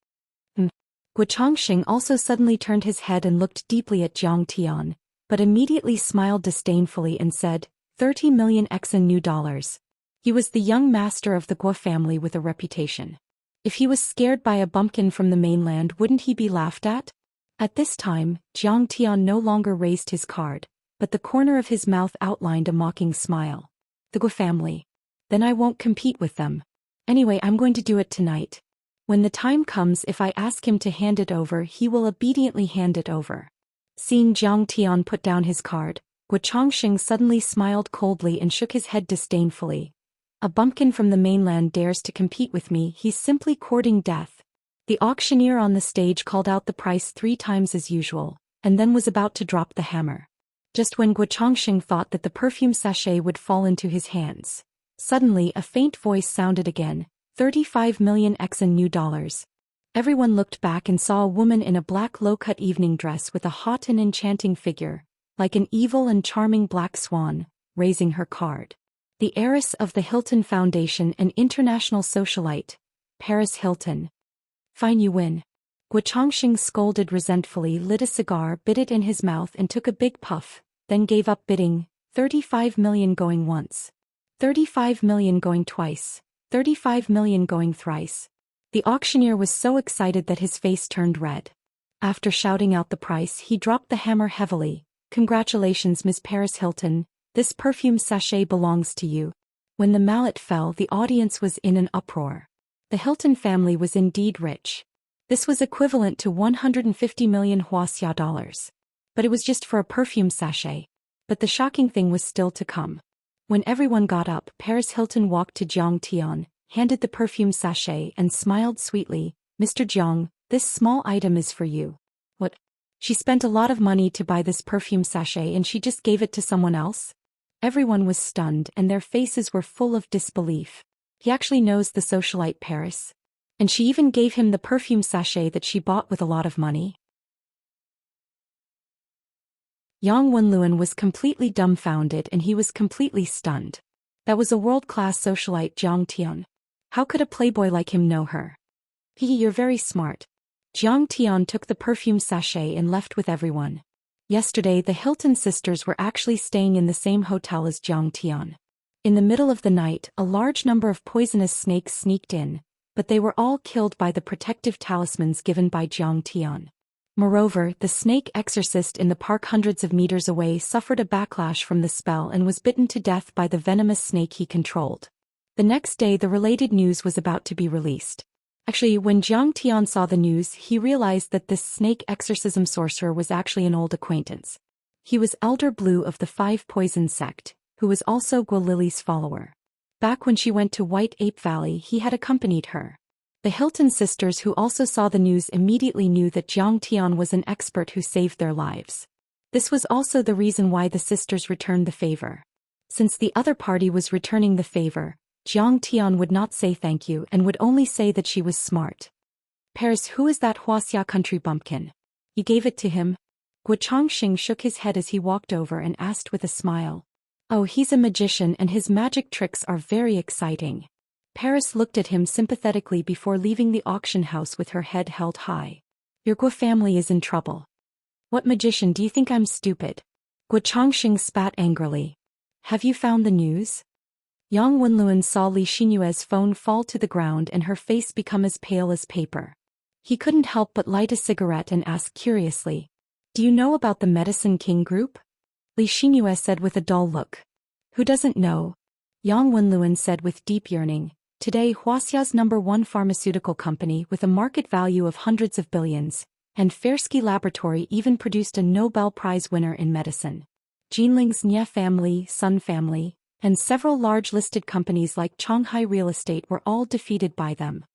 Guo Changxing also suddenly turned his head and looked deeply at Jiang Tian, but immediately smiled disdainfully and said, 30 million XN new dollars. He was the young master of the Guo family with a reputation. If he was scared by a bumpkin from the mainland, wouldn't he be laughed at? At this time, Jiang Tian no longer raised his card, but the corner of his mouth outlined a mocking smile. The Guo family. Then I won't compete with them. Anyway, I'm going to do it tonight. When the time comes, if I ask him to hand it over, he will obediently hand it over. Seeing Jiang Tian put down his card, Guo Changxing suddenly smiled coldly and shook his head disdainfully. A bumpkin from the mainland dares to compete with me, he's simply courting death. The auctioneer on the stage called out the price 3 times as usual, and then was about to drop the hammer. Just when Guo Changxing thought that the perfume sachet would fall into his hands, suddenly a faint voice sounded again, 35 million XN new dollars. Everyone looked back and saw a woman in a black low-cut evening dress with a hot and enchanting figure, like an evil and charming black swan, raising her card. The heiress of the Hilton Foundation and international socialite, Paris Hilton. Fine, you win. Guo Chongqing scolded resentfully, lit a cigar, bit it in his mouth and took a big puff, then gave up bidding. 35 million going once. 35 million going twice. 35 million going thrice. The auctioneer was so excited that his face turned red. After shouting out the price, he dropped the hammer heavily. Congratulations, Miss Paris Hilton, this perfume sachet belongs to you. When the mallet fell, the audience was in an uproar. The Hilton family was indeed rich. This was equivalent to 150 million Wuxia dollars. But it was just for a perfume sachet. But the shocking thing was still to come. When everyone got up, Paris Hilton walked to Jiang Tian, handed the perfume sachet and smiled sweetly. Mr. Jiang, this small item is for you. What? She spent a lot of money to buy this perfume sachet and she just gave it to someone else? Everyone was stunned and their faces were full of disbelief. He actually knows the socialite Paris. And she even gave him the perfume sachet that she bought with a lot of money? Yang Wenluan was completely dumbfounded and he was completely stunned. That was a world-class socialite, Jiang Tian. How could a playboy like him know her? You're very smart. Jiang Tian took the perfume sachet and left with everyone. Yesterday the Hilton sisters were actually staying in the same hotel as Jiang Tian. In the middle of the night, a large number of poisonous snakes sneaked in, but they were all killed by the protective talismans given by Jiang Tian. Moreover, the snake exorcist in the park hundreds of meters away suffered a backlash from the spell and was bitten to death by the venomous snake he controlled. The next day the related news was about to be released. Actually, when Jiang Tian saw the news, he realized that this snake exorcism sorcerer was actually an old acquaintance. He was Elder Blue of the Five Poison sect, who was also Guo Lily's follower. Back when she went to White Ape Valley, he had accompanied her. The Hilton sisters, who also saw the news, immediately knew that Jiang Tian was an expert who saved their lives. This was also the reason why the sisters returned the favor. Since the other party was returning the favor, Jiang Tian would not say thank you and would only say that she was smart. Paris, who is that Wuxia country bumpkin? You gave it to him? Guo Chongqing shook his head as he walked over and asked with a smile. Oh, he's a magician and his magic tricks are very exciting. Paris looked at him sympathetically before leaving the auction house with her head held high. Your Guo family is in trouble. What magician, do you think I'm stupid? Guo Chongqing spat angrily. Have you found the news? Yang Wenluan saw Li Xinyue's phone fall to the ground and her face become as pale as paper. He couldn't help but light a cigarette and ask curiously. Do you know about the Medicine King Group? Li Xinyue said with a dull look. Who doesn't know? Yang Wenluan said with deep yearning. Today Wuxia's #1 pharmaceutical company with a market value of hundreds of billions, and Fersky Laboratory even produced a Nobel Prize winner in medicine. Jinling's Nye family, Sun family, and several large listed companies like Changhai Real Estate were all defeated by them.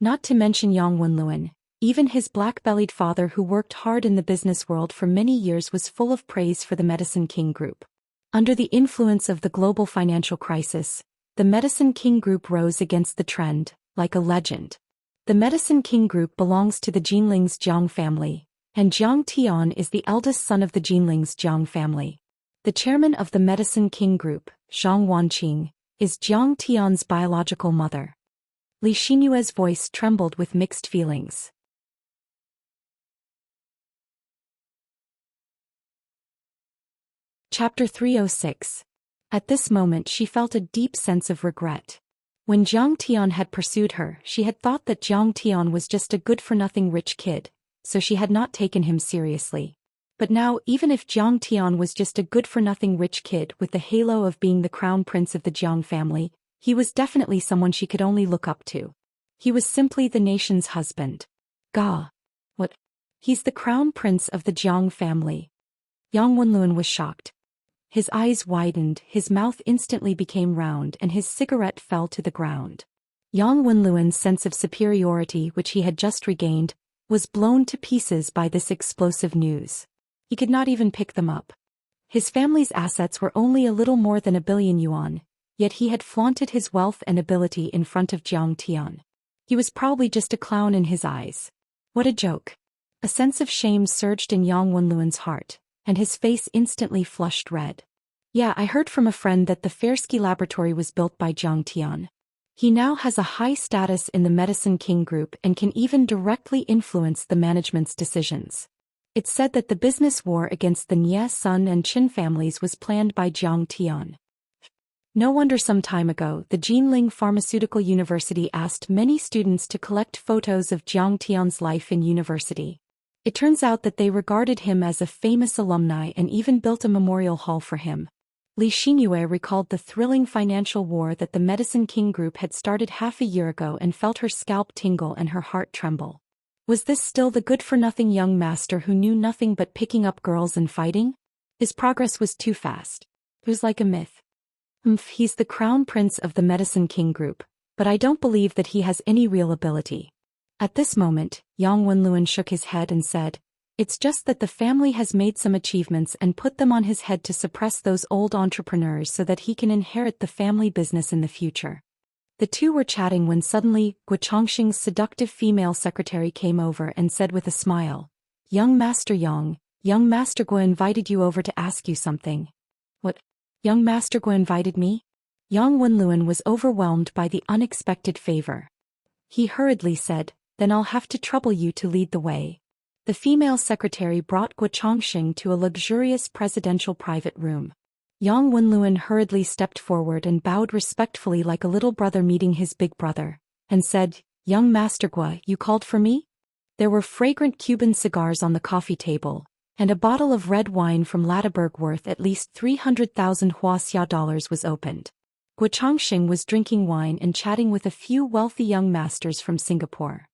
Not to mention Yang Wenluan, even his black-bellied father who worked hard in the business world for many years was full of praise for the Medicine King Group. Under the influence of the global financial crisis, the Medicine King Group rose against the trend, like a legend. The Medicine King Group belongs to the Jinling's Jiang family, and Jiang Tian is the eldest son of the Jinling's Jiang family. The chairman of the Medicine King Group, Zhang Wanqing, is Jiang Tian's biological mother. Li Xinyue's voice trembled with mixed feelings. Chapter 306. At this moment she felt a deep sense of regret. When Jiang Tian had pursued her, she had thought that Jiang Tian was just a good-for-nothing rich kid, so she had not taken him seriously. But now, even if Jiang Tian was just a good-for-nothing rich kid with the halo of being the crown prince of the Jiang family, he was definitely someone she could only look up to. He was simply the nation's husband. Gah! What? He's the crown prince of the Jiang family. Yang Wenluan was shocked. His eyes widened, his mouth instantly became round and his cigarette fell to the ground. Yang Wenluan's sense of superiority, which he had just regained, was blown to pieces by this explosive news. He could not even pick them up. His family's assets were only a little more than 1 billion yuan, yet he had flaunted his wealth and ability in front of Zhang Tian. He was probably just a clown in his eyes. What a joke. A sense of shame surged in Yang Wenluan's heart, and his face instantly flushed red. Yeah, I heard from a friend that the Fersky laboratory was built by Zhang Tian. He now has a high status in the Medicine King group and can even directly influence the management's decisions. It's said that the business war against the Nie, Sun and Qin families was planned by Zhang Tian. No wonder some time ago the Jinling Pharmaceutical University asked many students to collect photos of Zhang Tian's life in university. It turns out that they regarded him as a famous alumni and even built a memorial hall for him. Li Xinyue recalled the thrilling financial war that the Medicine King group had started half a year ago and felt her scalp tingle and her heart tremble. Was this still the good-for-nothing young master who knew nothing but picking up girls and fighting? His progress was too fast. It was like a myth. He's the crown prince of the Medicine King group, but I don't believe that he has any real ability. At this moment, Yang Wenluan shook his head and said, "It's just that the family has made some achievements and put them on his head to suppress those old entrepreneurs so that he can inherit the family business in the future." The two were chatting when suddenly, Guo Chongqing's seductive female secretary came over and said with a smile, "Young Master Yang, young Master Guo invited you over to ask you something." "What? Young Master Guo invited me?" Yang Wenluan was overwhelmed by the unexpected favor. He hurriedly said, "Then I'll have to trouble you to lead the way." The female secretary brought Guo Chongqing to a luxurious presidential private room. Yang Wenluan hurriedly stepped forward and bowed respectfully like a little brother meeting his big brother, and said, "Young Master Guo, you called for me?" There were fragrant Cuban cigars on the coffee table, and a bottle of red wine from Latteberg worth at least 300,000 Wuxia dollars was opened. Guo Chongqing was drinking wine and chatting with a few wealthy young masters from Singapore.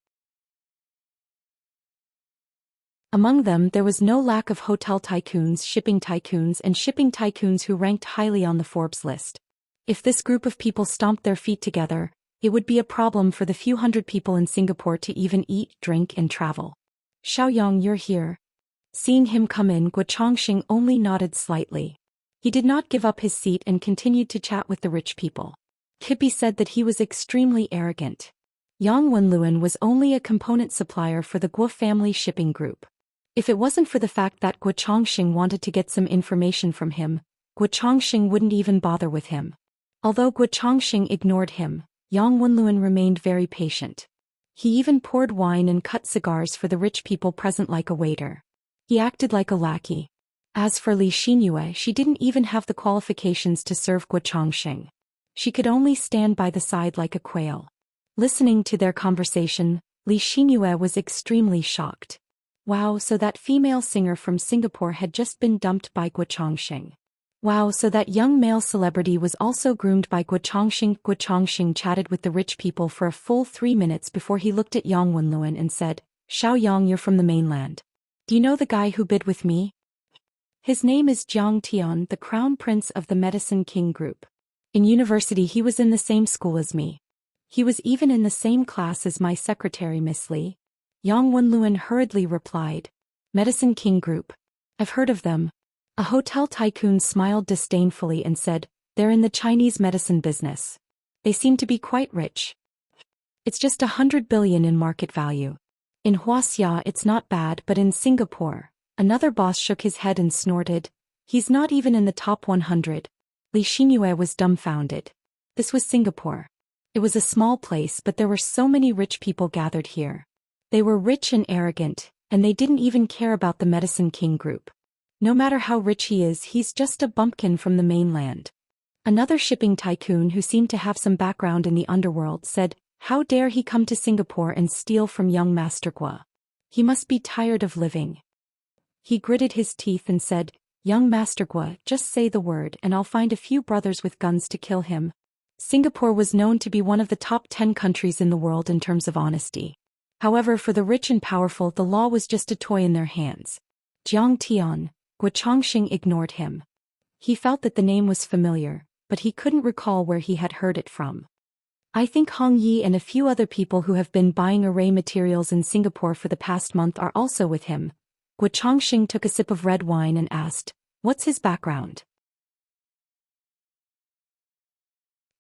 Among them there was no lack of hotel tycoons, shipping tycoons who ranked highly on the Forbes list. If this group of people stomped their feet together, it would be a problem for the few hundred people in Singapore to even eat, drink and travel. "Xiaoyang, you're here." Seeing him come in, Guo Chongqing only nodded slightly. He did not give up his seat and continued to chat with the rich people. Could be said that he was extremely arrogant. Yang Wenluan was only a component supplier for the Guo family shipping group. If it wasn't for the fact that Guo Chongqing wanted to get some information from him, Guo Chongqing wouldn't even bother with him. Although Guo Chongqing ignored him, Yang Wenluan remained very patient. He even poured wine and cut cigars for the rich people present like a waiter. He acted like a lackey. As for Li Xinyue, she didn't even have the qualifications to serve Guo Chongqing. She could only stand by the side like a quail. Listening to their conversation, Li Xinyue was extremely shocked. Wow, so that female singer from Singapore had just been dumped by Guo Chongqing. Wow, so that young male celebrity was also groomed by Guo Chongqing. Guo Chongqing chatted with the rich people for a full 3 minutes before he looked at Yang Wenluan and said, "Xiaoyang, you're from the mainland. Do you know the guy who bid with me? His name is Zhang Tian, the crown prince of the Medicine King group. In university he was in the same school as me. He was even in the same class as my secretary Miss Li." Yang Wenluan hurriedly replied, "Medicine King group. I've heard of them." A hotel tycoon smiled disdainfully and said, "They're in the Chinese medicine business. They seem to be quite rich. It's just 100 billion in market value. In Wuxia it's not bad, but in Singapore," another boss shook his head and snorted, "he's not even in the top 100. Li Xinyue was dumbfounded. This was Singapore. It was a small place, but there were so many rich people gathered here. They were rich and arrogant, and they didn't even care about the Medicine King group. No matter how rich he is, he's just a bumpkin from the mainland." Another shipping tycoon who seemed to have some background in the underworld said, "How dare he come to Singapore and steal from young Master Guo? He must be tired of living." He gritted his teeth and said, "Young Master Guo, just say the word and I'll find a few brothers with guns to kill him." Singapore was known to be one of the top 10 countries in the world in terms of honesty. However, for the rich and powerful the law was just a toy in their hands. Zhang Tian, Guo Chongqing ignored him. He felt that the name was familiar, but he couldn't recall where he had heard it from. "I think Hong Yi and a few other people who have been buying array materials in Singapore for the past month are also with him." Guo Chongqing took a sip of red wine and asked, "What's his background?"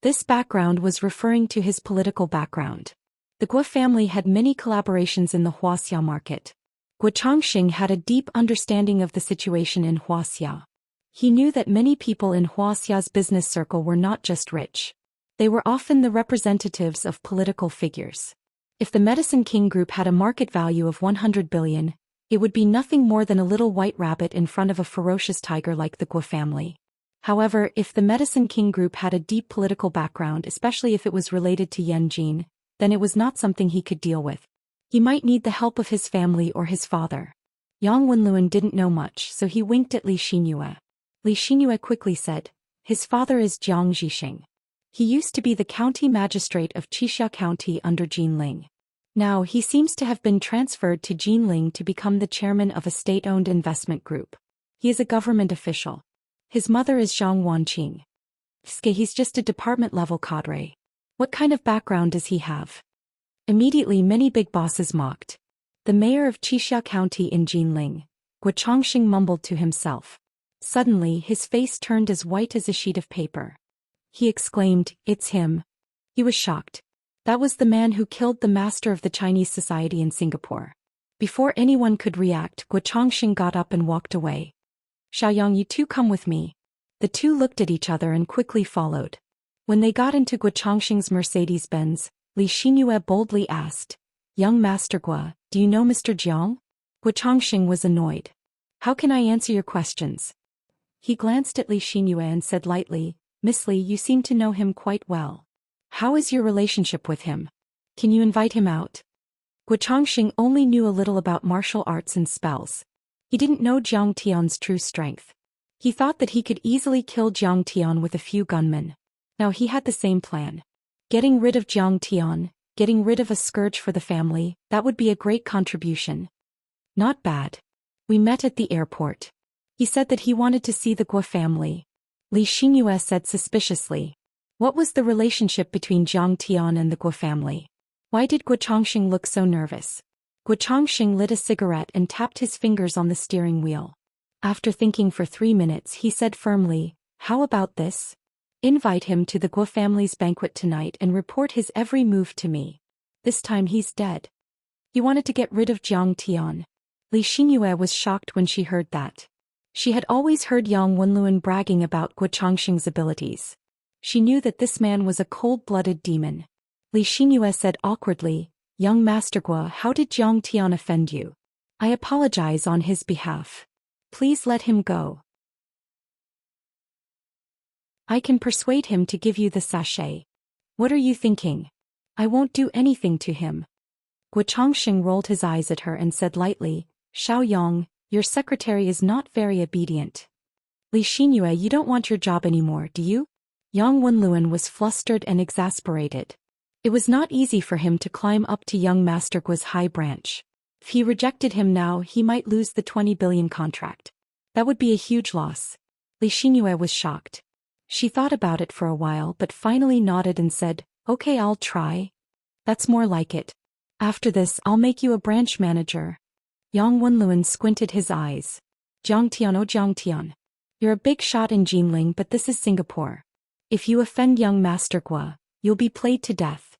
This background was referring to his political background. The Guo family had many collaborations in the Wuxia market. Guo Changxing had a deep understanding of the situation in Wuxia. He knew that many people in Wuxia's business circle were not just rich. They were often the representatives of political figures. If the Medicine King Group had a market value of 100 billion, it would be nothing more than a little white rabbit in front of a ferocious tiger like the Guo family. However, if the Medicine King Group had a deep political background, especially if it was related to Yan Jin, then it was not something he could deal with. He might need the help of his family or his father. Yang Wenluan didn't know much, so he winked at Li Xinyue. Li Xinyue quickly said, "His father is Jiang Zhixing. He used to be the county magistrate of Qixia County under Jinling. Now he seems to have been transferred to Jinling to become the chairman of a state-owned investment group. He is a government official. His mother is Zhang Wanqing. He's just a department-level cadre. What kind of background does he have?" Immediately many big bosses mocked. The mayor of Qixia County in Jinling, Guo Changxing, mumbled to himself. Suddenly his face turned as white as a sheet of paper. He exclaimed, "It's him." He was shocked. That was the man who killed the master of the Chinese society in Singapore. Before anyone could react, Guo Changxing got up and walked away. "Xiaoyang, you two come with me." The two looked at each other and quickly followed. When they got into Guo Changxing's Mercedes-Benz, Li Xinyue boldly asked, "Young Master Guo, do you know Mr. Jiang?" Guo Changxing was annoyed. "How can I answer your questions?" He glanced at Li Xinyue and said lightly, "Miss Li, you seem to know him quite well. How is your relationship with him? Can you invite him out?" Guo Changxing only knew a little about martial arts and spells. He didn't know Jiang Tian's true strength. He thought that he could easily kill Jiang Tian with a few gunmen. Now he had the same plan. Getting rid of Jiang Tian, getting rid of a scourge for the family, that would be a great contribution. "Not bad. We met at the airport. He said that he wanted to see the Guo family." Li Xinyue said suspiciously. What was the relationship between Jiang Tian and the Guo family? Why did Guo Changxing look so nervous? Guo Changxing lit a cigarette and tapped his fingers on the steering wheel. After thinking for 3 minutes, he said firmly, "How about this? Invite him to the Guo family's banquet tonight and report his every move to me. This time he's dead." He wanted to get rid of Jiang Tian. Li Xinyue was shocked when she heard that. She had always heard Yang Wenluan bragging about Guo Changxing's abilities. She knew that this man was a cold-blooded demon. Li Xinyue said awkwardly, "Young Master Guo, how did Jiang Tian offend you? I apologize on his behalf. Please let him go. I can persuade him to give you the sachet. What are you thinking? I won't do anything to him." Guo Changxing rolled his eyes at her and said lightly, "Xiaoyang, your secretary is not very obedient. Li Xinyue, you don't want your job anymore, do you?" Yang Wenluan was flustered and exasperated. It was not easy for him to climb up to young Master Guo's high branch. If he rejected him now, he might lose the 20 billion contract. That would be a huge loss. Li Xinyue was shocked. She thought about it for a while but finally nodded and said, "Okay, I'll try. That's more like it. After this, I'll make you a branch manager." Yang Wenluan squinted his eyes. "Jiang Tian, oh Jiang Tian. You're a big shot in Jinling, but this is Singapore. If you offend young Master Guo, you'll be played to death."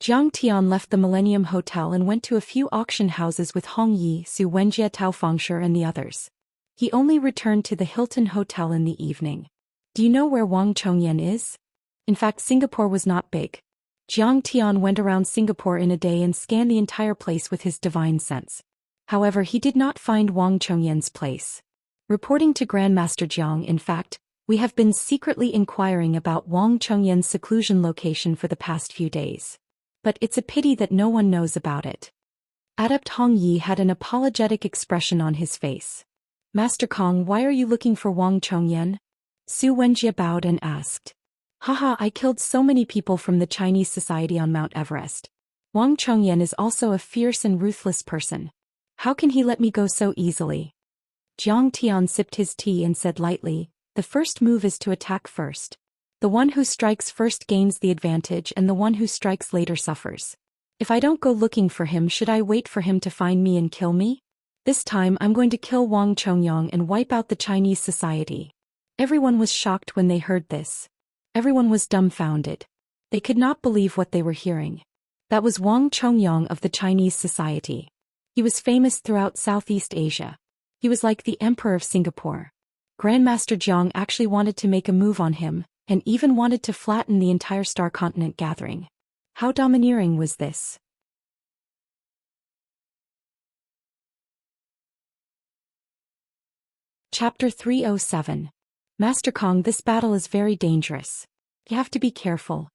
Jiang Tian left the Millennium Hotel and went to a few auction houses with Hong Yi, Su Wenjie, Tao Fengshe and the others. He only returned to the Hilton Hotel in the evening. Do you know where Wang Chongyan is? In fact, Singapore was not big. Jiang Tian went around Singapore in a day and scanned the entire place with his divine sense. However, he did not find Wang Chongyan's place. Reporting to Grandmaster Jiang, in fact, we have been secretly inquiring about Wang Chongyan's seclusion location for the past few days. But it's a pity that no one knows about it. Adept Hong Yi had an apologetic expression on his face. "Master Kong, why are you looking for Wang Chongyan?" Su Wenjie bowed and asked. "Haha, I killed so many people from the Chinese society on Mount Everest. Wang Chongyan is also a fierce and ruthless person. How can he let me go so easily?" Jiang Tian sipped his tea and said lightly, "The first move is to attack first. The one who strikes first gains the advantage and the one who strikes later suffers. If I don't go looking for him, should I wait for him to find me and kill me? This time I'm going to kill Wang Chongyang and wipe out the Chinese society." Everyone was shocked when they heard this. Everyone was dumbfounded. They could not believe what they were hearing. That was Wang Chongyang of the Chinese society. He was famous throughout Southeast Asia. He was like the Emperor of Singapore. Grandmaster Jiang actually wanted to make a move on him, and even wanted to flatten the entire Star Continent gathering. How domineering was this? Chapter 307. Master Kong, this battle is very dangerous. You have to be careful.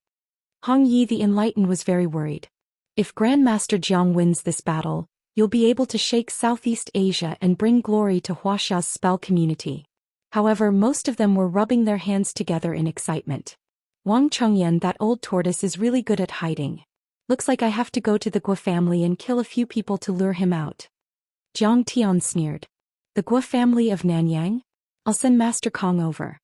Hong Yi the Enlightened was very worried. If Grandmaster Jiang wins this battle, you'll be able to shake Southeast Asia and bring glory to Huaxia's spell community. However, most of them were rubbing their hands together in excitement. Wang Chongyan, that old tortoise, is really good at hiding. Looks like I have to go to the Guo family and kill a few people to lure him out. Jiang Tian sneered. The Guo family of Nanyang? I'll send Master Kong over.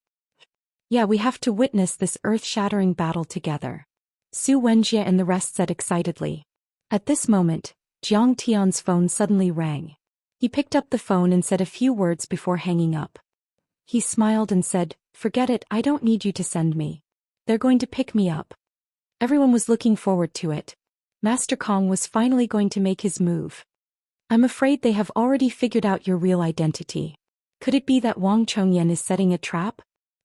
Yeah, we have to witness this earth-shattering battle together. Su Wenjie and the rest said excitedly. At this moment, Jiang Tian's phone suddenly rang. He picked up the phone and said a few words before hanging up. He smiled and said, "Forget it, I don't need you to send me. They're going to pick me up." Everyone was looking forward to it. Master Kong was finally going to make his move. I'm afraid they have already figured out your real identity. Could it be that Wang Chongyan is setting a trap?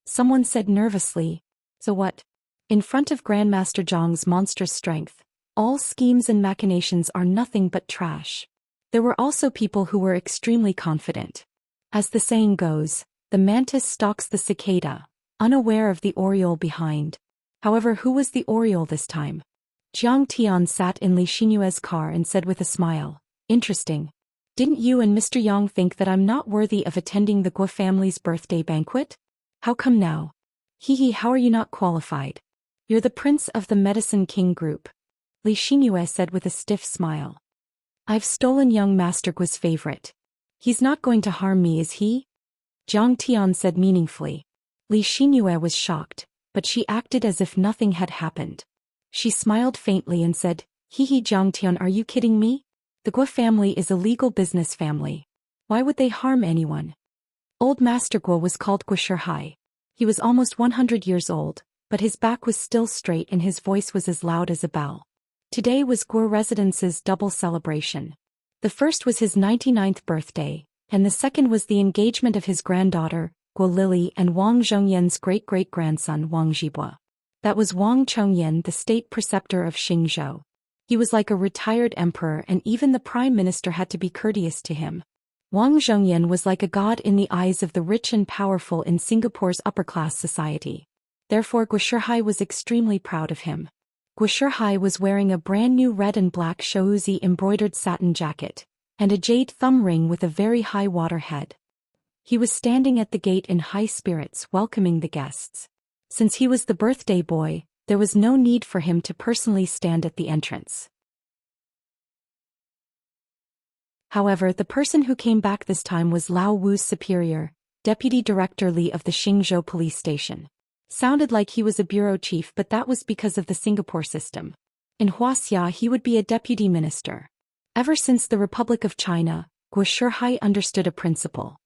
Someone said nervously. So what? In front of Grandmaster Zhang's monstrous strength, all schemes and machinations are nothing but trash. There were also people who were extremely confident. As the saying goes, the mantis stalks the cicada, unaware of the oriole behind. However, who was the oriole this time? Jiang Tian sat in Li Xinyue's car and said with a smile, "Interesting. Didn't you and Mr. Yang think that I'm not worthy of attending the Guo family's birthday banquet? How come now? Hee, how are you not qualified? You're the prince of the Medicine King group," Li Xinyue said with a stiff smile. "I've stolen young Master Guo's favorite. He's not going to harm me, is he?" Jiang Tian said meaningfully. Li Xinyue was shocked, but she acted as if nothing had happened. She smiled faintly and said, "Hee, Jiang Tian, are you kidding me? The Guo family is a legal business family. Why would they harm anyone?" Old Master Guo was called Guo Shihai. He was almost 100 years old, but his back was still straight and his voice was as loud as a bell. Today was Guo Residence's double celebration. The first was his 99th birthday, and the second was the engagement of his granddaughter, Guo Lily, and Wang Zhongyan's great-great-grandson Wang Zhibua. That was Wang Chongyan, the state preceptor of Xingzhou. He was like a retired emperor, and even the prime minister had to be courteous to him. Wang Zhongyan was like a god in the eyes of the rich and powerful in Singapore's upper-class society. Therefore Guo Shihai was extremely proud of him. Guo Shihai was wearing a brand new red and black Shouzi embroidered satin jacket, and a jade thumb ring with a very high water head. He was standing at the gate in high spirits welcoming the guests. Since he was the birthday boy, there was no need for him to personally stand at the entrance. However, the person who came back this time was Lao Wu's superior, Deputy Director Li of the Xingzhou police station. Sounded like he was a bureau chief, but that was because of the Singapore system. In Huaxia he would be a deputy minister. Ever since the Republic of China, Guo Shihai understood a principle.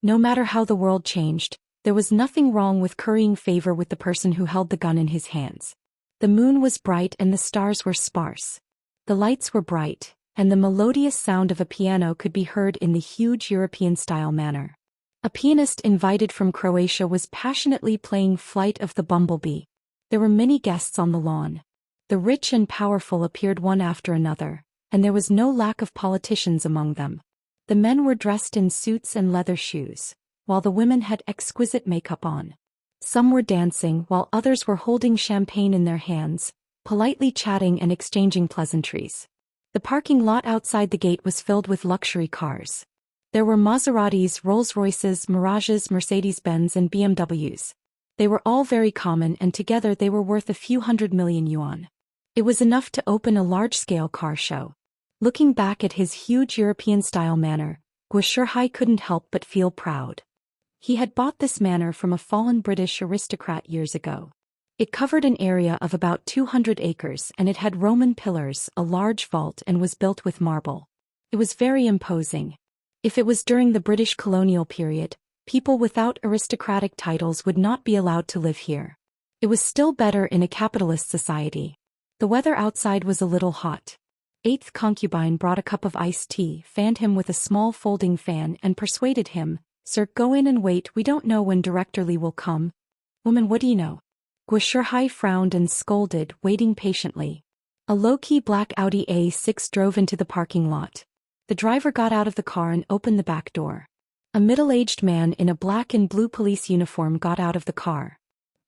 No matter how the world changed, there was nothing wrong with currying favor with the person who held the gun in his hands. The moon was bright and the stars were sparse. The lights were bright, and the melodious sound of a piano could be heard in the huge European-style manner. A pianist invited from Croatia was passionately playing Flight of the Bumblebee. There were many guests on the lawn. The rich and powerful appeared one after another, and there was no lack of politicians among them. The men were dressed in suits and leather shoes, while the women had exquisite makeup on. Some were dancing while others were holding champagne in their hands, politely chatting and exchanging pleasantries. The parking lot outside the gate was filled with luxury cars. There were Maseratis, Rolls-Royces, Mirages, Mercedes-Benz and BMWs. They were all very common, and together they were worth a few hundred million yuan. It was enough to open a large-scale car show. Looking back at his huge European-style manor, Guo Shihai couldn't help but feel proud. He had bought this manor from a fallen British aristocrat years ago. It covered an area of about 200 acres and it had Roman pillars, a large vault, and was built with marble. It was very imposing. If it was during the British colonial period, people without aristocratic titles would not be allowed to live here. It was still better in a capitalist society. The weather outside was a little hot. Eighth concubine brought a cup of iced tea, fanned him with a small folding fan and persuaded him, "Sir, go in and wait, we don't know when Director Li will come." "Woman, what do you know?" Guo frowned and scolded, waiting patiently. A low-key black Audi A6 drove into the parking lot. The driver got out of the car and opened the back door. A middle-aged man in a black and blue police uniform got out of the car.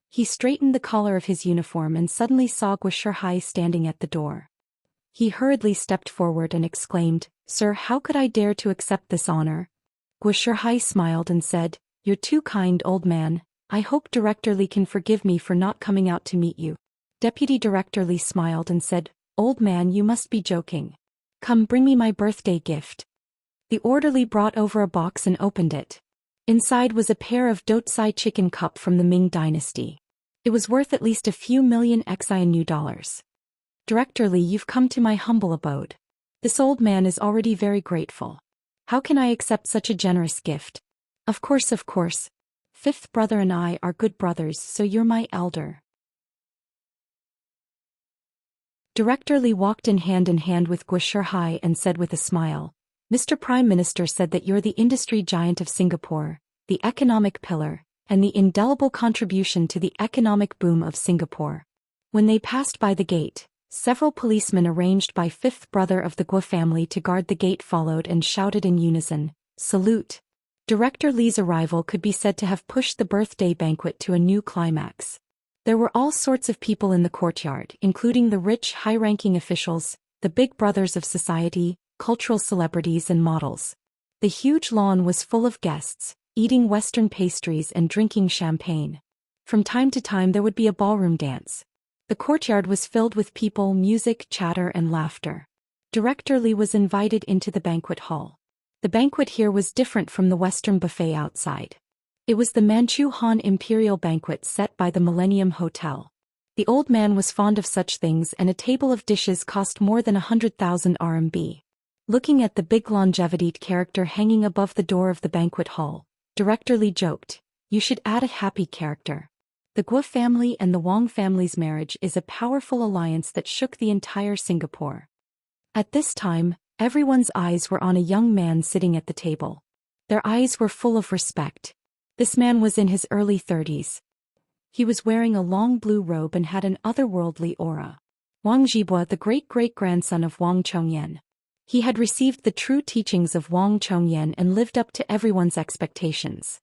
He straightened the collar of his uniform and suddenly saw Guo standing at the door. He hurriedly stepped forward and exclaimed, "Sir, how could I dare to accept this honor?" Guo smiled and said, "You're too kind, old man. I hope Director Li can forgive me for not coming out to meet you." Deputy Director Li smiled and said, "Old man, you must be joking. Come, bring me my birthday gift." The orderly brought over a box and opened it. Inside was a pair of Dotsai chicken cup from the Ming dynasty. It was worth at least a few million Xian new dollars. "Director Li, you've come to my humble abode. This old man is already very grateful. How can I accept such a generous gift?" Of course. Fifth brother and I are good brothers, so you're my elder." Director Li walked in hand with Guo and said with a smile, "Mr. Prime Minister said that you're the industry giant of Singapore, the economic pillar, and the indelible contribution to the economic boom of Singapore." When they passed by the gate, several policemen arranged by fifth brother of the Guo family to guard the gate followed and shouted in unison, "Salute." Director Li's arrival could be said to have pushed the birthday banquet to a new climax. There were all sorts of people in the courtyard, including the rich, high-ranking officials, the big brothers of society, cultural celebrities and models. The huge lawn was full of guests, eating Western pastries and drinking champagne. From time to time there would be a ballroom dance. The courtyard was filled with people, music, chatter and laughter. Director Li was invited into the banquet hall. The banquet here was different from the Western buffet outside. It was the Manchu Han Imperial banquet set by the Millennium Hotel. The old man was fond of such things and a table of dishes cost more than 100,000 RMB. Looking at the big longevity character hanging above the door of the banquet hall, Director Li joked, "You should add a happy character." The Guo family and the Wang family's marriage is a powerful alliance that shook the entire Singapore. At this time, everyone's eyes were on a young man sitting at the table. Their eyes were full of respect. This man was in his early 30s. He was wearing a long blue robe and had an otherworldly aura. Wang Zhibua, the great-great-grandson of Wang Chongyan. He had received the true teachings of Wang Chongyan and lived up to everyone's expectations.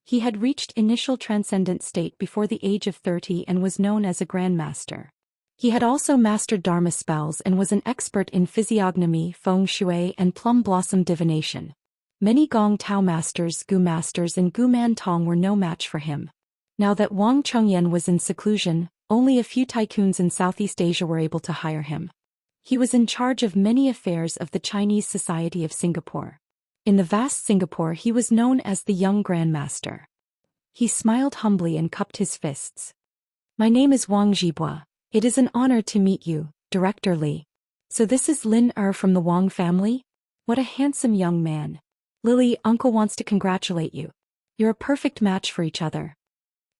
He had reached initial transcendent state before the age of 30 and was known as a grandmaster. He had also mastered Dharma spells and was an expert in physiognomy, feng shui and plum blossom divination. Many Gong Tao masters, Gu masters and Gu Man Tong were no match for him. Now that Wang Chongyan was in seclusion, only a few tycoons in Southeast Asia were able to hire him. He was in charge of many affairs of the Chinese Society of Singapore. In the vast Singapore he was known as the Young Grandmaster. He smiled humbly and cupped his fists. "My name is Wang Zhibua. It is an honor to meet you, Director Li. So this is Lin from the Wang family? What a handsome young man. Lily, uncle wants to congratulate you. You're a perfect match for each other."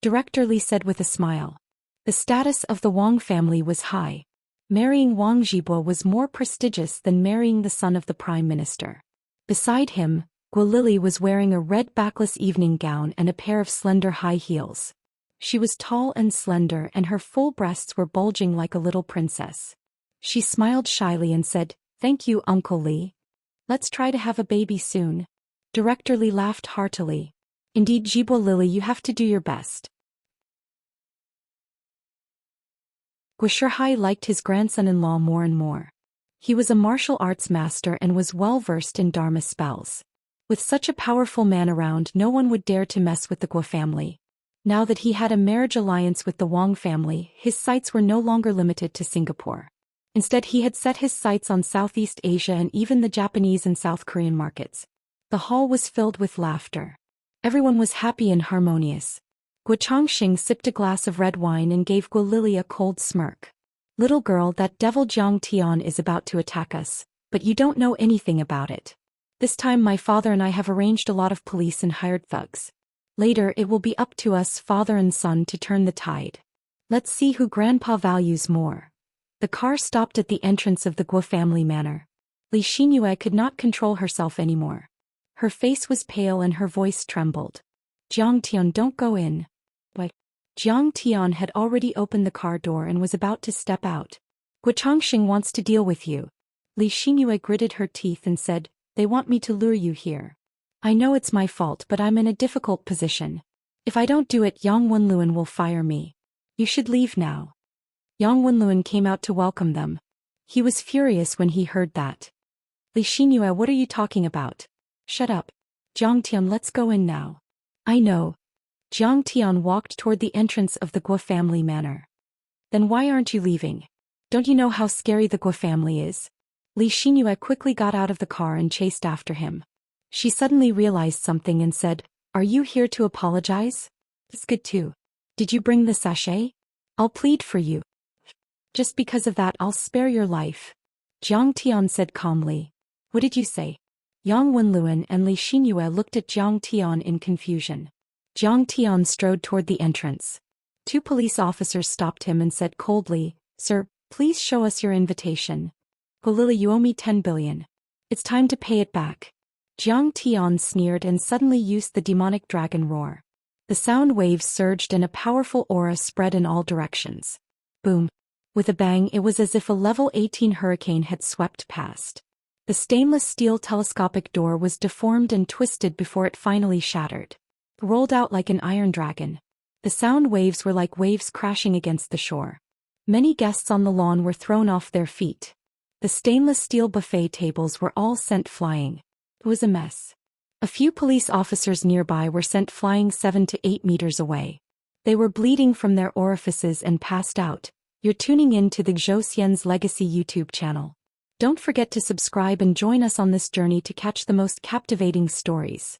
Director Li said with a smile. The status of the Wang family was high. Marrying Wang Zhibua was more prestigious than marrying the son of the Prime Minister. Beside him, Guo Lily was wearing a red backless evening gown and a pair of slender high heels. She was tall and slender and her full breasts were bulging like a little princess. She smiled shyly and said, "Thank you, Uncle Li. Let's try to have a baby soon." Director Li laughed heartily. "Indeed, Zhibua Lily, you have to do your best." Guo liked his grandson-in-law more and more. He was a martial arts master and was well versed in Dharma spells. With such a powerful man around, no one would dare to mess with the Guo family. Now that he had a marriage alliance with the Wang family, his sights were no longer limited to Singapore. Instead, he had set his sights on Southeast Asia and even the Japanese and South Korean markets. The hall was filled with laughter. Everyone was happy and harmonious. Guo Chongxing sipped a glass of red wine and gave Guo Lily a cold smirk. "Little girl, that devil Jiang Tian is about to attack us, but you don't know anything about it. This time my father and I have arranged a lot of police and hired thugs. Later it will be up to us, father and son, to turn the tide." Let's see who Grandpa values more. The car stopped at the entrance of the Guo family manor. Li Xinyue could not control herself anymore. Her face was pale and her voice trembled. Jiang Tian, don't go in. Why? Jiang Tian had already opened the car door and was about to step out. Guo Changxing wants to deal with you. Li Xinyue gritted her teeth and said, they want me to lure you here. I know it's my fault, but I'm in a difficult position. If I don't do it, Yang Wenluan will fire me. You should leave now. Yang Wenluan came out to welcome them. He was furious when he heard that. Li Xinyue, what are you talking about? Shut up. Jiang Tian, let's go in now. I know. Jiang Tian walked toward the entrance of the Guo family manor. Then why aren't you leaving? Don't you know how scary the Guo family is? Li Xinyue quickly got out of the car and chased after him. She suddenly realized something and said, are you here to apologize? It's good too. Did you bring the sachet? I'll plead for you. Just because of that, I'll spare your life. Jiang Tian said calmly. What did you say? Yang Wenluan and Li Xinyue looked at Jiang Tian in confusion. Jiang Tian strode toward the entrance. 2 police officers stopped him and said coldly, Sir, please show us your invitation. Golila, you owe me 10 billion. It's time to pay it back. Jiang Tian sneered and suddenly used the demonic dragon roar. The sound waves surged and a powerful aura spread in all directions. Boom. With a bang, it was as if a level 18 hurricane had swept past. The stainless steel telescopic door was deformed and twisted before it finally shattered. Rolled out like an iron dragon. The sound waves were like waves crashing against the shore. Many guests on the lawn were thrown off their feet. The stainless steel buffet tables were all sent flying. It was a mess. A few police officers nearby were sent flying 7 to 8 meters away. They were bleeding from their orifices and passed out. You're tuning in to the Zhou Xian's Legacy YouTube channel. Don't forget to subscribe and join us on this journey to catch the most captivating stories.